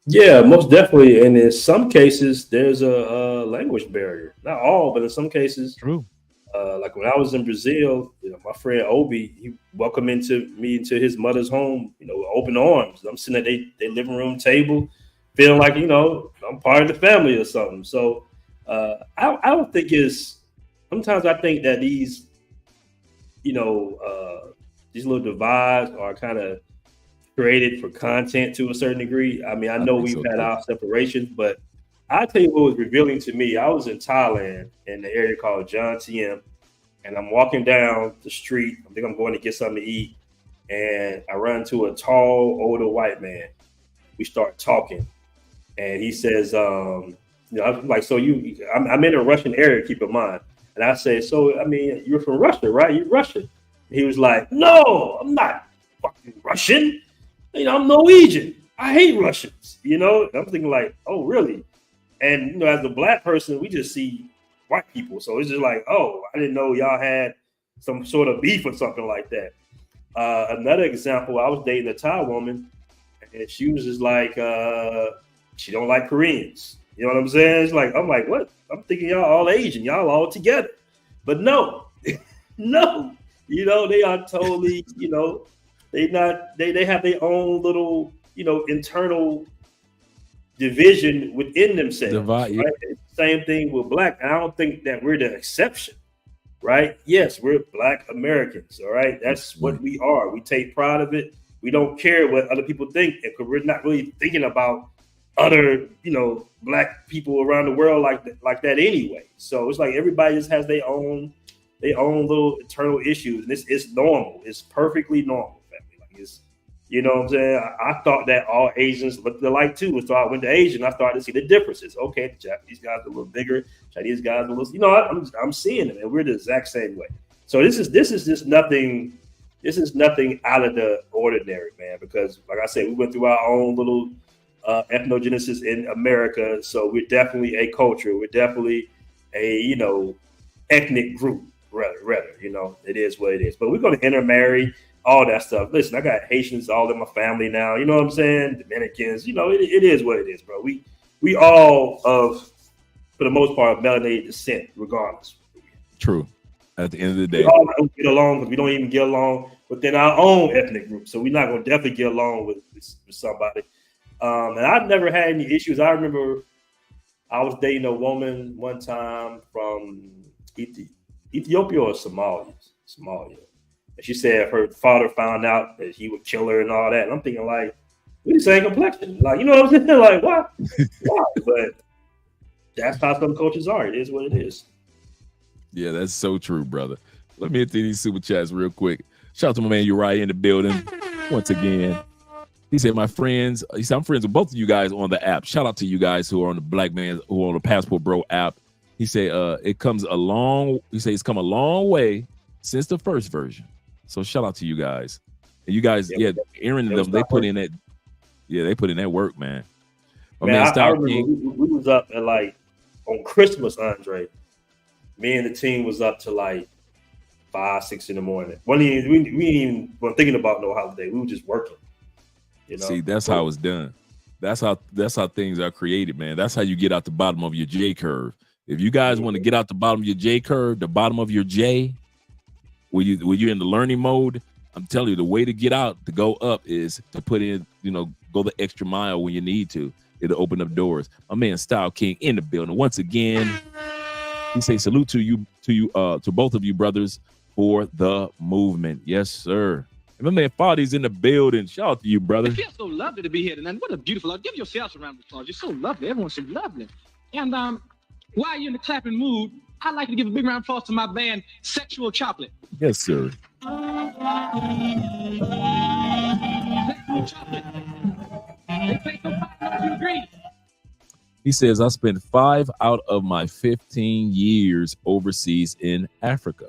Yeah, most definitely. And in some cases, there's a language barrier. Not all, but in some cases. True. Like when I was in Brazil, my friend Obi, he welcomed me into his mother's home, with open arms. I'm sitting at their living room table, feeling like, I'm part of the family or something. So I don't think sometimes I think that these little divides are kind of created for content to a certain degree. I mean, I know we've had our separations, but I'll tell you what was revealing to me. I was in Thailand in the area called John Tiem, and I'm walking down the street. I think I'm going to get something to eat, and I run into a tall, older white man. We start talking, and he says, You know, I was like, so I'm in a Russian area, keep in mind. And I said, so, I mean, you're from Russia, right? You're Russian. He was like, no, I'm not fucking Russian. You know, I'm Norwegian. I hate Russians, you know? And I'm thinking like, oh, really? And, you know, as a black person, we just see white people. So it's just like, oh, I didn't know y'all had some sort of beef or something like that. Another example, I was dating a Thai woman, and she was just like, she don't like Koreans. You know what I'm saying? It's like, I'm like, what? I'm thinking y'all all Asian, y'all all together. But no, no, you know, they are totally, you know, they have their own little, you know, internal division within themselves. Divide, yeah. Right? Same thing with black. And I don't think that we're the exception, right? Yes, we're Black Americans, all right? That's what we are. We take pride of it. We don't care what other people think, because we're not really thinking about other, you know, black people around the world like that anyway. So it's like everybody just has their own little internal issues, and it's normal. It's perfectly normal, family. Like it's, you know what I'm saying? I thought that all Asians looked alike too. So I went to Asian, I started to see the differences. Okay, the Japanese guys are a little bigger, Chinese guys are a little, you know, I'm seeing them, and we're the exact same way. So this is just nothing. This is nothing out of the ordinary, man. Because like I said, we went through our own little ethnogenesis in America. So we're definitely a culture. We're definitely a, you know, ethnic group. Rather, you know, it is what it is. But we're going to intermarry, all that stuff. Listen, I got Haitians all in my family now. You know what I'm saying? Dominicans. You know, it is what it is, bro. We all of, for the most part, of melanated descent, regardless. True. At the end of the day, we all don't get along because we don't even get along within our own ethnic group. So we're not going to definitely get along with somebody. And I've never had any issues. I remember I was dating a woman one time from Ethiopia or Somalia. And she said her father found out that he would kill her and all that. And I'm thinking, like, we the same complexion. Like, you know what I'm saying? Like, what? Why? But that's how some cultures are. It is what it is. Yeah, that's so true, brother. Let me hit these super chats real quick. Shout out to my man Uriah in the building once again. He said, my friends, he said, I'm friends with both of you guys on the app. Shout out to you guys who are on the Black Man, who are on the Passport Bro app. He said, it's come a long way since the first version. So shout out to you guys. And you guys, Aaron and them, they put in that work, man. I remember we was up at like on Christmas, Andre. Me and the team was up to like 5, 6 in the morning. We even weren't thinking about no holiday. We were just working. You know? See, that's how it's done. That's how things are created, man. That's how you get out the bottom of your J curve. If you guys want to get out the bottom of your J curve, the bottom of your J, when you're in the learning mode, I'm telling you, the way to get out, to go up, is to put in, you know, go the extra mile when you need to. It'll open up doors. My man Style King in the building once again. He say salute to both of you brothers for the movement. Yes, sir. And my man Fadi's in the building. Shout out to you, brother. It feels so lovely to be here tonight. What a beautiful, give yourselves a round of applause. You're so lovely. Everyone's so lovely. And while you're in the clapping mood, I'd like to give a big round of applause to my band, Sexual Chocolate. Yes, sir. Sexual Chocolate. They play so fine, great. He says, I spent 5 out of my 15 years overseas in Africa.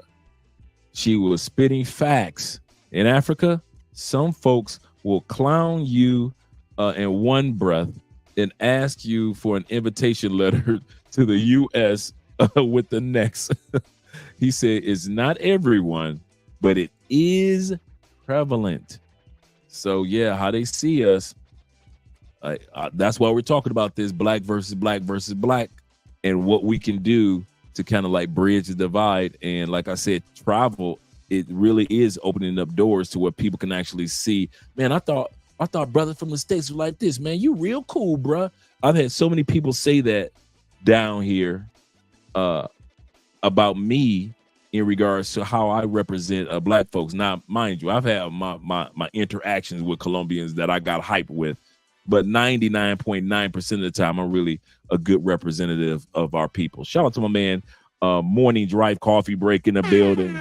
She was spitting facts. In Africa, some folks will clown you in one breath and ask you for an invitation letter to the U.S. With the next. He said, it's not everyone, but it is prevalent. So, yeah, how they see us. That's why we're talking about this black versus black versus black, and what we can do to kind of like bridge the divide. And like I said, travel, it really is opening up doors to where people can actually see, man, I thought brothers from the States were like this, man. You real cool, bro. I've had so many people say that down here about me in regards to how I represent black folks. Now, mind you, I've had my interactions with Colombians that I got hyped with, but 99.9% of the time, I'm really a good representative of our people. Shout out to my man, Morning Drive Coffee Break in the building.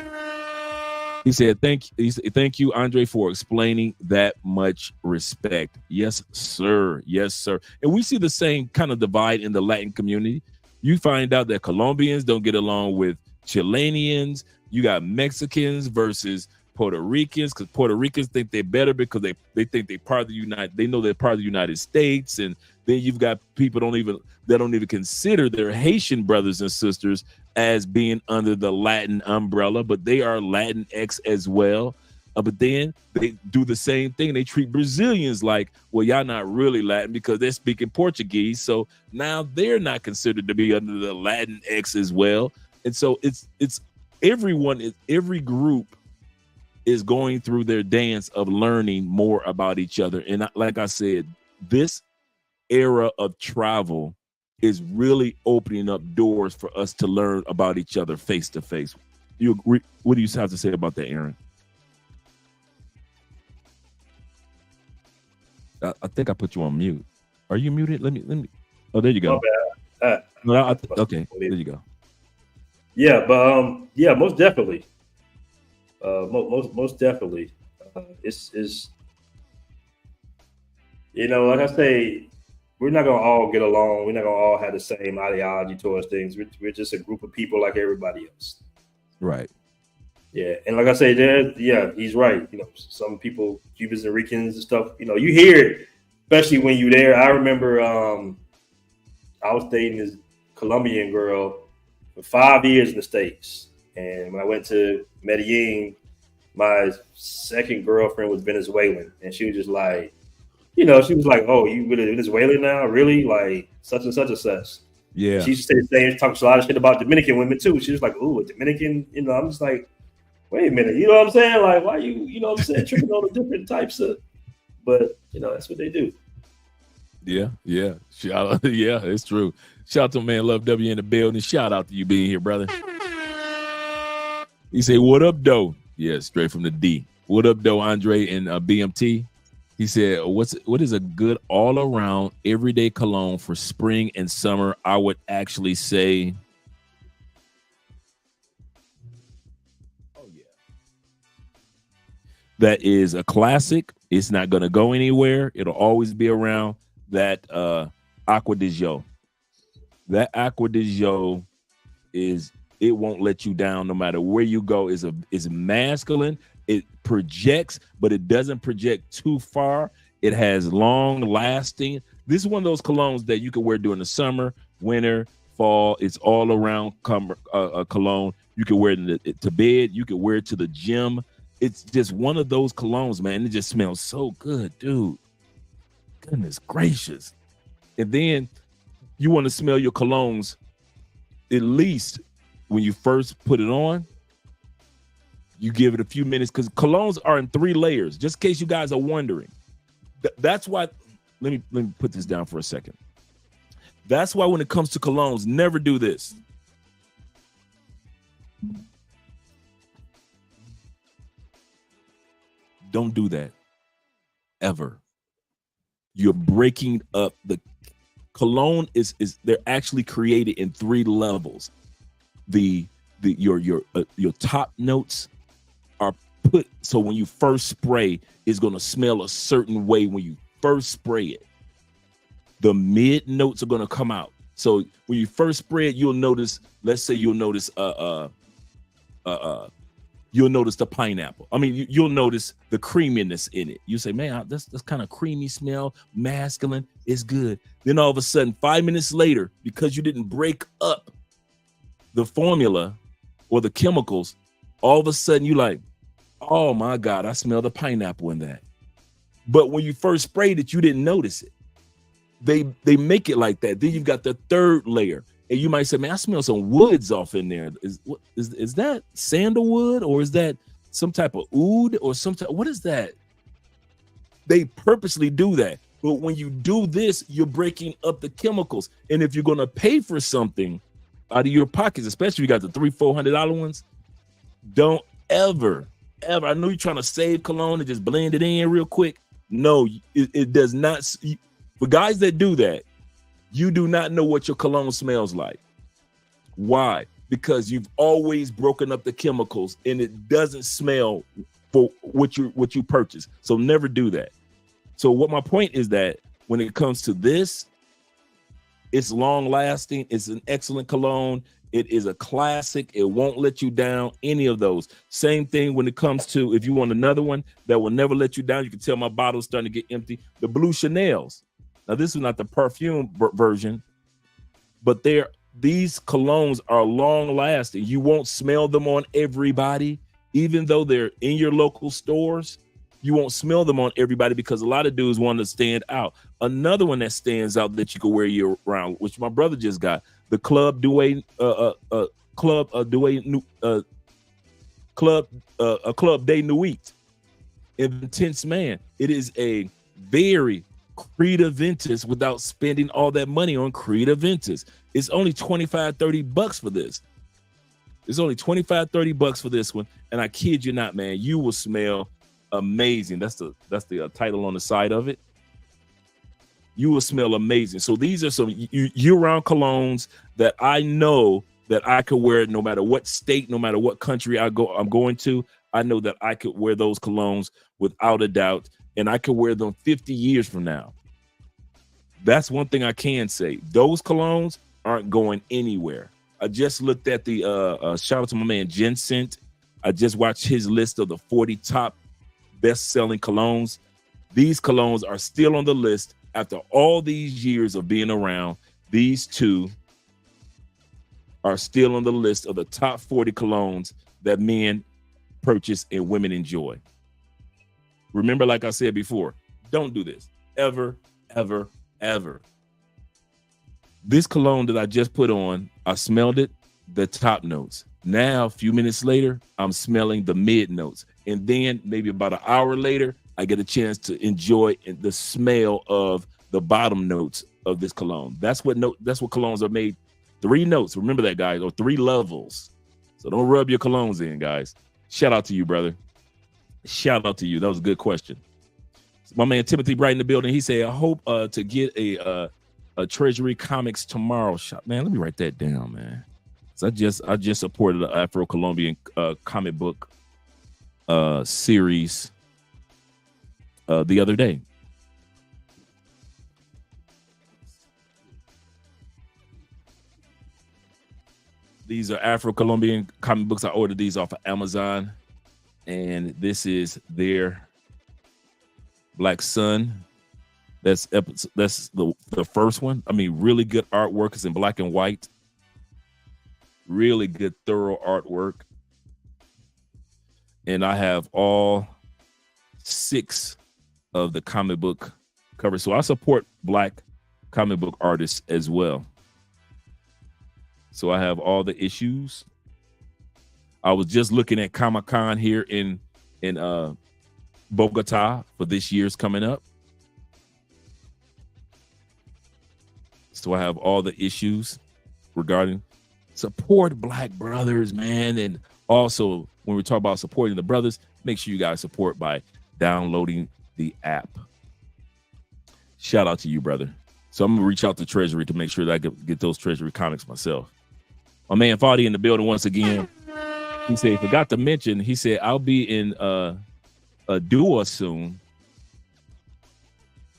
He said, thank you, Andre, for explaining that. Much respect. Yes, sir. Yes, sir. And we see the same kind of divide in the Latin community. You find out that Colombians don't get along with Chileans. You got Mexicans versus Puerto Ricans, because Puerto Ricans think they're better because they think they're part of the they know they're part of the United States. And then you've got people that don't even consider their Haitian brothers and sisters as being under the Latin umbrella, but they are Latinx as well. But then they do the same thing. They treat Brazilians like, well, y'all not really Latin because they're speaking Portuguese. So now they're not considered to be under the Latinx as well. And so it's every group is going through their dance of learning more about each other. And like I said, this era of travel is really opening up doors for us to learn about each other face to face. You agree? What do you have to say about that, Aaron? I think I put you on mute. Are you muted? Let me. Oh, there you go. Okay, there you go. Yeah, but yeah, most definitely. Most definitely. It's like I say, we're not gonna all get along. We're not gonna all have the same ideology towards things. We're just a group of people like everybody else. Right. Yeah, and like I say, he's right. Some people, Cubans and Ricans and stuff. You hear it, especially when you're there. I remember I was dating this Colombian girl for 5 years in the States, and when I went to Medellin, my second girlfriend was Venezuelan, and she was just like, she was like, "Oh, you Venezuelan now? Really? Like such and such and such." Yeah. She used to say talks a lot of shit about Dominican women too. She was like, "Ooh, a Dominican." I'm just like, wait a minute, you know what I'm saying? Like, why tripping on the different types of, but that's what they do. Yeah. Yeah, it's true. Shout out to man Love W in the building. Shout out to you being here, brother. He say, what up, though? Yeah, straight from the D. What up, though, Andre and BMT? He said, what is a good all-around everyday cologne for spring and summer? I would actually say, that is a classic. It's not going to go anywhere. It'll always be around. That Aqua di Gio. That Aqua di Gio it won't let you down no matter where you go. Is masculine. It projects, but it doesn't project too far. It has long lasting. This is one of those colognes that you can wear during the summer, winter, fall. It's all around cologne. You can wear it to bed. You can wear it to the gym. It's just one of those colognes, man. It just smells so good, dude. Goodness gracious. And then you want to smell your colognes at least when you first put it on. You give it a few minutes because colognes are in 3 layers, just in case you guys are wondering. That's why, let me put this down for a second. That's why when it comes to colognes, never do this. Don't do that ever. You're breaking up the cologne is they're actually created in 3 levels. Your top notes are put so when you first spray, it's going to smell a certain way when you first spray it. The mid notes are going to come out. So when you first spray it, you'll notice, let's say you'll notice you'll notice the pineapple. I mean, you'll notice the creaminess in it. You say, man, that's kind of creamy smell, masculine, it's good. Then all of a sudden, 5 minutes later, because you didn't break up the formula or the chemicals, all of a sudden you like, oh my God, I smell the pineapple in that. But when you first sprayed it, you didn't notice it. They make it like that. Then you've got the 3rd layer. And you might say, man, I smell some woods off in there. Is that sandalwood or is that some type of oud or some type? What is that? They purposely do that. But when you do this, you're breaking up the chemicals. And if you're going to pay for something out of your pockets, especially if you got the $300-$400 ones, don't ever. I know you're trying to save cologne and just blend it in real quick. No, it does not. For guys that do that, you do not know what your cologne smells like. Why? because you've always broken up the chemicals and it doesn't smell for what you purchase. So never do that. So what my point is that when it comes to this, it's long lasting. It's an excellent cologne. It is a classic. It won't let you down, any of those. Same thing when it comes to, if you want another one that will never let you down, you can tell my bottle's starting to get empty. The Blue Chanels. Now, this is not the perfume version, but these colognes are long lasting. You won't smell them on everybody, even though they're in your local stores. You won't smell them on everybody because a lot of dudes want to stand out. Another one that stands out that you can wear year round, which my brother just got, the Club Douai Club de Nuit. Intense Man. It is a very Creed Aventus without spending all that money on Creed Aventus. It's only $25-$30 for this. It's only $25-$30 for this one, and I kid you not, man, you will smell amazing. That's the title on the side of it. You will smell amazing. So these are some year-round colognes that I know that I could wear no matter what state, no matter what country I'm going to. I know that I could wear those colognes without a doubt, and I could wear them 50 years from now. That's one thing I can say. Those colognes aren't going anywhere. I just looked at the shout out to my man Jensen. I just watched his list of the 40 top best-selling colognes. These colognes are still on the list after all these years of being around. These two are still on the list of the top 40 colognes that men purchase and women enjoy. Remember, like I said before, don't do this ever, ever, ever. This cologne that I just put on, I smelled it, the top notes. Now, a few minutes later, I'm smelling the mid notes. And then maybe about an hour later, I get a chance to enjoy the smell of the bottom notes of this cologne. That's what colognes are made. 3 notes. Remember that, guys, or 3 levels. So don't rub your colognes in, guys. Shout out to you, brother. Shout out to you. That was a good question. My man Timothy Bright in the building. He said, I hope to get a Treasury Comics tomorrow shop. Man, let me write that down, man. So I just supported the Afro-Colombian comic book series the other day. These are Afro-Colombian comic books. I ordered these off of Amazon, and this is their Black Sun. That's the first one. I mean, really good artwork. It's in black and white. Really good, thorough artwork. And I have all 6 of the comic book covers. So I support Black comic book artists as well. So I have all the issues. I was just looking at Comic-Con here in Bogota for this year's coming up. So I have all the issues regarding support Black brothers, man. And also, when we talk about supporting the brothers, make sure you guys support by downloading the app. Shout out to you, brother. So I'm going to reach out to Treasury to make sure that I can get those Treasury comics myself. My man Fadi in the building once again. He said, forgot to mention, he said, I'll be in a Dua soon.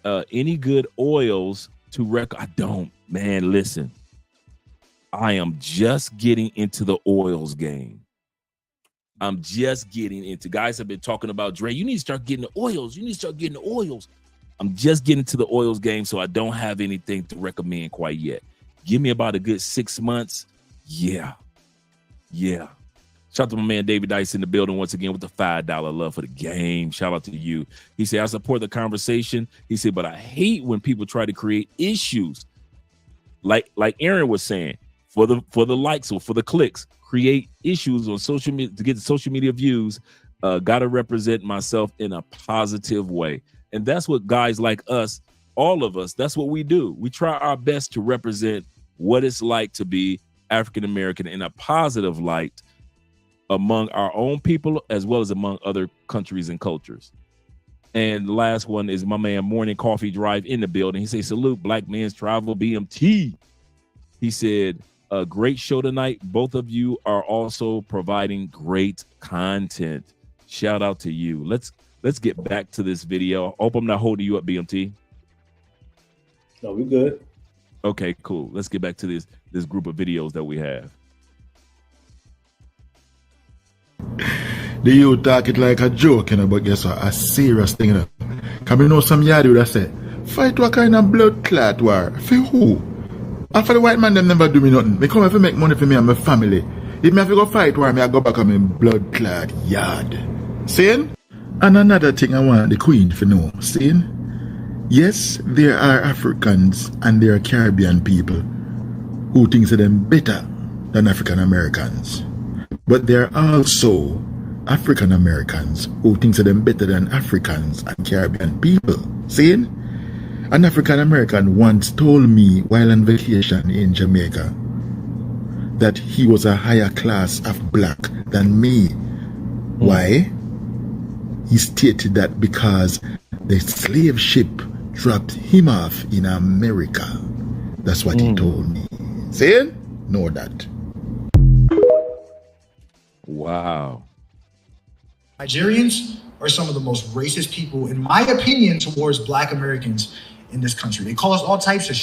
Any good oils to I don't, man, listen. I am just getting into the oils game. I'm just getting into, guys have been talking about, Dre, you need to start getting the oils. You need to start getting the oils. I'm just getting to the oils game, so I don't have anything to recommend quite yet. Give me about a good 6 months. Yeah. Shout out to my man David Dice in the building once again with the $5 love for the game. Shout out to you. He said, I support the conversation. He said, but I hate when people try to create issues. Like Aaron was saying, for the likes or for the clicks, create issues on social media to get the social media views. Gotta represent myself in a positive way. And that's what guys like us, all of us, that's what we do. We try our best to represent what it's like to be African American in a positive light among our own people as well as among other countries and cultures. And the last one is my man Morning Coffee Drive in the building. He said, salute Black Men's Travel BMT. He said, A great show tonight. Both of you are also providing great content. Shout out to you. Let's get back to this video. Hope I'm not holding you up, BMT. No, we good. Okay, cool. Let's get back to this group of videos that we have. The youth talk it like a joke, you know, but guess what? A serious thing, you know. Can we know some yard would have said, fight what kind of blood clot war? For who? And for the white man, them never do me nothing. They come here to make money for me and my family. If me have to go fight war, me I go back on my blood clot yard. Saying? And another thing I want the queen to know. Saying? Yes, there are Africans and there are Caribbean people who think that them better than African Americans. But there are also African Americans who think that them better than Africans and Caribbean people. Saying? An African American once told me while on vacation in Jamaica that he was a higher class of black than me. Why? He stated that because the slave ship dropped him off in America. That's what he told me. Saying? Know that. Wow. Nigerians are some of the most racist people, in my opinion, towards black Americans in this country. They call us all types of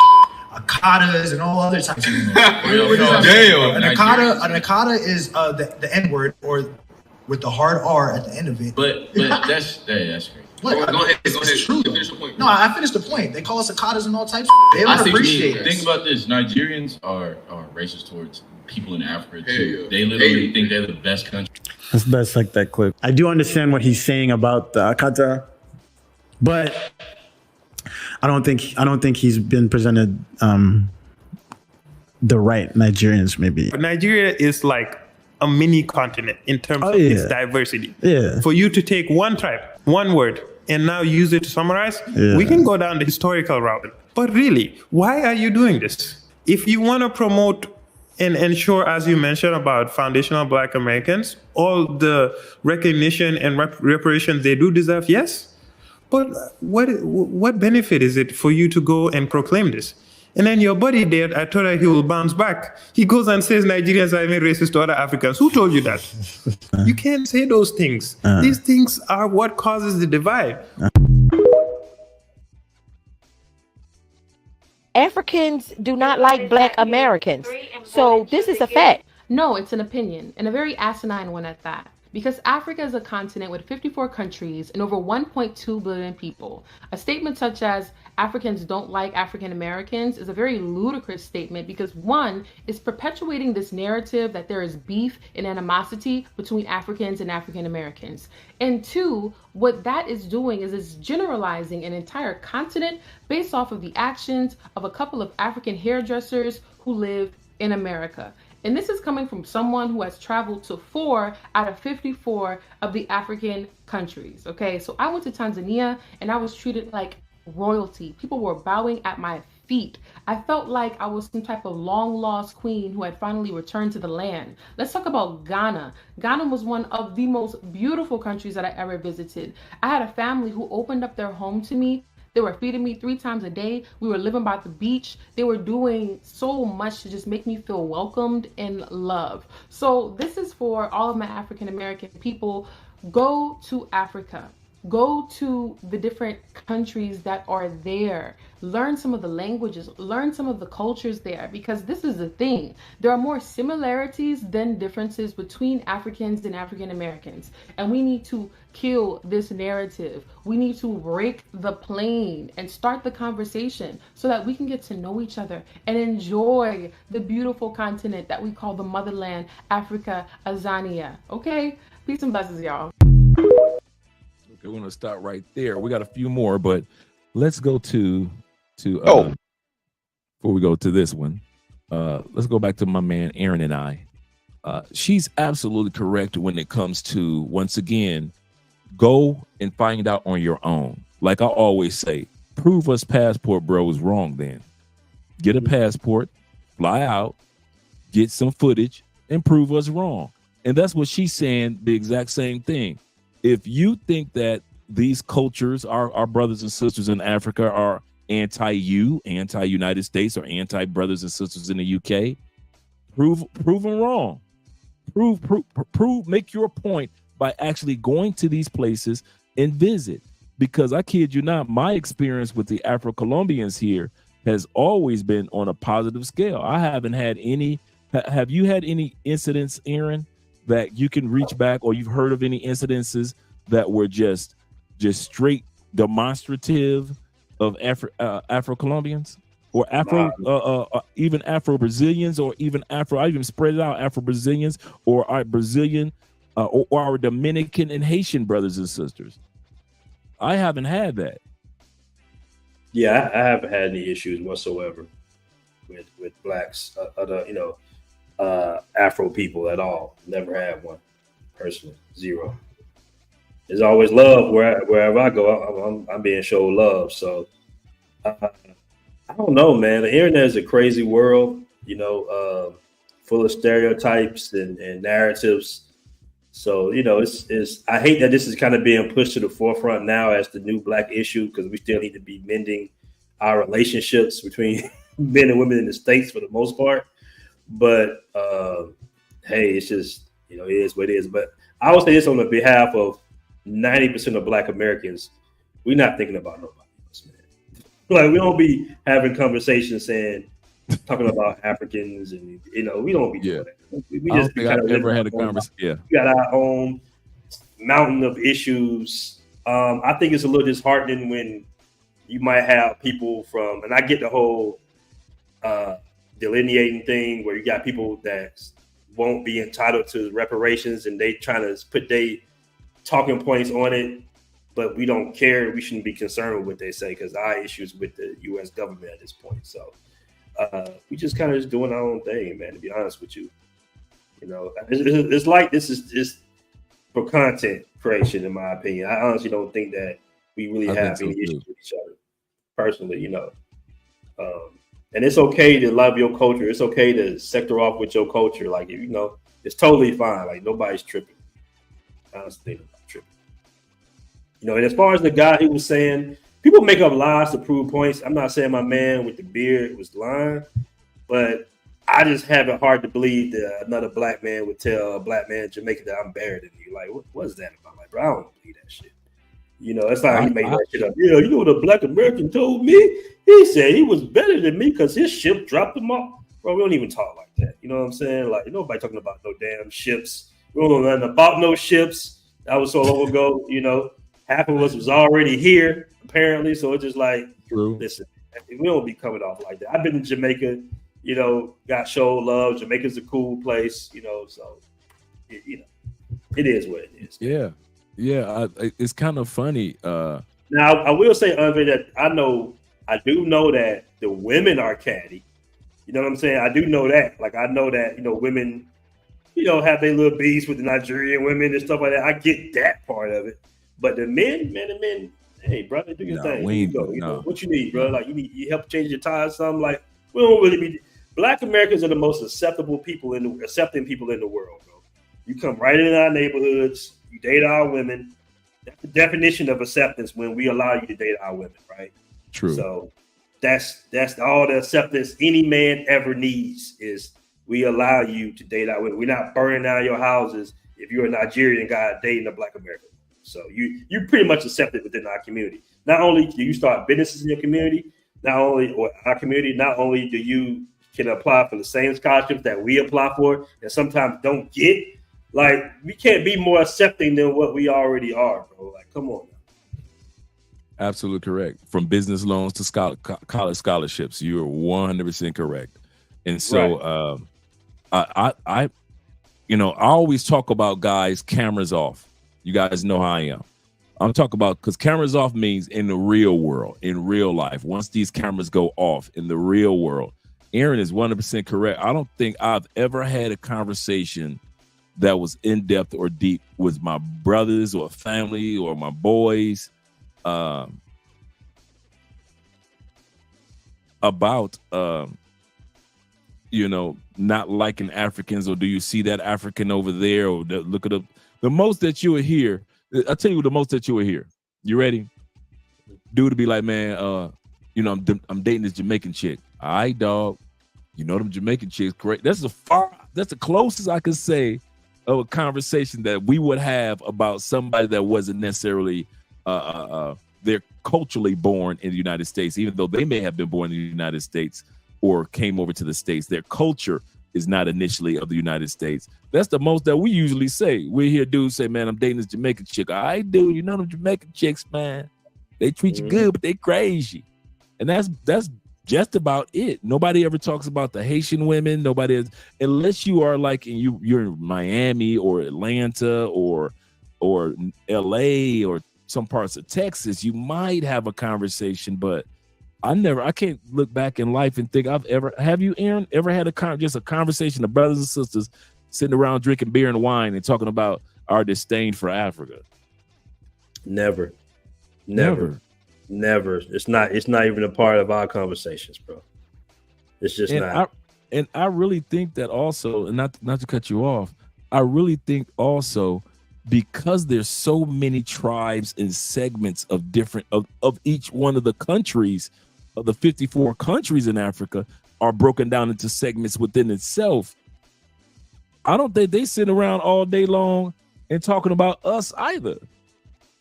akadas and all other types of things. An akada is the N-word, or with the hard R at the end of it. But that's great. What? Go ahead. True. Finish the point. No, I finished the point. They call us akadas and all types of They don't appreciate us. Think about this. Nigerians are racist towards people in Africa too. They literally think they're the best country. That's best like that clip. I do understand what he's saying about the Akata, but I don't think he's been presented the right Nigerians maybe. Nigeria is like a mini continent in terms of its diversity. Yeah. For you to take one tribe, one word, and now use it to summarize, we can go down the historical route. But really, why are you doing this? If you want to promote and ensure, as you mentioned, about foundational Black Americans, all the recognition and reparations they do deserve, yes. But what benefit is it for you to go and proclaim this? And then your buddy there, I told her he will bounce back. He goes and says Nigerians are even racist to other Africans. Who told you that? You can't say those things. These things are what causes the divide. Africans do not like Black Americans. So this is a fact. No, it's an opinion, and a very asinine one at that. Because Africa is a continent with 54 countries and over 1.2 billion people. A statement such as Africans don't like African Americans is a very ludicrous statement, because one, is perpetuating this narrative that there is beef and animosity between Africans and African Americans. And two, what that is doing is it's generalizing an entire continent based off of the actions of a couple of African hairdressers who live in America. And this is coming from someone who has traveled to 4 out of 54 of the African countries. Okay, so I went to Tanzania and I was treated like royalty. People were bowing at my feet. I felt like I was some type of long lost queen who had finally returned to the land. Let's talk about Ghana. Ghana was one of the most beautiful countries that I ever visited. I had a family who opened up their home to me. They were feeding me 3 times a day. We were living by the beach. They were doing so much to just make me feel welcomed and loved. So this is for all of my African American people. Go to Africa. Go to the different countries that are there. Learn some of the languages, learn some of the cultures there, because this is the thing. There are more similarities than differences between Africans and African Americans. And we need to kill this narrative. We need to break the plane and start the conversation so that we can get to know each other and enjoy the beautiful continent that we call the motherland, Africa, Azania. Okay? Peace and blessings, y'all. We're going to stop right there. We got a few more, but let's go to before we go to this one, let's go back to my man Aaron and I. She's absolutely correct when it comes to, once again, go and find out on your own. Like I always say, prove us passport bro is wrong. Then get a passport, fly out, get some footage, and prove us wrong. And that's what she's saying, the exact same thing. If you think that these cultures, our brothers and sisters in Africa, are anti-United States, or anti-brothers and sisters in the UK, Prove them wrong. Prove, make your point by actually going to these places and visit. Because I kid you not, my experience with the Afro-Colombians here has always been on a positive scale. I haven't had any. Have you had any incidents, Aaron, that you can reach back, or you've heard of any incidences that were just straight demonstrative of Afro-Colombians or even Afro-Brazilians, or even I even spread it out, Afro-Brazilians or our Brazilian or our Dominican and Haitian brothers and sisters? I haven't had that. Yeah, I haven't had any issues whatsoever with blacks, other Afro people at all. Never had one personally. Zero. There's always love wherever I go. I'm being shown love. So I don't know, man. The internet is a crazy world, full of stereotypes and narratives. So, it's I hate that this is kind of being pushed to the forefront now as the new black issue, because we still need to be mending our relationships between men and women in the States for the most part. But hey, it's just, it is what it is. But I would say this on the behalf of 90% of Black Americans: we're not thinking about nobody else, man. Like, we don't be having conversations talking about Africans, and we don't be doing that. We I just don't think I've ever had a conversation. Yeah, we got our own mountain of issues. I think it's a little disheartening when you might have people from, and I get the whole delineating thing, where you got people that won't be entitled to reparations, and they trying to put their talking points on it, but we don't care. We shouldn't be concerned with what they say, because our issues with the U.S. government at this point. So we just kind of just doing our own thing, man, to be honest with you. It's like this is just for content creation, in my opinion. I honestly don't think that we really have any issues with each other, personally, and it's okay to love your culture. It's okay to sector off with your culture. Like, it's totally fine. Like, nobody's tripping. Honestly, nobody's tripping. And as far as the guy who was saying, people make up lies to prove points. I'm not saying my man with the beard was lying, but I just have it hard to believe that another black man would tell a black man in Jamaica that I'm better than you. Like, what is that about? Like, bro, I don't believe that shit. It's like he made that shit up. Yeah, what a black American told me? He said he was better than me because his ship dropped him off. Bro, we don't even talk like that. You know what I'm saying? Like, nobody talking about no damn ships. We don't know nothing about no ships. That was so long ago. Half of us was already here, apparently. So it's just like, listen, we don't be coming off like that. I've been in Jamaica, got showed love. Jamaica's a cool place, so, it is what it is. Yeah. Yeah. It's kind of funny. Now, I will say, Andre, that I do know that the women are catty. You know what I'm saying? I do know that. Like, I know that, women, have their little beefs with the Nigerian women and stuff like that. I get that part of it. But the men, hey, brother, do your thing. What you need, bro? Like, you help change your tires, something. Like, we don't really be. Black Americans are the most accepting people in the world, bro. You come right in our neighborhoods, you date our women. That's the definition of acceptance, when we allow you to date our women, right? True. So that's all the acceptance any man ever needs, is we allow you to date our women. We're not burning down your houses if you're a Nigerian guy dating a Black American. So you pretty much accepted within our community. Not only do you start businesses in your community, not only do you can apply for the same scholarships that we apply for and sometimes don't get. Like, we can't be more accepting than what we already are, bro. Like, come on now. Absolutely correct. From business loans to college scholarships, you're 100% correct. And so I always talk about, guys, cameras off. You guys know how I am. I'm talking about, because cameras off means in the real world, in real life. Once these cameras go off in the real world, Aaron is 100% correct. I don't think I've ever had a conversation that was in depth or deep with my brothers or family or my boys about not liking Africans, or do you see that African over there, or look at the most that you will hear. I'll tell you the most that you will hear. You ready? Dude to be like, man, I'm dating this Jamaican chick. All right, dog. You know them Jamaican chicks, great. That's the closest I could say of a conversation that we would have about somebody that wasn't necessarily they're culturally born in the United States, even though they may have been born in the United States or came over to the States. Their culture is not initially of the United States. That's the most that we usually say. We hear dudes say, man, I'm dating this Jamaican chick. I do. You know them Jamaican chicks, man. They treat you good, but they crazy. And that's just about it. Nobody ever talks about the Haitian women. Nobody is, unless you are like you're in Miami or Atlanta or LA or some parts of Texas, you might have a conversation, but I can't look back in life and think have you, Aaron, ever had just a conversation of brothers and sisters sitting around drinking beer and wine and talking about our disdain for Africa? Never. It's not even a part of our conversations, bro. It's just not. I really think that also, and not to cut you off, I really think also because there's so many tribes and segments of different of each one of the countries, of the 54 countries in Africa are broken down into segments within itself. I don't think they sit around all day long and talking about us either.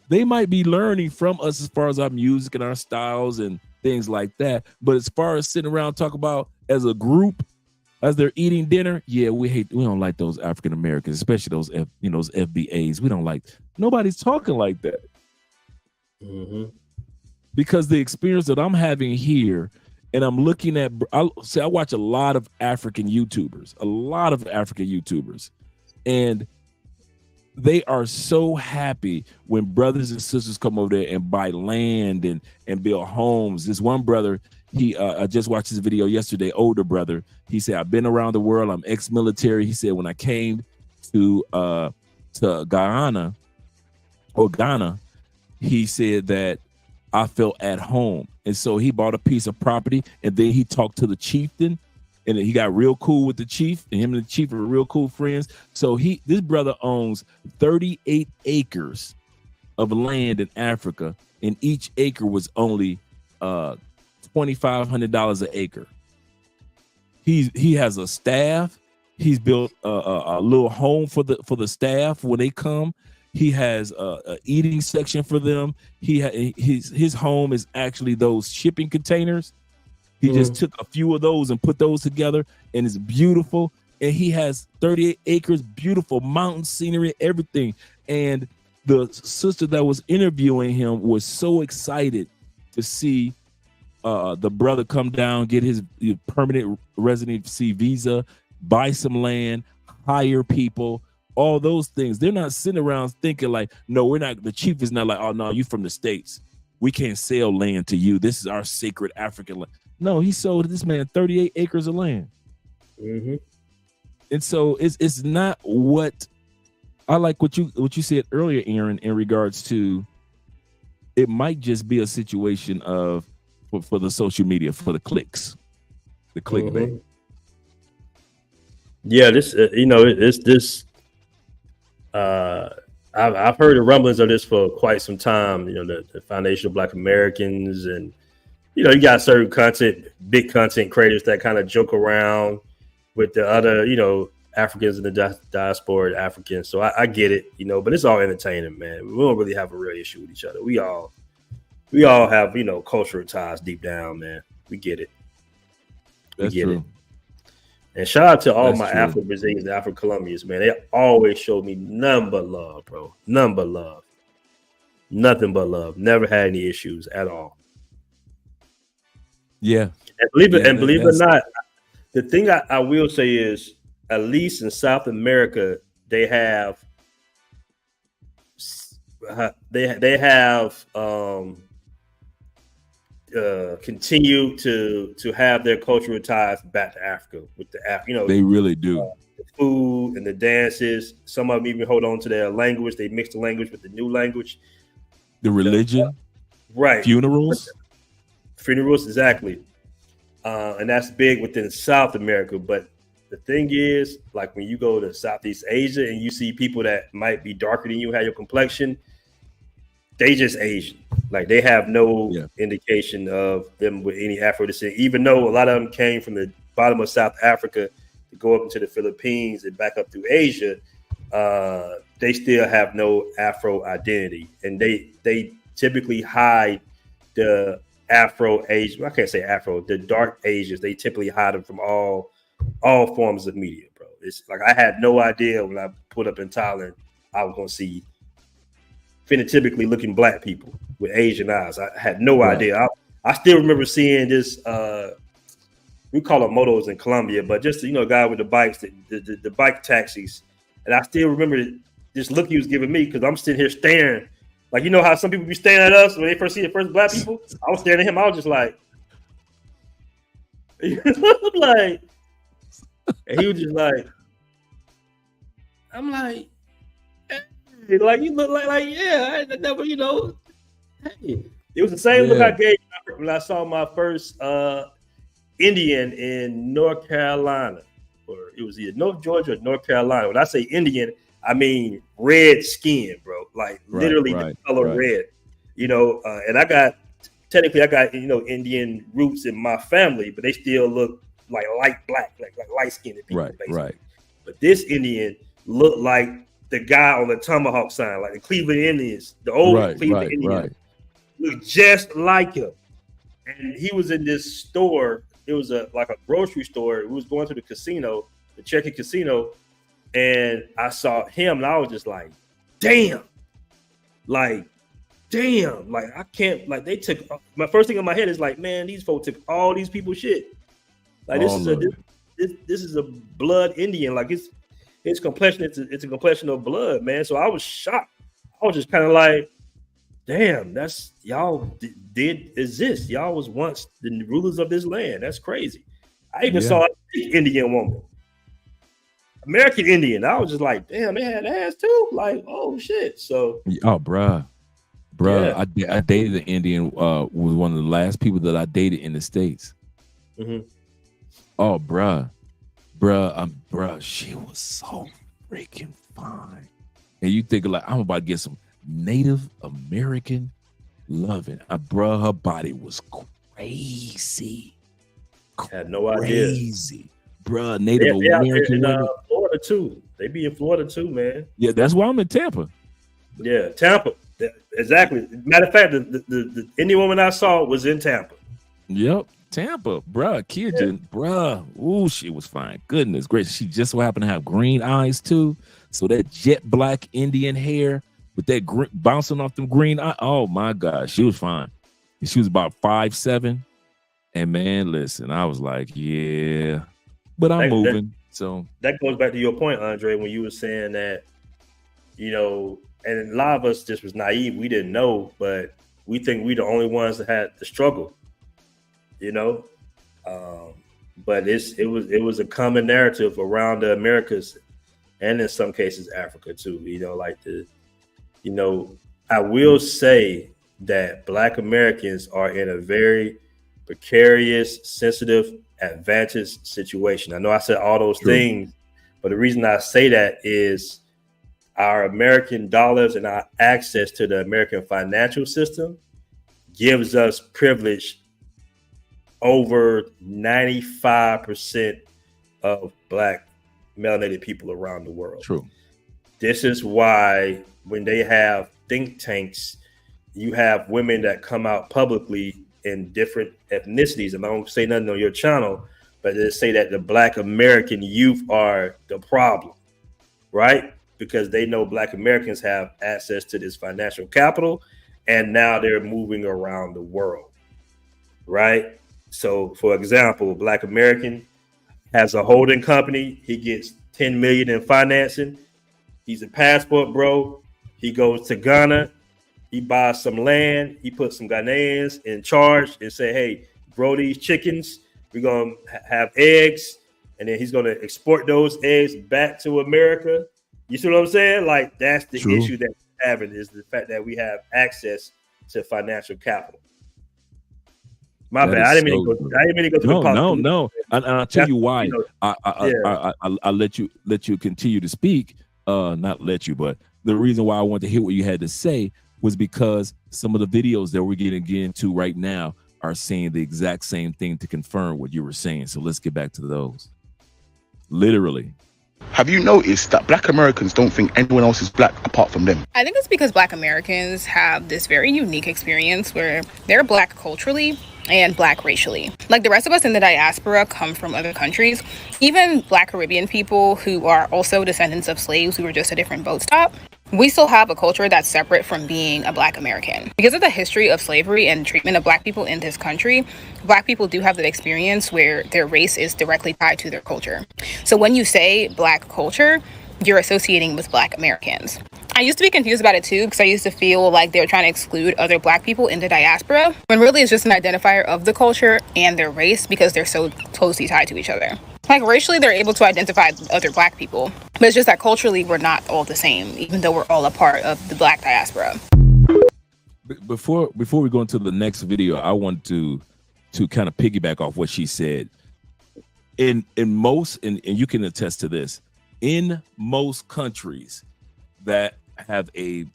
They might be learning from us as far as our music and our styles and things like that. But as far as sitting around talk about as a group, as they're eating dinner, yeah, we don't like those African Americans, especially those those FBAs. We don't like. Nobody's talking like that. Mm-hmm. Because the experience that I'm having here, and I'm looking at, I watch a lot of African YouTubers, and they are so happy when brothers and sisters come over there and buy land and build homes. This one brother, I just watched his video yesterday, older brother. He said, I've been around the world. I'm ex-military. He said, when I came to Ghana, he said that I felt at home. And so he bought a piece of property, and then he talked to the chieftain, and he got real cool with the chief, and him and the chief are real cool friends. So this brother owns 38 acres of land in Africa, and each acre was only $2,500 an acre. He has a staff. He's built a little home for the staff when they come. He has a eating section for them. His home is actually those shipping containers. He just took a few of those and put those together, and it's beautiful. And he has 38 acres, beautiful mountain scenery, everything. And the sister that was interviewing him was so excited to see the brother come down, get his permanent residency visa, buy some land, hire people, all those things. They're not sitting around thinking like, no, we're not. The chief is not like, oh, no, you from the States. We can't sell land to you. This is our sacred African land. No, he sold this man 38 acres of land. Mm-hmm. And so it's not what I like what you said earlier, Aaron, in regards to it might just be a situation of for the social media, for the clicks, the clickbait. Mm-hmm. Yeah, this it's this. I've heard the rumblings of this for quite some time. The Foundation of Black Americans, and you got certain big content creators that kind of joke around with the other, Africans in the diaspora, Africans. So I get it, but it's all entertaining, man. We don't really have a real issue with each other. We all have, cultural ties deep down, man. We get it. That's true. And shout out to all my Afro-Brazilians, Afro-Colombians, man. They always showed me nothing but love, bro. Nothing but love. Nothing but love. Never had any issues at all. Yeah. And believe it or not, the thing I will say is, at least in South America, they have continue to have their cultural ties back to Africa with the they really do. The food and the dances. Some of them even hold on to their language. They mix the language with the new language. The religion, right? Funerals, exactly. And that's big within South America. But the thing is, like when you go to Southeast Asia and you see people that might be darker than you, have your complexion, they just Asian. Like they have no indication of them with any Afro descent, even though a lot of them came from the bottom of South Africa to go up into the Philippines and back up through Asia, they still have no Afro identity, and they typically hide the Afro Asian. I can't say Afro. The dark Asians, they typically hide them from all forms of media, bro. It's like I had no idea when I put up in Thailand I was gonna see phenotypically looking black people with Asian eyes. I had no idea. I still remember seeing this. We call them motos in Colombia, but just a guy with the bikes, the bike taxis, and I still remember this look he was giving me because I'm sitting here staring. Like, you know how some people be staring at us when they first see the first black people? I was staring at him. I was just like, like, and he was just like, I'm like, hey, like you look like yeah, I never, hey. It was the same look I gave when I saw my first Indian in North Carolina, or it was either North Georgia or North Carolina. When I say Indian, I mean red skin, bro, like literally the color red, and I got Indian roots in my family, but they still look like light black, like light skinned people, basically. Right. But this Indian looked like the guy on the tomahawk sign, like the Cleveland Indians, the old Cleveland Indians, looked just like him. And he was in this store. It was like a grocery store. We was going to the casino, the Cherokee Casino, and I saw him, and I was just like, damn, like I can't, like they took, my first thing in my head is like, man, these folks took all these people's shit. Like this is a blood Indian, like it's complexion, it's a complexion of blood, man. So I was shocked. I was just kind of like, damn, that's y'all did exist. Y'all was once the rulers of this land. That's crazy. I even saw an Indian woman. American Indian. I was just like, damn, they had ass too. Like, oh shit. So bruh. Yeah. I dated an Indian. Was one of the last people that I dated in the States. Mm-hmm. Oh, bruh, she was so freaking fine. And you think like I'm about to get some Native American loving. Bruh, her body was crazy. Had no idea. Crazy. Bruh, Native American women. Florida too. They be in Florida too, man. Yeah, that's why I'm in Tampa. Yeah, Tampa. Exactly. Matter of fact, the Indian woman I saw was in Tampa. Yep, Tampa, bruh. Kirjan, bruh. Ooh, she was fine. Goodness gracious. She just so happened to have green eyes too. So that jet black Indian hair with that bouncing off them green eyes. Oh my gosh, she was fine. She was about 5'7". And man, listen, I was like, yeah. But I'm moving. So that goes back to your point, Andre, when you were saying that, and a lot of us just was naive. We didn't know, but we think we the only ones that had the struggle, but it was a common narrative around the Americas and in some cases Africa too. I will say that Black Americans are in a very precarious, sensitive, advantaged situation. I know I said all those things, but the reason I say that is our American dollars and our access to the American financial system gives us privilege over 95% of Black melanated people around the world. True. This is why when they have think tanks, you have women that come out publicly in different ethnicities. And I don't say nothing on your channel, but they say that the Black American youth are the problem, right? Because they know Black Americans have access to this financial capital, and now they're moving around the world, right? So, for example, a Black American has a holding company. He gets $10 million in financing. He's a passport bro. He goes to Ghana. He buys some land. He puts some Ghanaians in charge and say, hey, grow these chickens. We're going to have eggs. And then he's going to export those eggs back to America. You see what I'm saying? Like, that's the issue that we're having, is the fact that we have access to financial capital. My bad. I didn't mean to go to the politics. No. And I'll tell you why. I'll let you continue to speak. Not let you, but the reason why I want to hear what you had to say was because some of the videos that we're getting into right now are saying the exact same thing to confirm what you were saying. So let's get back to those. Literally. Have you noticed that black Americans don't think anyone else is black apart from them? I think it's because black Americans have this very unique experience where they're black culturally and black racially. Like the rest of us in the diaspora come from other countries. Even black Caribbean people who are also descendants of slaves who were just a different boat stop. We still have a culture that's separate from being a black American. Because of the history of slavery and treatment of black people in this country, black people do have that experience where their race is directly tied to their culture. So when you say black culture, you're associating with black Americans. I used to be confused about it too, because I used to feel like they were trying to exclude other black people in the diaspora, when really it's just an identifier of the culture and their race because they're so closely tied to each other. Like racially, they're able to identify other black people, but it's just that culturally, we're not all the same, even though we're all a part of the black diaspora. Before we go into the next video, I want to kind of piggyback off what she said. In most, and you can attest to this, in most countries that have a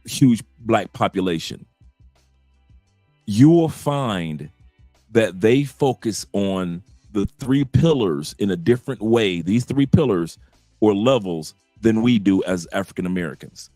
huge black population, you will find that they focus on the 3 pillars in a different way, these 3 pillars or levels, than we do as African Americans.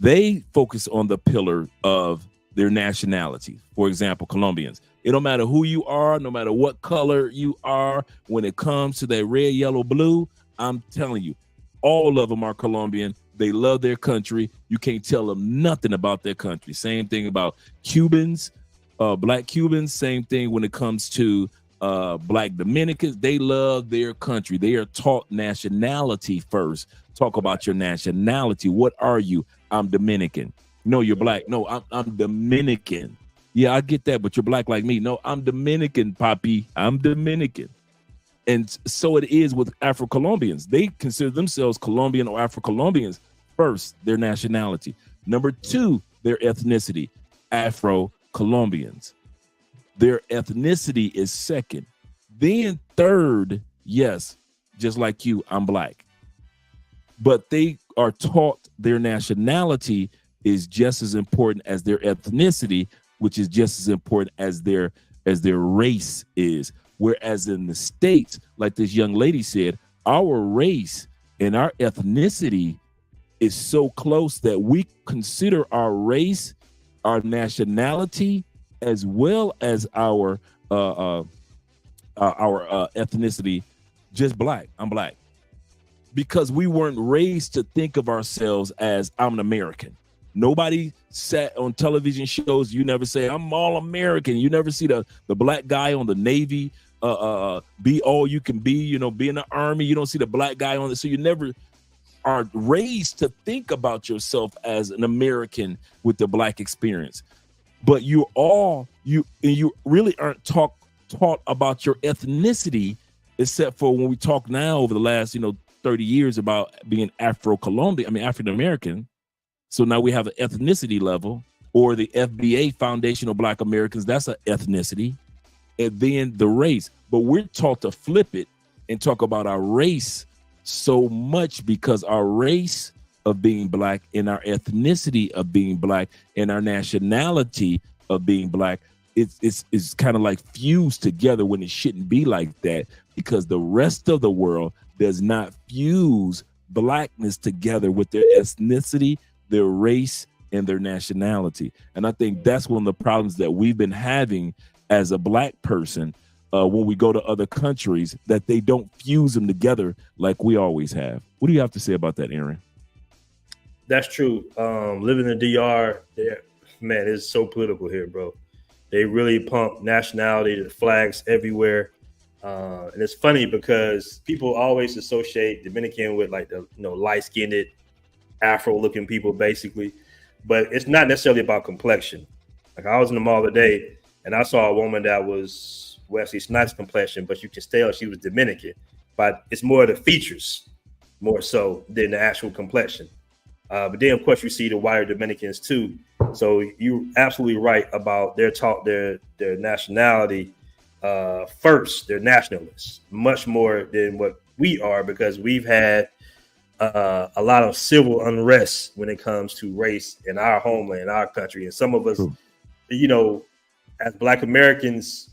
They focus on the pillar of their nationality. For example, Colombians. It don't matter who you are, no matter what color you are, when it comes to that red, yellow, blue, I'm telling you, all of them are Colombian. They love their country. You can't tell them nothing about their country. Same thing about Cubans, black Cubans. Same thing when it comes to black Dominicans. They love their country. They are taught nationality first. Talk about your nationality. What are you? I'm Dominican. No, you're black. No, I'm Dominican. Yeah, I get that, but you're black like me. No, I'm Dominican, Papi. I'm Dominican. And so it is with Afro-Colombians. They consider themselves Colombian or Afro-Colombians first, their nationality. Number 2, their ethnicity, Afro-Colombians. Their ethnicity is second. Then third, yes, just like you, I'm black. But they are taught their nationality is just as important as their ethnicity, which is just as important as their race is. Whereas in the States, like this young lady said, our race and our ethnicity is so close that we consider our race, our nationality, as well as our ethnicity, just black. I'm black. Because we weren't raised to think of ourselves as I'm an American. Nobody sat on television shows. You never say, I'm all American. You never see the black guy on the Navy be all you can be, be in the Army. You don't see the black guy on it. So you never are raised to think about yourself as an American with the black experience. But you really aren't taught about your ethnicity, except for when we talk now over the last, 30 years about being African American. So now we have an ethnicity level, or the FBA, Foundational Black Americans, that's an ethnicity, and then the race. But we're taught to flip it and talk about our race so much because our race of being black and our ethnicity of being black and our nationality of being black, it's kind of like fused together when it shouldn't be like that, because the rest of the world does not fuse blackness together with their ethnicity, their race, and their nationality. And I think that's one of the problems that we've been having as a black person when we go to other countries, that they don't fuse them together like we always have. What do you have to say about that, Aaron? That's true. Living in the DR, man, it's so political here, bro. They really pump nationality, the flags everywhere. And it's funny because people always associate Dominican with like the light-skinned, Afro-looking people, basically. But it's not necessarily about complexion. Like I was in the mall today and I saw a woman that was Wesley Snipes complexion, but you can tell she was Dominican. But it's more the features, more so than the actual complexion. But then, of course, you see the whiter Dominicans too. So you're absolutely right about their nationality first. They're nationalists, much more than what we are, because we've had a lot of civil unrest when it comes to race in our homeland, our country. And some of us, you know, as Black Americans,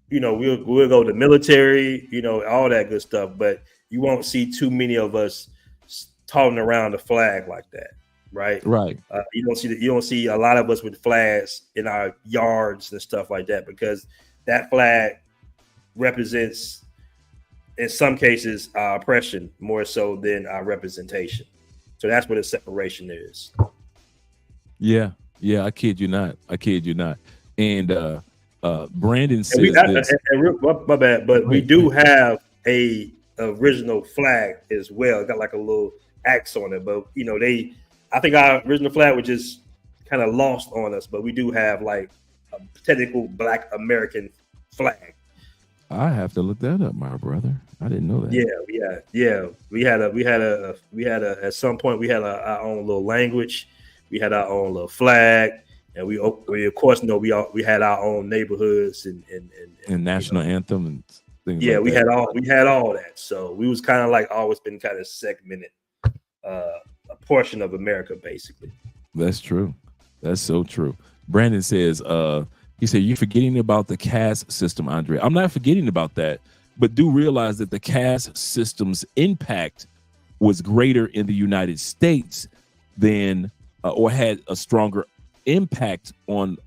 you know, we'll go to military, you know, all that good stuff, but you won't see too many of us tossing around the flag like that, right? Right. You don't see a lot of us with flags in our yards and stuff like that, because that flag represents, in some cases, our oppression more so than our representation. So that's what a separation is. Yeah, I kid you not. And Brandon says this. My bad, but we do have a original flag as well. It got like a little axe on it, but you know, I think our original flag was just kind of lost on us, but we do have like a technical Black American flag. I have to look that up, my brother. I didn't know that. Yeah. We had at some point we had our own little language. We had our own little flag, and we of course know we had our own neighborhoods and national anthem and things. Yeah, like we that. had all that. So we was kind of like always been kind of segmented, a portion of America basically. That's true. That's so true. Brandon says, he said, you're forgetting about the caste system, Andre. I'm not forgetting about that, but do realize that the caste system's impact was greater in the United States than, or had a stronger impact on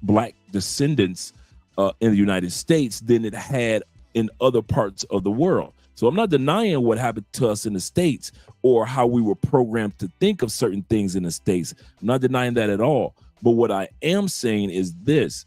Black descendants in the United States than it had in other parts of the world. So I'm not denying what happened to us in the States or how we were programmed to think of certain things in the States. I'm not denying that at all. But what I am saying is this: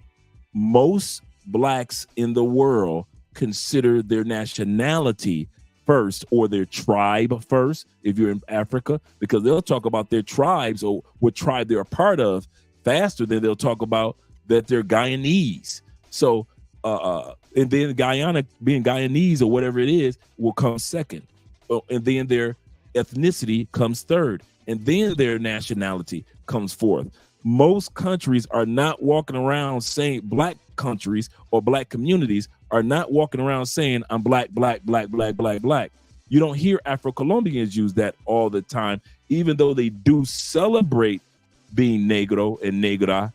most Blacks in the world consider their nationality first, or their tribe first, if you're in Africa, because they'll talk about their tribes or what tribe they're a part of faster than they'll talk about that they're Guyanese. So, and then Guyana, being Guyanese or whatever it is, will come second. And then their ethnicity comes third. And then their nationality comes fourth. Most countries are not walking around saying, Black countries or Black communities are not walking around saying, I'm Black, Black, Black, Black, Black, Black. You don't hear Afro-Colombians use that all the time, even though they do celebrate being Negro and Negra.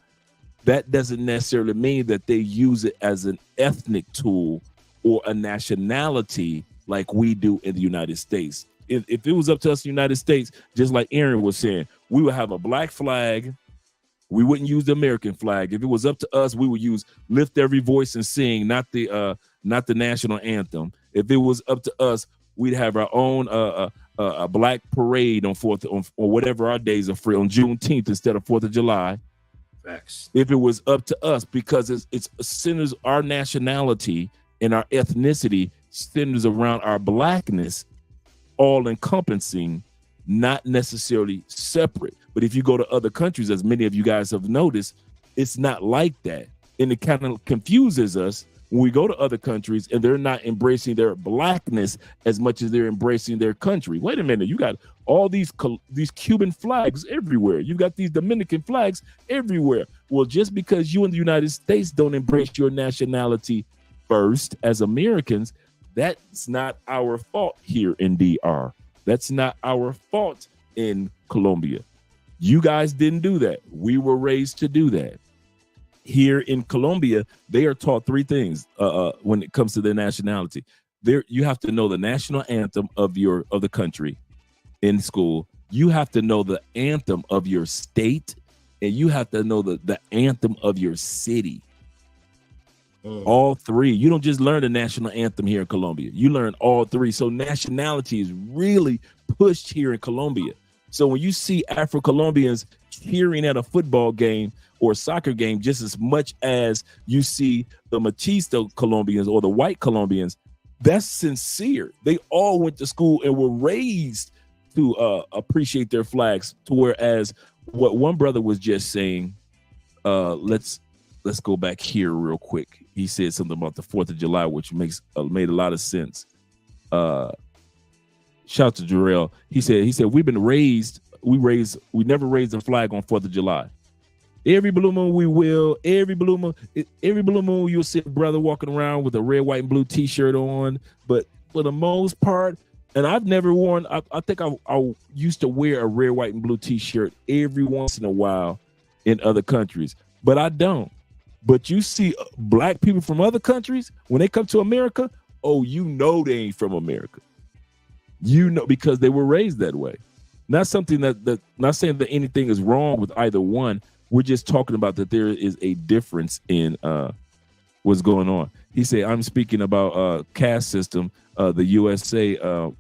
That doesn't necessarily mean that they use it as an ethnic tool or a nationality like we do in the United States. If it was up to us in the United States, just like Aaron was saying, we would have a Black flag. We wouldn't use the American flag. If it was up to us, we would use lift every voice and sing, not the national anthem. If it was up to us, we'd have our own a Black parade on or whatever our days are free on Juneteenth instead of 4th of July. Facts. If it was up to us, because it's centers our nationality and our ethnicity centers around our Blackness, all encompassing, not necessarily separate. But if you go to other countries, as many of you guys have noticed, it's not like that. And it kind of confuses us when we go to other countries and they're not embracing their Blackness as much as they're embracing their country. Wait a minute, you got all these Cuban flags everywhere. You got these Dominican flags everywhere. Well, just because you in the United States don't embrace your nationality first as Americans, that's not our fault here in DR. That's not our fault in Colombia. You guys didn't do that. We were raised to do that. Here in Colombia, they are taught three things when it comes to their nationality. You have to know the national anthem of the country in school. You have to know the anthem of your state, and you have to know the anthem of your city. All three. You don't just learn the national anthem here in Colombia. You learn all three. So nationality is really pushed here in Colombia. So when you see Afro-Colombians cheering at a football game or a soccer game just as much as you see the Mestizo Colombians or the white Colombians, that's sincere. They all went to school and were raised to appreciate their flags. To whereas what one brother was just saying, let's go back here real quick. He said something about the 4th of July, which made a lot of sense. Shout to Jarrell. He said we never raised a flag on 4th of July. Every blue moon we will. Every blue moon you'll see a brother walking around with a red, white, and blue T-shirt on. But for the most part, and I've never worn. I think I used to wear a red, white, and blue T-shirt every once in a while in other countries. but I don't. But you see black people from other countries, when they come to America, oh, you know they ain't from America. You know, because they were raised that way. Not something that not saying that anything is wrong with either one. We're just talking about that there is a difference in what's going on. He said, I'm speaking about caste system, the USA,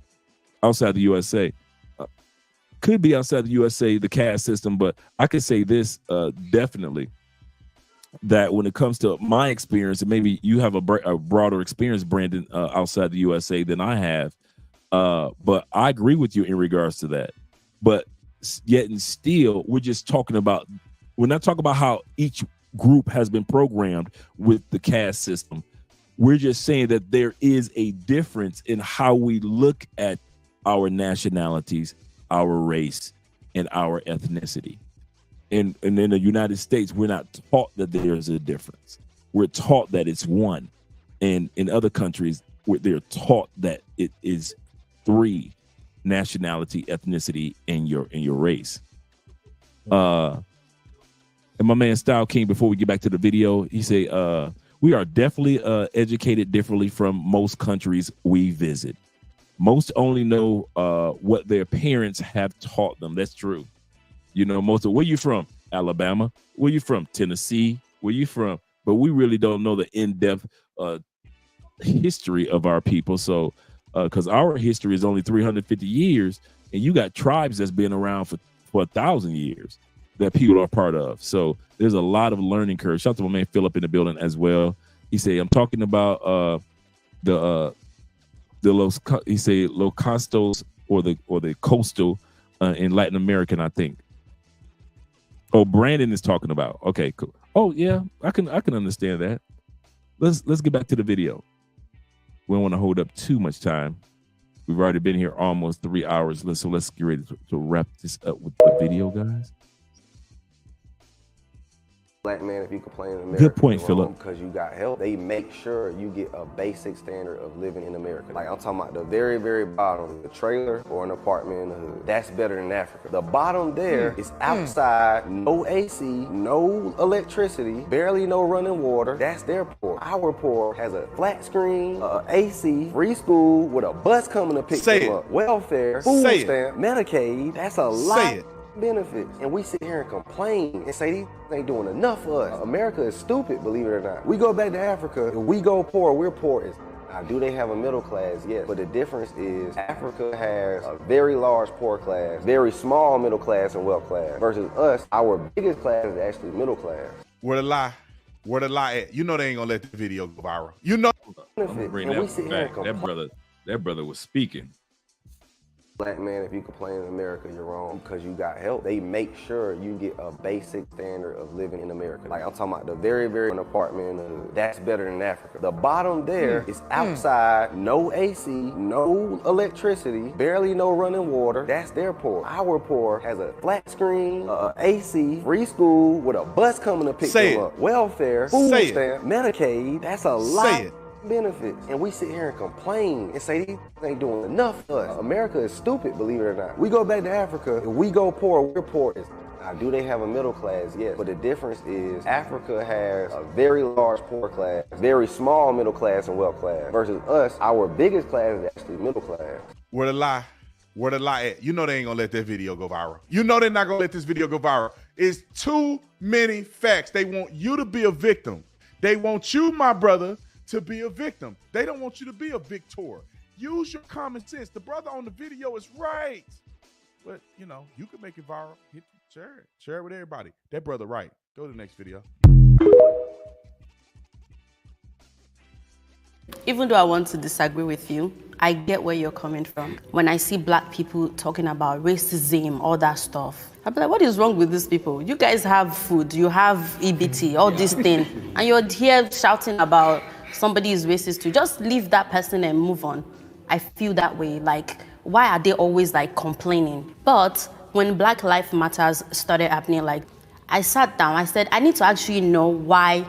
outside the USA. Could be outside the USA, the caste system, but I could say this definitely, that when it comes to my experience, and maybe you have a broader experience, Brandon, outside the USA than I have, but I agree with you in regards to that. But yet and still, we're just talking about, we're not talking about how each group has been programmed with the caste system. We're just saying that there is a difference in how we look at our nationalities, our race, and our ethnicity. And in the United States, we're not taught that there's a difference. We're taught that it's one. And in other countries, they're taught that it is three: nationality, ethnicity, and your race. And my man Style King, before we get back to the video, he say, we are definitely educated differently from most countries we visit. Most only know what their parents have taught them. That's true. You know, most of where you from? Alabama. Where you from? Tennessee. Where you from? But we really don't know the in-depth history of our people. So, because our history is only 350 years, and you got tribes that's been around for 1,000 years that people are part of. So there's a lot of learning curve. Shout out to my man Philip in the building as well. He said, I'm talking about the Los Costos or the coastal in Latin American, I think. Oh, Brandon is talking about. Okay, cool. Oh yeah, I can understand that. Let's get back to the video. We don't want to hold up too much time. We've already been here almost 3 hours. Let's get ready to wrap this up with the video, guys. Black man, if you complain in America, good point, Philip. Because you got help, they make sure you get a basic standard of living in America. Like I'm talking about the very, very bottom, the trailer or an apartment in the hood. That's better than Africa. The bottom there is outside, no AC, no electricity, barely no running water. That's their poor. Our poor has a flat screen, AC, free school with a bus coming to pick them up, welfare, food stamp, Medicaid. That's a lot. Benefits, and we sit here and complain and say these ain't doing enough for us. America is stupid, believe it or not. We go back to Africa, and we go poor, we're poor. Now, do they have a middle class? Yes, but the difference is Africa has a very large poor class, very small middle class and wealth class, versus us, our biggest class is actually middle class. Where the lie at? You know they ain't gonna let the video go viral. You know. Bring that brother was speaking. Black man, if you complain in America, you're wrong because you got help. They make sure you get a basic standard of living in America. Like I'm talking about the very, very apartment in the hood. That's better than Africa. The bottom there is outside, no AC, no electricity, barely no running water. That's their poor. Our poor has a flat screen, AC, free school with a bus coming to pick them up, welfare, food stamp, Medicaid. That's a lot. Benefits, and we sit here and complain and say these ain't doing enough for us. America is stupid, believe it or not. We go back to Africa, and we go poor, we're poor. Now, do they have a middle class? Yes, but the difference is Africa has a very large poor class, very small middle class and wealth class, versus us, our biggest class is actually middle class. Where the lie at? You know they ain't gonna let that video go viral. You know they're not gonna let this video go viral. It's too many facts. They want you to be a victim. They want you, my brother, to be a victim. They don't want you to be a victor. Use your common sense. The brother on the video is right. But, you know, you can make it viral. Share it with everybody. That brother right. Go to the next video. Even though I want to disagree with you, I get where you're coming from. When I see black people talking about racism, all that stuff, I'm like, what is wrong with these people? You guys have food, you have EBT, all these things, and you're here shouting about somebody is racist too. Just leave that person and move on. I feel that way. Like, why are they always like complaining? But when Black Lives Matters started happening, like, I sat down, I said, I need to actually know why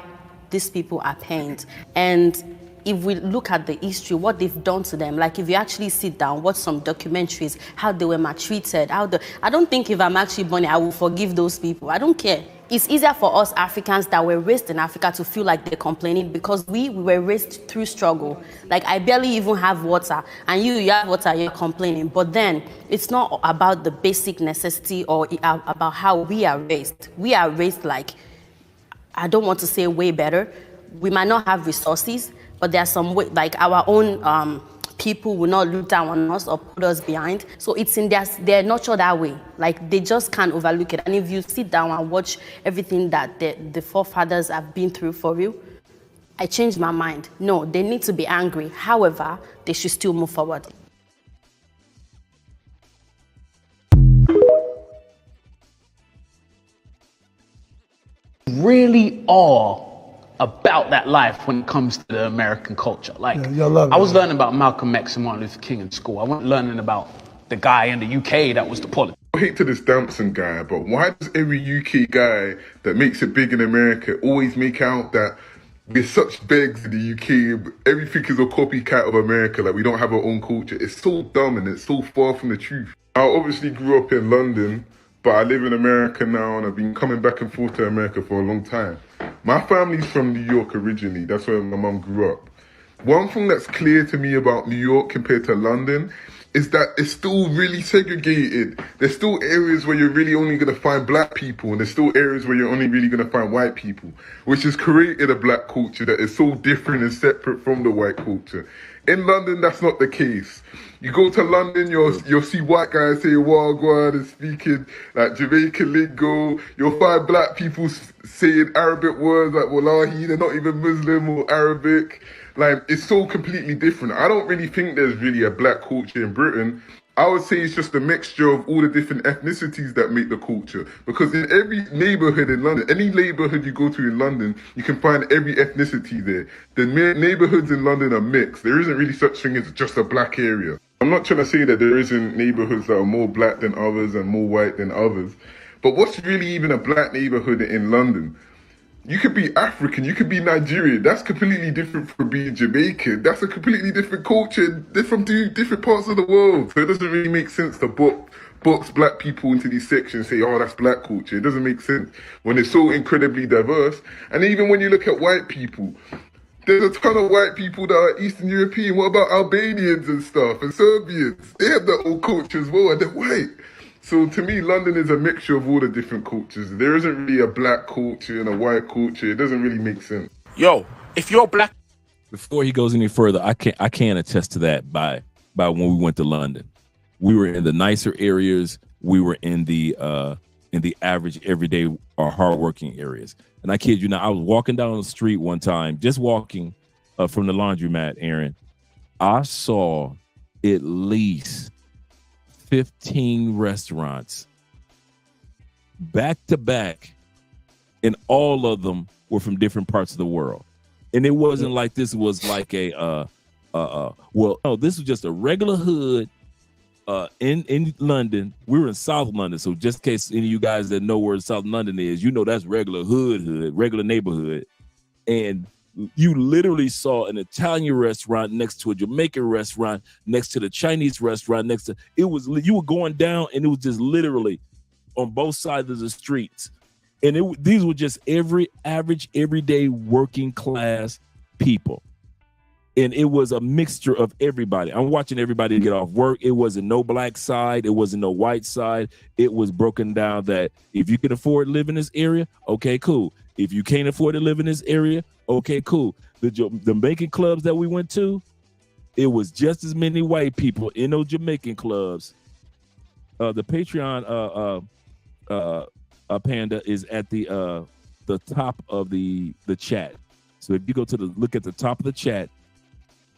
these people are pained. And if we look at the history, what they've done to them, like if you actually sit down, watch some documentaries, how they were maltreated, I don't think if I'm actually born, I will forgive those people. I don't care. it's easier for us Africans that were raised in Africa to feel like they're complaining because we were raised through struggle. Like, I barely even have water, and you have water, you're complaining. But then it's not about the basic necessity or about how we are raised. We are raised like, I don't want to say way better. We might not have resources, but there are some way, like our own people will not look down on us or put us behind. So it's in they're nurtured that way. Like, they just can't overlook it. And if you sit down and watch everything that the forefathers have been through for you, I changed my mind. No, they need to be angry. However, they should still move forward. Really are about that life when it comes to the American culture. Like, I was learning about Malcolm X and Martin Luther King in school. I wasn't learning about the guy in the UK that was the politician. I hate to this Damson guy, but why does every UK guy that makes it big in America always make out that we're such begs in the UK, everything is a copycat of America, like we don't have our own culture? It's so dumb and it's so far from the truth. I obviously grew up in London, but I live in America now and I've been coming back and forth to America for a long time. My family's from New York originally. That's where my mum grew up. One thing that's clear to me about New York compared to London is that it's still really segregated. There's still areas where you're really only going to find black people, and there's still areas where you're only really going to find white people, which has created a black culture that is so different and separate from the white culture. In London, that's not the case. You go to London, you'll see white guys saying wagwan and speaking like Jamaican lingo. You'll find black people saying Arabic words like wallahi, they're not even Muslim or Arabic. Like, it's so completely different. I don't really think there's really a black culture in Britain. I would say it's just a mixture of all the different ethnicities that make the culture. Because in every neighborhood in London, any neighborhood you go to in London, you can find every ethnicity there. The neighborhoods in London are mixed. There isn't really such thing as just a black area. I'm not trying to say that there isn't neighborhoods that are more black than others and more white than others. But what's really even a black neighborhood in London? You could be African, you could be Nigerian. That's completely different from being Jamaican. That's a completely different culture. They're from different parts of the world. So it doesn't really make sense to box black people into these sections and say, oh, that's black culture. It doesn't make sense when it's so incredibly diverse. And even when you look at white people, there's a ton of white people that are Eastern European. What about Albanians and stuff and Serbians? They have their own culture as well, and they're white. So to me, London is a mixture of all the different cultures. There isn't really a black culture and a white culture. It doesn't really make sense. Yo, if you're black. Before he goes any further, I can attest to that by when we went to London. We were in the nicer areas. We were in the average, everyday or hardworking areas. And I kid you not, I was walking down the street one time, just walking from the laundromat, Aaron. I saw at least 15 restaurants back to back, and all of them were from different parts of the world. And it wasn't like this was like this was just a regular hood in London. We were in South London, so just in case any of you guys that know where South London is, you know that's regular hood, regular neighborhood. And you literally saw an Italian restaurant next to a Jamaican restaurant, next to the Chinese restaurant, you were going down and it was just literally on both sides of the streets. And these were just everyday working class people. And it was a mixture of everybody. I'm watching everybody get off work. It wasn't no black side. It wasn't no white side. It was broken down that if you can afford to live in this area, okay, cool. If you can't afford to live in this area, okay, cool. The Jamaican clubs that we went to, it was just as many white people in those Jamaican clubs. The Patreon Panda is at the top of the chat. So if you go look at the top of the chat,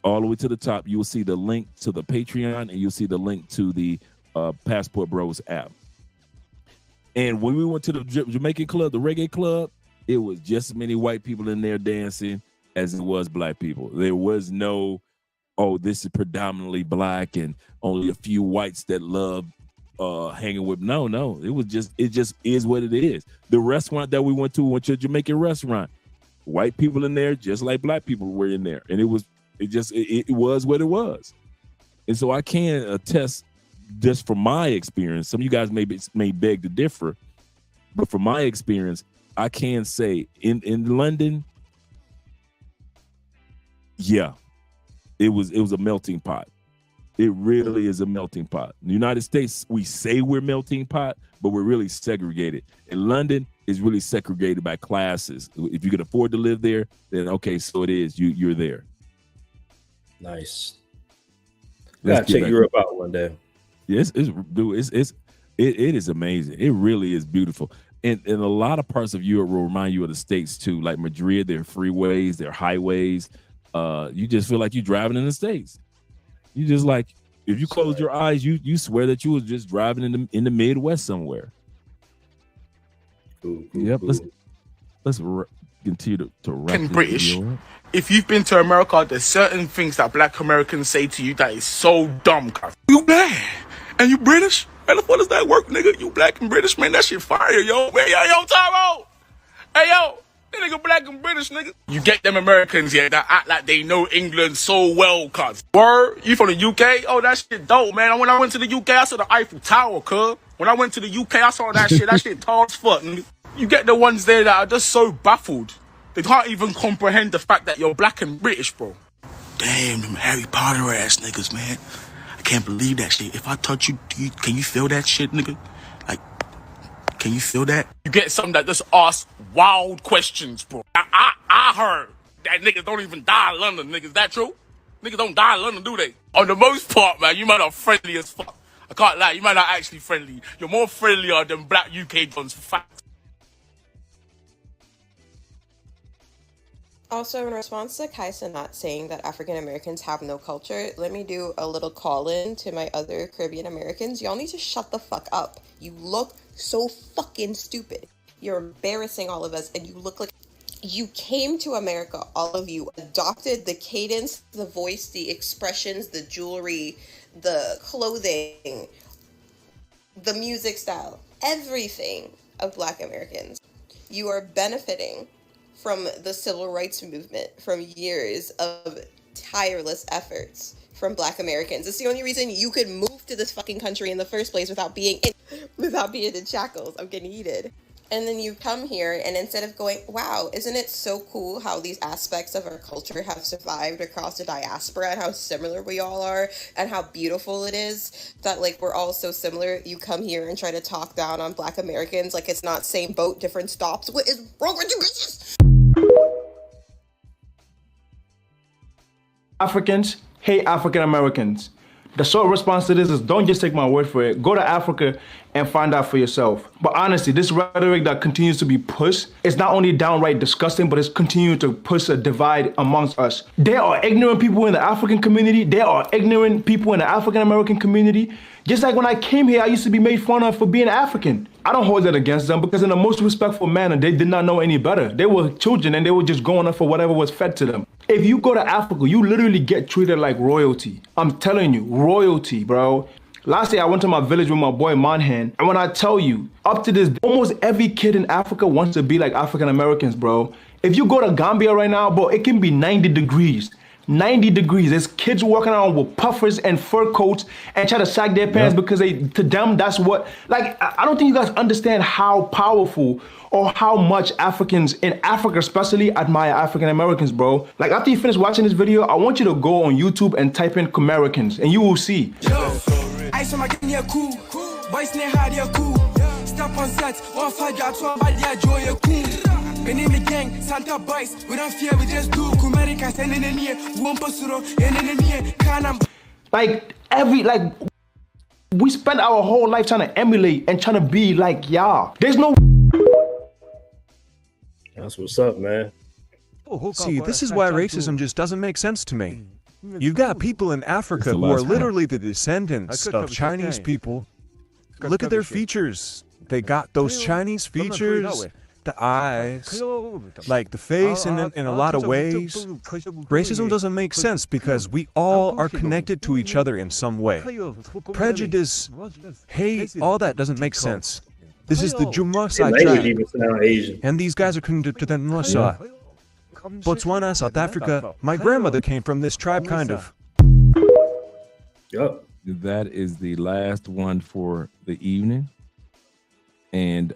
all the way to the top, you will see the link to the Patreon and you'll see the link to the Passport Bros app. And when we went to the Jamaican club, the reggae club, it was just as many white people in there dancing as it was black people. There was no, oh, this is predominantly black and only a few whites that love hanging with. No. It just is what it is. The restaurant that we went to a Jamaican restaurant. White people in there, just like black people were in there. And it was what it was. And so I can attest, just from my experience, some of you guys may beg to differ, but from my experience, I can say in London, yeah, it was a melting pot. It really is a melting pot. In the United States, we say we're melting pot, but we're really segregated. In London, it's really segregated by classes. If you can afford to live there, then okay, so it is. You're there. Nice. Gotta check Europe out one day. Yes, it is amazing. It really is beautiful. And a lot of parts of Europe will remind you of the States too, like Madrid. There are freeways, there are highways. You just feel like you're driving in the States. You just like, if you close your eyes, you swear that you was just driving in the Midwest somewhere. Cool, yep. Cool. Let's continue to wrap. British. If you've been to America, there's certain things that Black Americans say to you that is so dumb. Cause you Black and you British. Man, what does that work, nigga? You Black and British, man. That shit fire, yo. Man, yo, Tyro. Hey, yo. That nigga Black and British, nigga. You get them Americans, yeah, that act like they know England so well, cuz. Word? You from the UK? Oh, that shit dope, man. When I went to the UK, I saw the Eiffel Tower, cuz. When I went to the UK, I saw that shit. That shit tall as fuck, nigga. You get the ones there that are just so baffled. They can't even comprehend the fact that you're Black and British, bro. Damn, them Harry Potter ass niggas, man. I can't believe that shit. If I touch you, can you feel that shit, nigga? Like, can you feel that? You get some that just ask wild questions, bro. I heard that niggas don't even die in London, niggas. Is that true? Niggas don't die in London, do they? On the most part, man, you might not friendly as fuck. I can't lie, you might not actually friendly. You're more friendlier than Black UK dons, for fact. Also, in response to Kaisa not saying that African Americans have no culture, let me do a little call-in to my other Caribbean Americans. Y'all need to shut the fuck up. You look so fucking stupid. You're embarrassing all of us, and you look like you came to America, all of you, adopted the cadence, the voice, the expressions, the jewelry, the clothing, the music style, everything of Black Americans. You are benefiting from the civil rights movement, from years of tireless efforts from Black Americans. It's the only reason you could move to this fucking country in the first place without being in shackles. I'm getting heated. And then you come here, and instead of going, wow, isn't it so cool how these aspects of our culture have survived across the diaspora and how similar we all are and how beautiful it is that, like, we're all so similar. You come here and try to talk down on Black Americans like it's not same boat, different stops. What is wrong with you bitches? Africans hate African Americans. The short response to this is don't just take my word for it. Go to Africa and find out for yourself. But honestly, this rhetoric that continues to be pushed is not only downright disgusting, but it's continuing to push a divide amongst us. There are ignorant people in the African community. There are ignorant people in the African American community. Just like when I came here, I used to be made fun of for being African. I don't hold that against them because in the most respectful manner, they did not know any better. They were children and they were just going up for whatever was fed to them. If you go to Africa, you literally get treated like royalty. I'm telling you, royalty, bro. Last year, I went to my village with my boy Manhan, and when I tell you, up to this, almost every kid in Africa wants to be like African Americans, bro. If you go to Gambia right now, bro, it can be 90 degrees. 90 degrees. There's kids walking around with puffers and fur coats and try to sag their pants because to them, that's what, like, I don't think you guys understand how powerful or how much Africans in Africa especially admire African Americans, bro. Like, after you finish watching this video, I want you to go on YouTube and type in Americans and you will see. Step on set, off I got to a joy cool. Been in the gang, Santa Boys, we don't fear, we just do America sending in here, one posuro, and in here, like we spend our whole life trying to emulate and trying to be like y'all. There's no. That's what's up, man. See, this is why racism just doesn't make sense to me. You've got people in Africa who are literally the descendants of Chinese people. Look at their features. They got those Chinese features, the eyes, like the face in a lot of ways. Racism doesn't make sense because we all are connected to each other in some way. Prejudice, hate, all that doesn't make sense. This is the Jumasai tribe, and these guys are connected to the Nwasa. Botswana, South Africa. My grandmother came from this tribe, kind of. Yep. That is the last one for the evening. And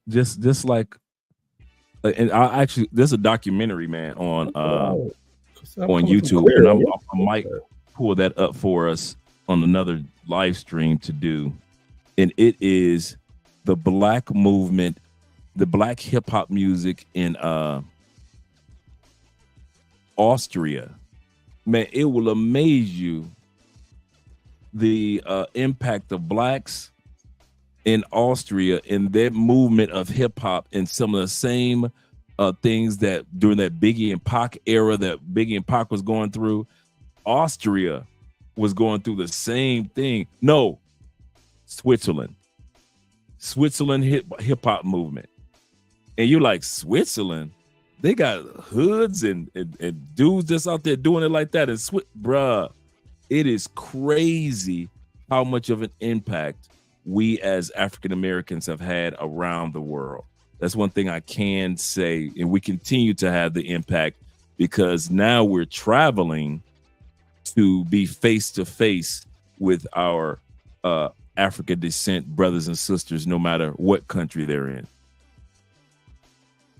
just like, and I actually, there's a documentary, man, on YouTube, and I might pull that up for us on another live stream to do, and it is the Black movement, the Black hip hop music in Austria. Man, it will amaze you the impact of Blacks in Austria in their movement of hip hop and some of the same things that during that Biggie and Pac era that Biggie and Pac was going through. Austria was going through the same thing. No, Switzerland hip hop movement. And you're like, Switzerland? They got hoods and dudes that's out there doing it like that. And bruh, it is crazy how much of an impact we as African Americans have had around the world. That's one thing I can say. And we continue to have the impact because now we're traveling to be face to face with our African descent brothers and sisters, no matter what country they're in.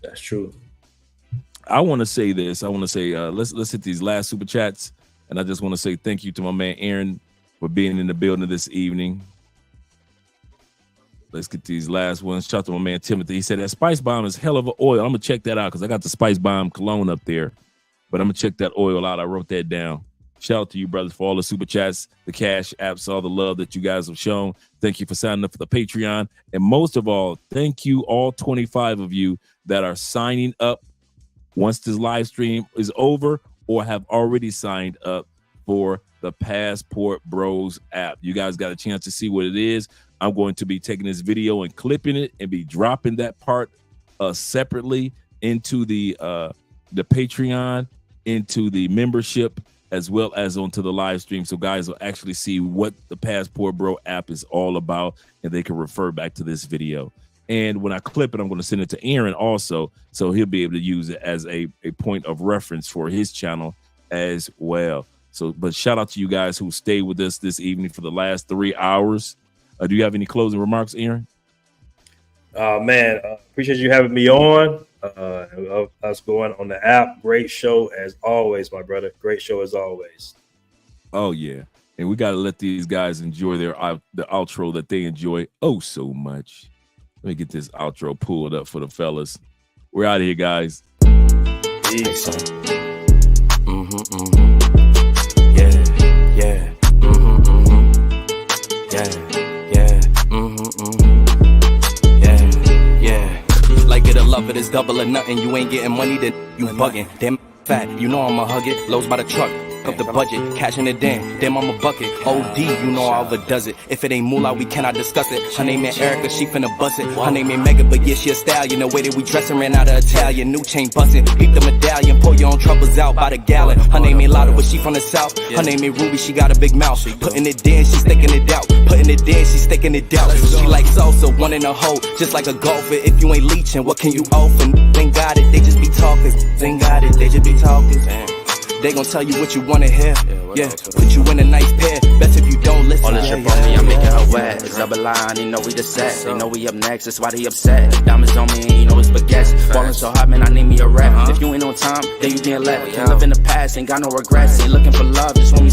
That's true. I want to say this. I want to say, let's hit these last super chats. And I just want to say thank you to my man, Aaron, for being in the building this evening. Let's get these last ones. Shout out to my man, Timothy. He said that Spice Bomb is hell of an oil. I'm going to check that out because I got the Spice Bomb cologne up there. But I'm going to check that oil out. I wrote that down. Shout out to you, brothers, for all the super chats, the cash apps, all the love that you guys have shown. Thank you for signing up for the Patreon. And most of all, thank you, all 25 of you that are signing up once this live stream is over or have already signed up for the Passport Bros app. You guys got a chance to see what it is. I'm going to be taking this video and clipping it and be dropping that part separately into the Patreon, into the membership, as well as onto the live stream. So guys will actually see what the Passport Bro app is all about, and they can refer back to this video. And when I clip it, I'm going to send it to Aaron also, so he'll be able to use it as a point of reference for his channel as well. So, but shout out to you guys who stayed with us this evening for the last 3 hours. Do you have any closing remarks, Aaron? Man, appreciate you having me on. Us going on the app. Great show as always, my brother. Great show as always. Oh yeah, and we got to let these guys enjoy the outro that they enjoy oh so much. Let me get this outro pulled up for the fellas. We're out of here, guys. Peace. Yeah. Yeah. Like it or love it, it's double or nothing. You ain't getting money, then you bugging. Damn fat, you know I'ma hug it. Lows by the truck. Up the budget, cashing it in, damn I'm a bucket. OD, you know I overdoes it. If it ain't moolah, we cannot discuss it. Her name ain't Erica, she finna bust it. Her name ain't Mega, but yeah, she a stallion. The way that we dressin' ran out of Italian. New chain bustin', peep the medallion. Pour your own troubles out by the gallon. Her name ain't Lotta, but she from the south. Her name ain't Ruby, she got a big mouth. Putting it in, she sticking it out. Putting it in, she sticking it out. She like salsa, one in a hole, just like a golfer. If you ain't leeching, what can you offer? Ain't got it, they just be talking. Ain't got it, they just be talking. They gon' tell you what you wanna hear. Yeah, put you in a nice pair. Best if you don't listen. All this shit from me, I'm making her wet. It's double line, they know we the set. They know we up next, that's why they upset. Diamonds on me, and you know it's baguettes. Falling so hard, man, I need me a rap. If you ain't on time, then you being left. Can't live in the past, ain't got no regrets. Ain't looking for love, just want me.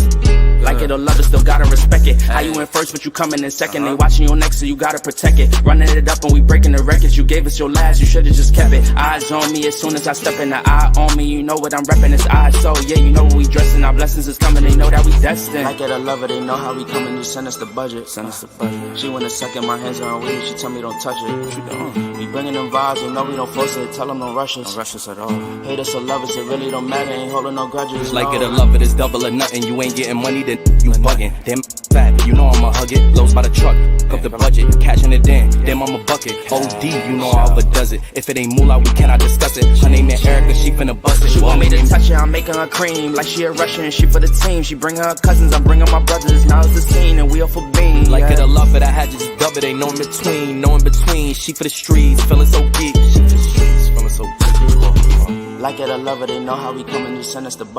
Like it or love it, still gotta respect it. How you in first, but you coming in second. They watching you next, so you gotta protect it. Running it up and we breaking the records. You gave us your last, you should've just kept it. Eyes on me as soon as I step in. The eye on me, you know what I'm repping. It's eyes, so yeah, you know what we dressing. Our blessings is coming, they know that we destined. Like it or love it, they know how we coming. Just send us the budget, send us the budget. She wanna suck in my hands on weed, she tell me don't touch it. What you doing? We bringing them vibes, they know we don't force it. Tell them don't rush us. Don't rush us at all. Hate us or love us, it really don't matter. Ain't holding no grudges. Like it or love it, it's double or nothing. You ain't getting money, then you bugging. Damn fat, you know I'ma hug it. Lows by the truck, up the budget, cashing it in. Damn I'm a bucket. OD, you know I overdoes it. If it ain't moolah, we cannot discuss it. Her name ain't Erica, she finna bust it. She want me to touch it, I'm making her cream. Like she a Russian, she for the team. She bring her cousins, I'm bringing my brothers. Now it's the scene and we all for being. Like it or love it, I had to just dub it. Ain't no in between, no in between. She for the streets, feeling so geek. She for the streets, feeling so geek. Like it or love it, they know how we coming. Just send us the